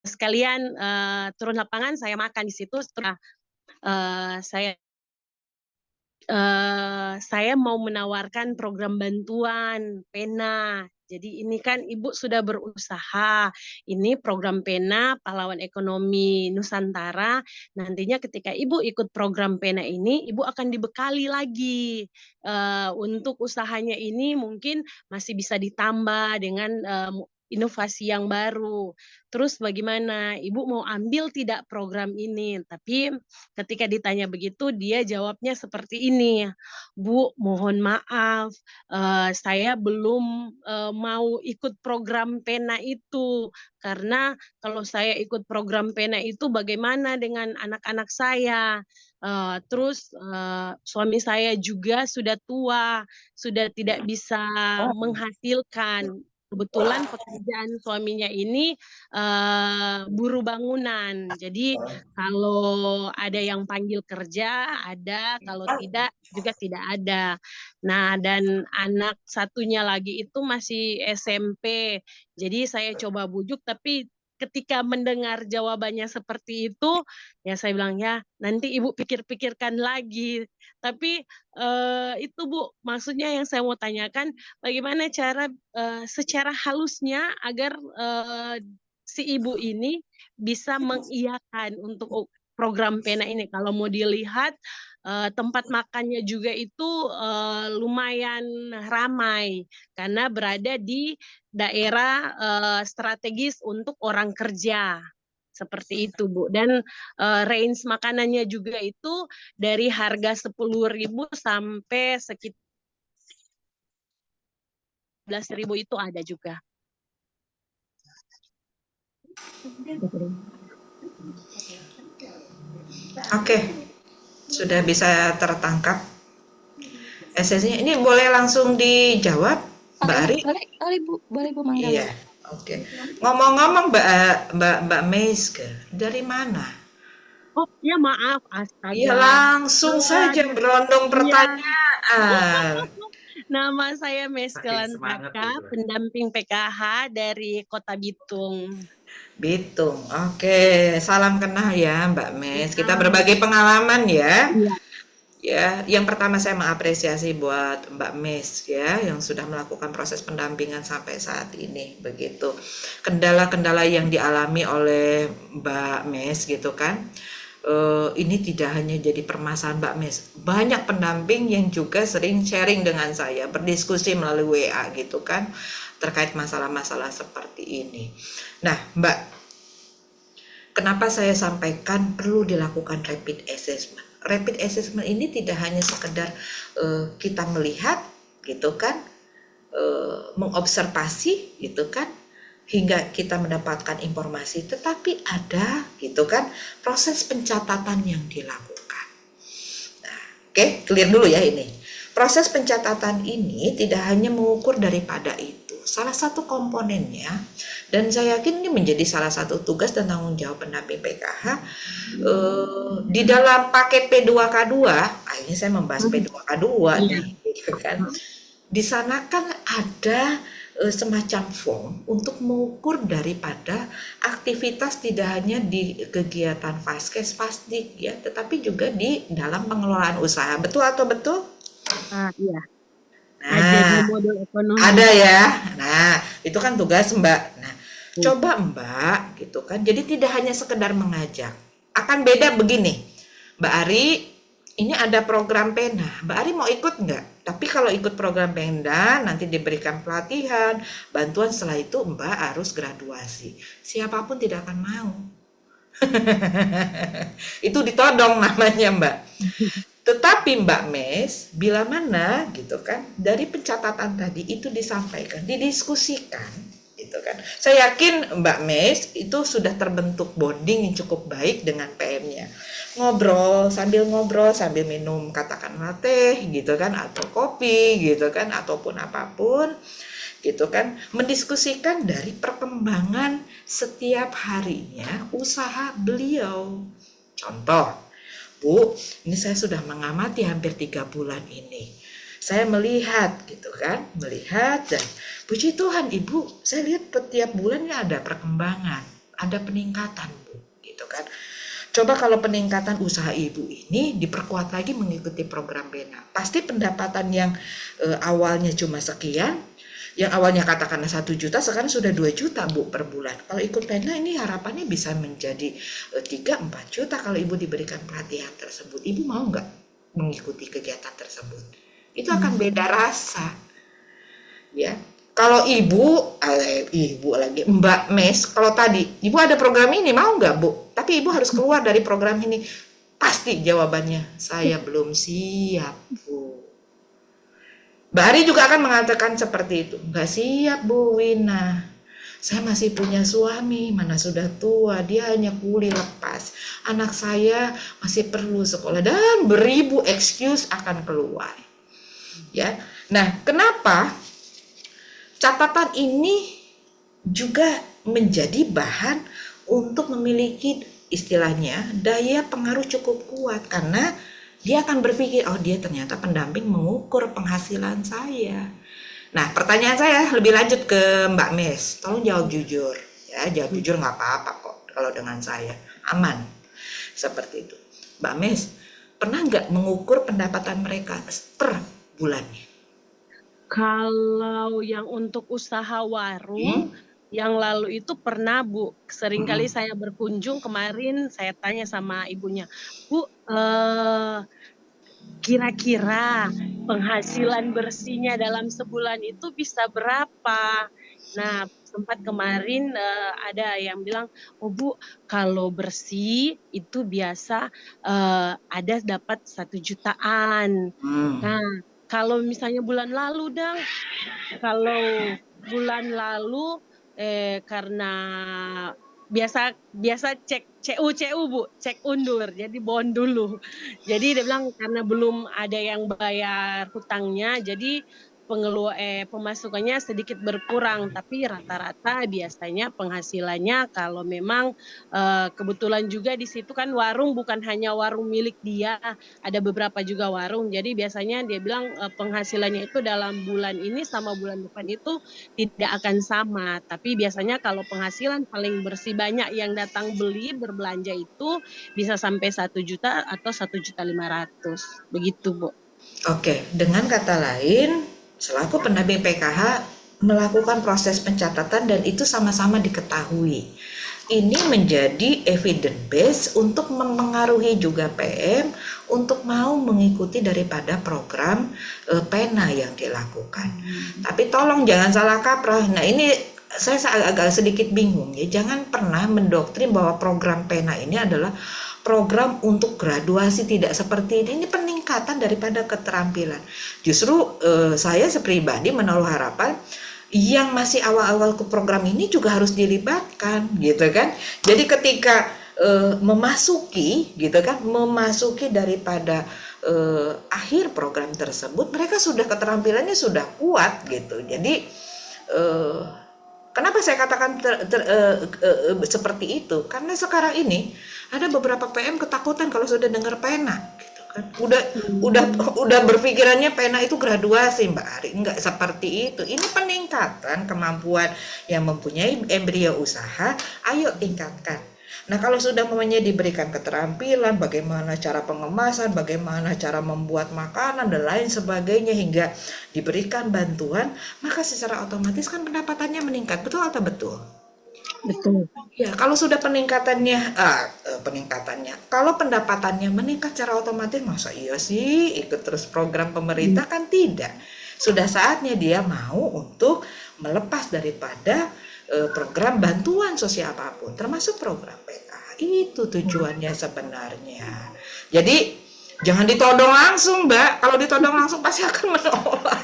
sekalian turun lapangan, saya makan di situ. Setelah saya mau menawarkan program bantuan Pena. Jadi ini kan Ibu sudah berusaha, ini program Pena Pahlawan Ekonomi Nusantara. Nantinya ketika Ibu ikut program Pena ini, Ibu akan dibekali lagi untuk usahanya ini, mungkin masih bisa ditambah dengan inovasi yang baru. Terus bagaimana? Ibu mau ambil tidak program ini? Tapi ketika ditanya begitu, dia jawabnya seperti ini, Bu, mohon maaf, saya belum mau ikut program Pena itu, karena kalau saya ikut program Pena itu bagaimana dengan anak-anak saya? Terus suami saya juga sudah tua, sudah tidak bisa menghasilkan. Kebetulan pekerjaan suaminya ini buruh bangunan. Jadi kalau ada yang panggil kerja, ada, kalau tidak juga tidak ada. Nah, dan anak satunya lagi itu masih SMP. Jadi saya coba bujuk, tapi ketika mendengar jawabannya seperti itu, ya saya bilang, ya nanti Ibu pikir-pikirkan lagi. Tapi itu Bu, maksudnya yang saya mau tanyakan, bagaimana cara secara halusnya agar si ibu ini bisa mengiyakan untuk program Pena ini. Kalau mau dilihat tempat makannya juga itu lumayan ramai karena berada di daerah strategis untuk orang kerja. Seperti itu Bu. Dan range makanannya juga itu dari harga 10.000 sampai sekitar 11.000 itu ada juga. Oke. Sudah bisa tertangkap esensinya. Ini boleh langsung dijawab, Mbak Ari? Boleh Bu, mangga. Iya. Oke. Ngomong-ngomong Mbak Meiske, dari mana? Oh ya, maaf, astaga. Iya, langsung saja berondong pertanyaan. Nama saya Meiske Saking semangat Lantaka, itu. pendamping PKH dari Kota Bitung. Bitung. Oke, salam kenal ya Mbak Mes. Kita berbagi pengalaman ya. Iya. Ya, yang pertama saya mengapresiasi buat Mbak Mes ya yang sudah melakukan proses pendampingan sampai saat ini begitu. Kendala-kendala yang dialami oleh Mbak Mes gitu kan. Ini tidak hanya jadi permasalahan Mbak Mes. Banyak pendamping yang juga sering sharing dengan saya, berdiskusi melalui WA gitu kan terkait masalah-masalah seperti ini. Nah, Mbak, kenapa saya sampaikan perlu dilakukan rapid assessment? Rapid assessment ini tidak hanya sekedar kita melihat gitu kan, mengobservasi gitu kan, hingga kita mendapatkan informasi, tetapi ada gitu kan proses pencatatan yang dilakukan. Nah, oke, clear dulu ya ini. Proses pencatatan ini tidak hanya mengukur daripada itu. salah satu komponennya, dan saya yakin ini menjadi salah satu tugas dan tanggung jawab pendamping PKH di dalam paket P2K2. Ini saya membahas P2K2 nih, gitu kan. Di sana kan ada semacam form untuk mengukur daripada aktivitas tidak hanya di kegiatan Faskes Fasdik ya, tetapi juga di dalam pengelolaan usaha. Betul atau betul? Iya. Ada di Nah, modul ekonomi. ada ya. Nah, itu kan tugas Mbak. Nah, coba Mbak gitu kan. Jadi tidak hanya sekedar mengajak. Akan beda begini. Mbak Ari, ini ada program Pena. Mbak Ari mau ikut nggak? Tapi kalau ikut program Pena, nanti diberikan pelatihan, bantuan, setelah itu Mbak harus graduasi. Siapapun tidak akan mau. Itu ditodong namanya Mbak. Tetapi Mbak Mes, bila mana gitu kan, dari pencatatan tadi itu disampaikan, didiskusikan, gitu kan. Saya yakin Mbak Mes itu sudah terbentuk bonding yang cukup baik dengan PM-nya. Ngobrol sambil minum katakanlah teh gitu kan, atau kopi gitu kan, ataupun apapun gitu kan, mendiskusikan dari perkembangan setiap harinya usaha beliau. Contoh, Bu, ini saya sudah mengamati hampir 3 bulan ini. Saya melihat gitu kan, melihat, dan puji Tuhan Ibu, saya lihat setiap bulannya ada perkembangan, ada peningkatan Bu, gitu kan. Coba kalau peningkatan usaha Ibu ini diperkuat lagi mengikuti program Pena. Pasti pendapatan yang awalnya cuma sekian, yang awalnya katakanlah 1 juta, sekarang sudah 2 juta Bu per bulan. Kalau ikut Pena ini harapannya bisa menjadi 3-4 juta kalau Ibu diberikan pelatihan tersebut. Ibu mau nggak mengikuti kegiatan tersebut? Itu akan beda rasa. Ya. Kalau Ibu lagi, Mbak Mes, kalau tadi Ibu ada program ini, mau nggak Bu? Tapi Ibu harus keluar dari program ini. Pasti jawabannya, saya belum siap Bu. Mbak Ari juga akan mengatakan seperti itu. Nggak siap Bu Wina. Saya masih punya suami, mana sudah tua, dia hanya kuli lepas. Anak saya masih perlu sekolah, dan beribu excuse akan keluar. Ya. Nah, kenapa catatan ini juga menjadi bahan untuk memiliki istilahnya daya pengaruh cukup kuat, karena dia akan berpikir, oh dia ternyata pendamping mengukur penghasilan saya. Nah, pertanyaan saya lebih lanjut ke Mbak Mes, tolong jawab jujur. Ya, jawab jujur nggak apa-apa kok kalau dengan saya, aman. Seperti itu. Mbak Mes, pernah nggak mengukur pendapatan mereka per bulannya? Kalau yang untuk usaha warung, yang lalu itu pernah Bu, seringkali saya berkunjung, kemarin saya tanya sama ibunya, Bu, kira-kira penghasilan bersihnya dalam sebulan itu bisa berapa? Nah, sempat kemarin ada yang bilang, oh Bu, kalau bersih itu biasa ada dapat 1 jutaan. Nah, kalau misalnya bulan lalu kalau bulan lalu karena biasa cek CU Bu, cek undur, jadi bond dulu. Jadi dia bilang karena belum ada yang bayar hutangnya, jadi pemasukannya sedikit berkurang, tapi rata-rata biasanya penghasilannya kalau memang kebetulan juga di situ kan warung bukan hanya warung milik dia, ada beberapa juga warung. Jadi biasanya dia bilang penghasilannya itu dalam bulan ini sama bulan depan itu tidak akan sama, tapi biasanya kalau penghasilan paling bersih banyak yang datang beli berbelanja itu bisa sampai 1 juta atau 1.500.000 begitu Bu. Oke, dengan kata lain, selaku pendamping PKH melakukan proses pencatatan dan itu sama-sama diketahui. Ini menjadi evidence base untuk mempengaruhi juga PM untuk mau mengikuti daripada program Pena yang dilakukan. Tapi tolong jangan salah kaprah. Nah, ini saya agak sedikit bingung ya. Jangan pernah mendoktrin bahwa program Pena ini adalah program untuk graduasi, tidak seperti ini. Ini peningkatan daripada keterampilan. Justru saya sepribadi menaruh harapan yang masih awal-awal ke program ini juga harus dilibatkan, gitu kan. Jadi ketika memasuki daripada akhir program tersebut, mereka sudah keterampilannya sudah kuat gitu. Jadi eh, kenapa saya katakan seperti itu? Karena sekarang ini ada beberapa PM ketakutan kalau sudah dengar pena, gitu kan. Udah berpikirannya pena itu graduasi, Mbak Ari. Enggak seperti itu. Ini peningkatan kemampuan yang mempunyai embrio usaha. Ayo tingkatkan. Nah, kalau sudah diberikan keterampilan, bagaimana cara pengemasan, bagaimana cara membuat makanan, dan lain sebagainya, hingga diberikan bantuan, maka secara otomatis kan pendapatannya meningkat. Betul atau betul? Betul. Ya, kalau sudah kalau pendapatannya meningkat secara otomatis, masa iya sih ikut terus program pemerintah? Kan tidak. Sudah saatnya dia mau untuk melepas daripada program bantuan sosial apapun, termasuk program PKH. Itu tujuannya sebenarnya. Jadi jangan ditodong langsung, Mbak. Kalau ditodong langsung pasti akan menolak.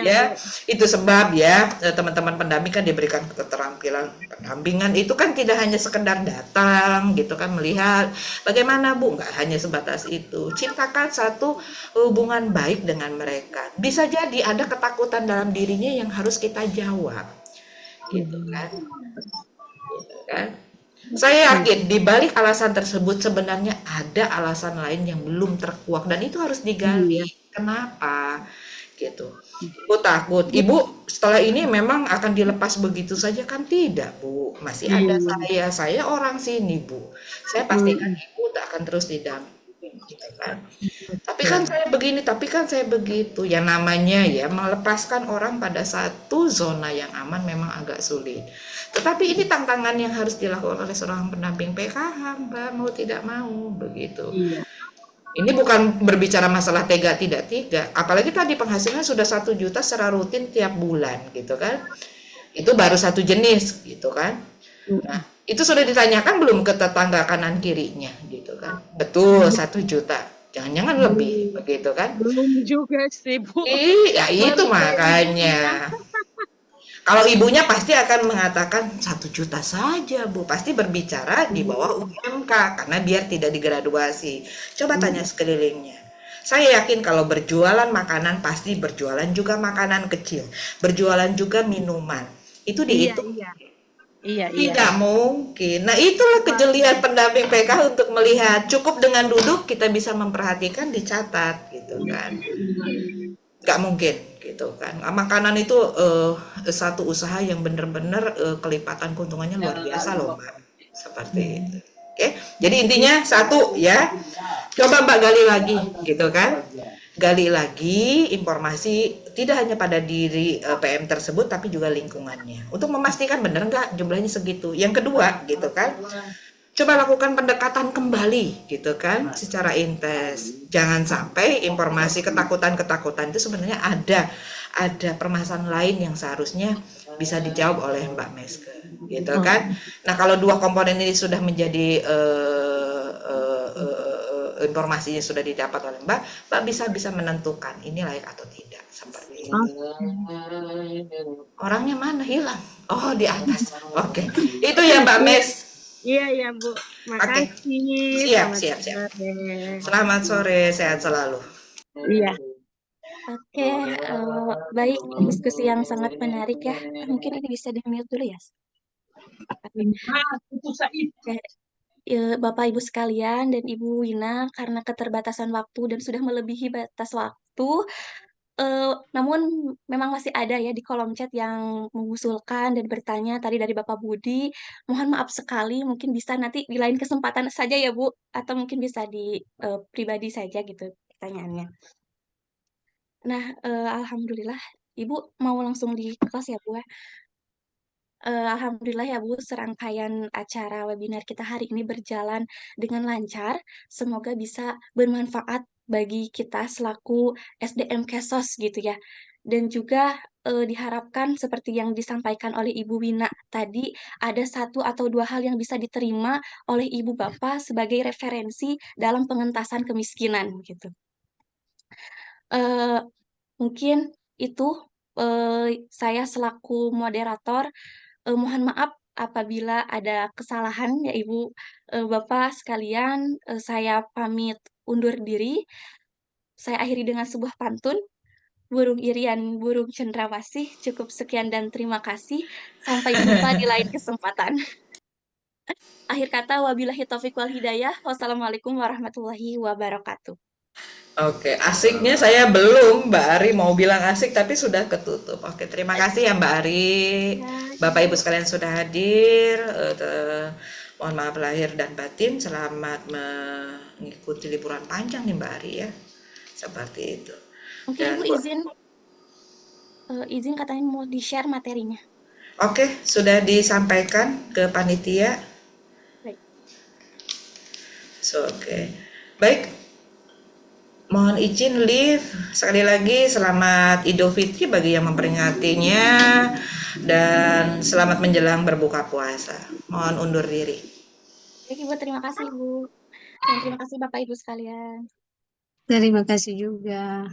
Ya, itu sebab ya teman-teman pendamping kan diberikan keterampilan pendampingan itu kan tidak hanya sekedar datang gitu kan, melihat bagaimana Bu, nggak hanya sebatas itu. Ciptakan satu hubungan baik dengan mereka. Bisa jadi ada ketakutan dalam dirinya yang harus kita jawab, gitu kan. Gitu kan. Saya yakin di balik alasan tersebut sebenarnya ada alasan lain yang belum terkuak dan itu harus digali. Kenapa? Gitu. Ibu takut. Ibu setelah ini memang akan dilepas begitu saja kan, tidak, Bu. Masih ada saya orang sini, Bu. Saya pastikan Ibu tak akan terus didampingi, gitu kan. Tapi kan saya begini, tapi kan saya begitu. Yang namanya ya melepaskan orang pada satu zona yang aman memang agak sulit. Tetapi ini tantangan yang harus dilakukan oleh seorang pendamping PKH, Mbak, mau tidak mau begitu. Ini bukan berbicara masalah tega tidak tega, apalagi tadi penghasilan sudah 1 juta secara rutin tiap bulan, gitu kan. Itu baru satu jenis, gitu kan. Nah, itu sudah ditanyakan belum ke tetangga kanan kirinya, gitu kan. Betul, 1 juta. Jangan-jangan lebih, begitu kan. Belum juga sih, Bu. Iya, itu makanya. Kalau ibunya pasti akan mengatakan 1 juta saja, Bu. Pasti berbicara di bawah UMK karena biar tidak digraduasi. Coba tanya sekelilingnya. Saya yakin kalau berjualan makanan pasti berjualan juga makanan kecil, berjualan juga minuman. Itu dihitung. Iya. Tidak mungkin. Nah, itulah kejelian pendamping PKH untuk melihat. Cukup dengan duduk kita bisa memperhatikan, dicatat, gitu kan. Nggak mungkin gitu kan. Makanan itu satu usaha yang benar-benar kelipatan keuntungannya luar biasa loh, Mbak. Seperti itu. Oke. Jadi intinya satu ya. Coba Mbak gali lagi gitu kan. Gali lagi informasi tidak hanya pada diri PM tersebut tapi juga lingkungannya. Untuk memastikan benar nggak jumlahnya segitu. Yang kedua gitu kan. Coba lakukan pendekatan kembali gitu kan secara intens. Jangan sampai informasi ketakutan-ketakutan itu sebenarnya ada permasalahan lain yang seharusnya bisa dijawab oleh Mbak Meske gitu kan. Nah, kalau dua komponen ini sudah menjadi informasinya sudah didapat oleh Mbak bisa menentukan ini layak atau tidak seperti itu. Orangnya mana hilang? Oh, di atas. Oke. Itu ya Mbak Mes. Iya, Bu. Makasih. Siap. Selamat sore, sehat selalu. Iya. Oke, baik, diskusi yang sangat menarik ya. Mungkin ini bisa di-mute dulu ya. Oke. Bapak Ibu sekalian dan Ibu Wina, karena keterbatasan waktu dan sudah melebihi batas waktu, namun memang masih ada ya di kolom chat yang mengusulkan dan bertanya tadi dari Bapak Budi. Mohon maaf sekali, mungkin bisa nanti di lain kesempatan saja ya Bu, atau mungkin bisa di pribadi saja gitu pertanyaannya. Nah, alhamdulillah, Ibu mau langsung di kelas ya Bu ya. Alhamdulillah ya Bu, serangkaian acara webinar kita hari ini berjalan dengan lancar. Semoga bisa bermanfaat bagi kita selaku SDM Kesos gitu ya. Dan juga diharapkan seperti yang disampaikan oleh Ibu Wina tadi, ada 1 atau 2 hal yang bisa diterima oleh Ibu Bapak sebagai referensi dalam pengentasan kemiskinan gitu. Mungkin itu saya selaku moderator. Mohon maaf apabila ada kesalahan ya Ibu, Bapak sekalian, saya pamit undur diri. Saya akhiri dengan sebuah pantun. burung irian, burung cendrawasih. Cukup sekian dan terima kasih. Sampai jumpa di lain kesempatan. Akhir kata, wabillahi taufiq wal hidayah. Wassalamualaikum warahmatullahi wabarakatuh. Oke, asiknya saya belum, Mbak Ari mau bilang asik tapi sudah ketutup. Oke, terima kasih ya Mbak Ari. Bapak Ibu sekalian sudah hadir. Mohon maaf lahir dan batin. Selamat mengikuti liburan panjang nih Mbak Ari ya. Seperti itu. Mungkin Dan Ibu izin katanya mau di-share materinya. oke, sudah disampaikan ke panitia. Baik. Oke. Baik. Mohon izin live sekali lagi selamat Idul Fitri bagi yang memperingatinya dan selamat menjelang berbuka puasa. Mohon undur diri. Baik, Ibu, terima kasih, Bu. Dan terima kasih Bapak Ibu sekalian. Terima kasih juga.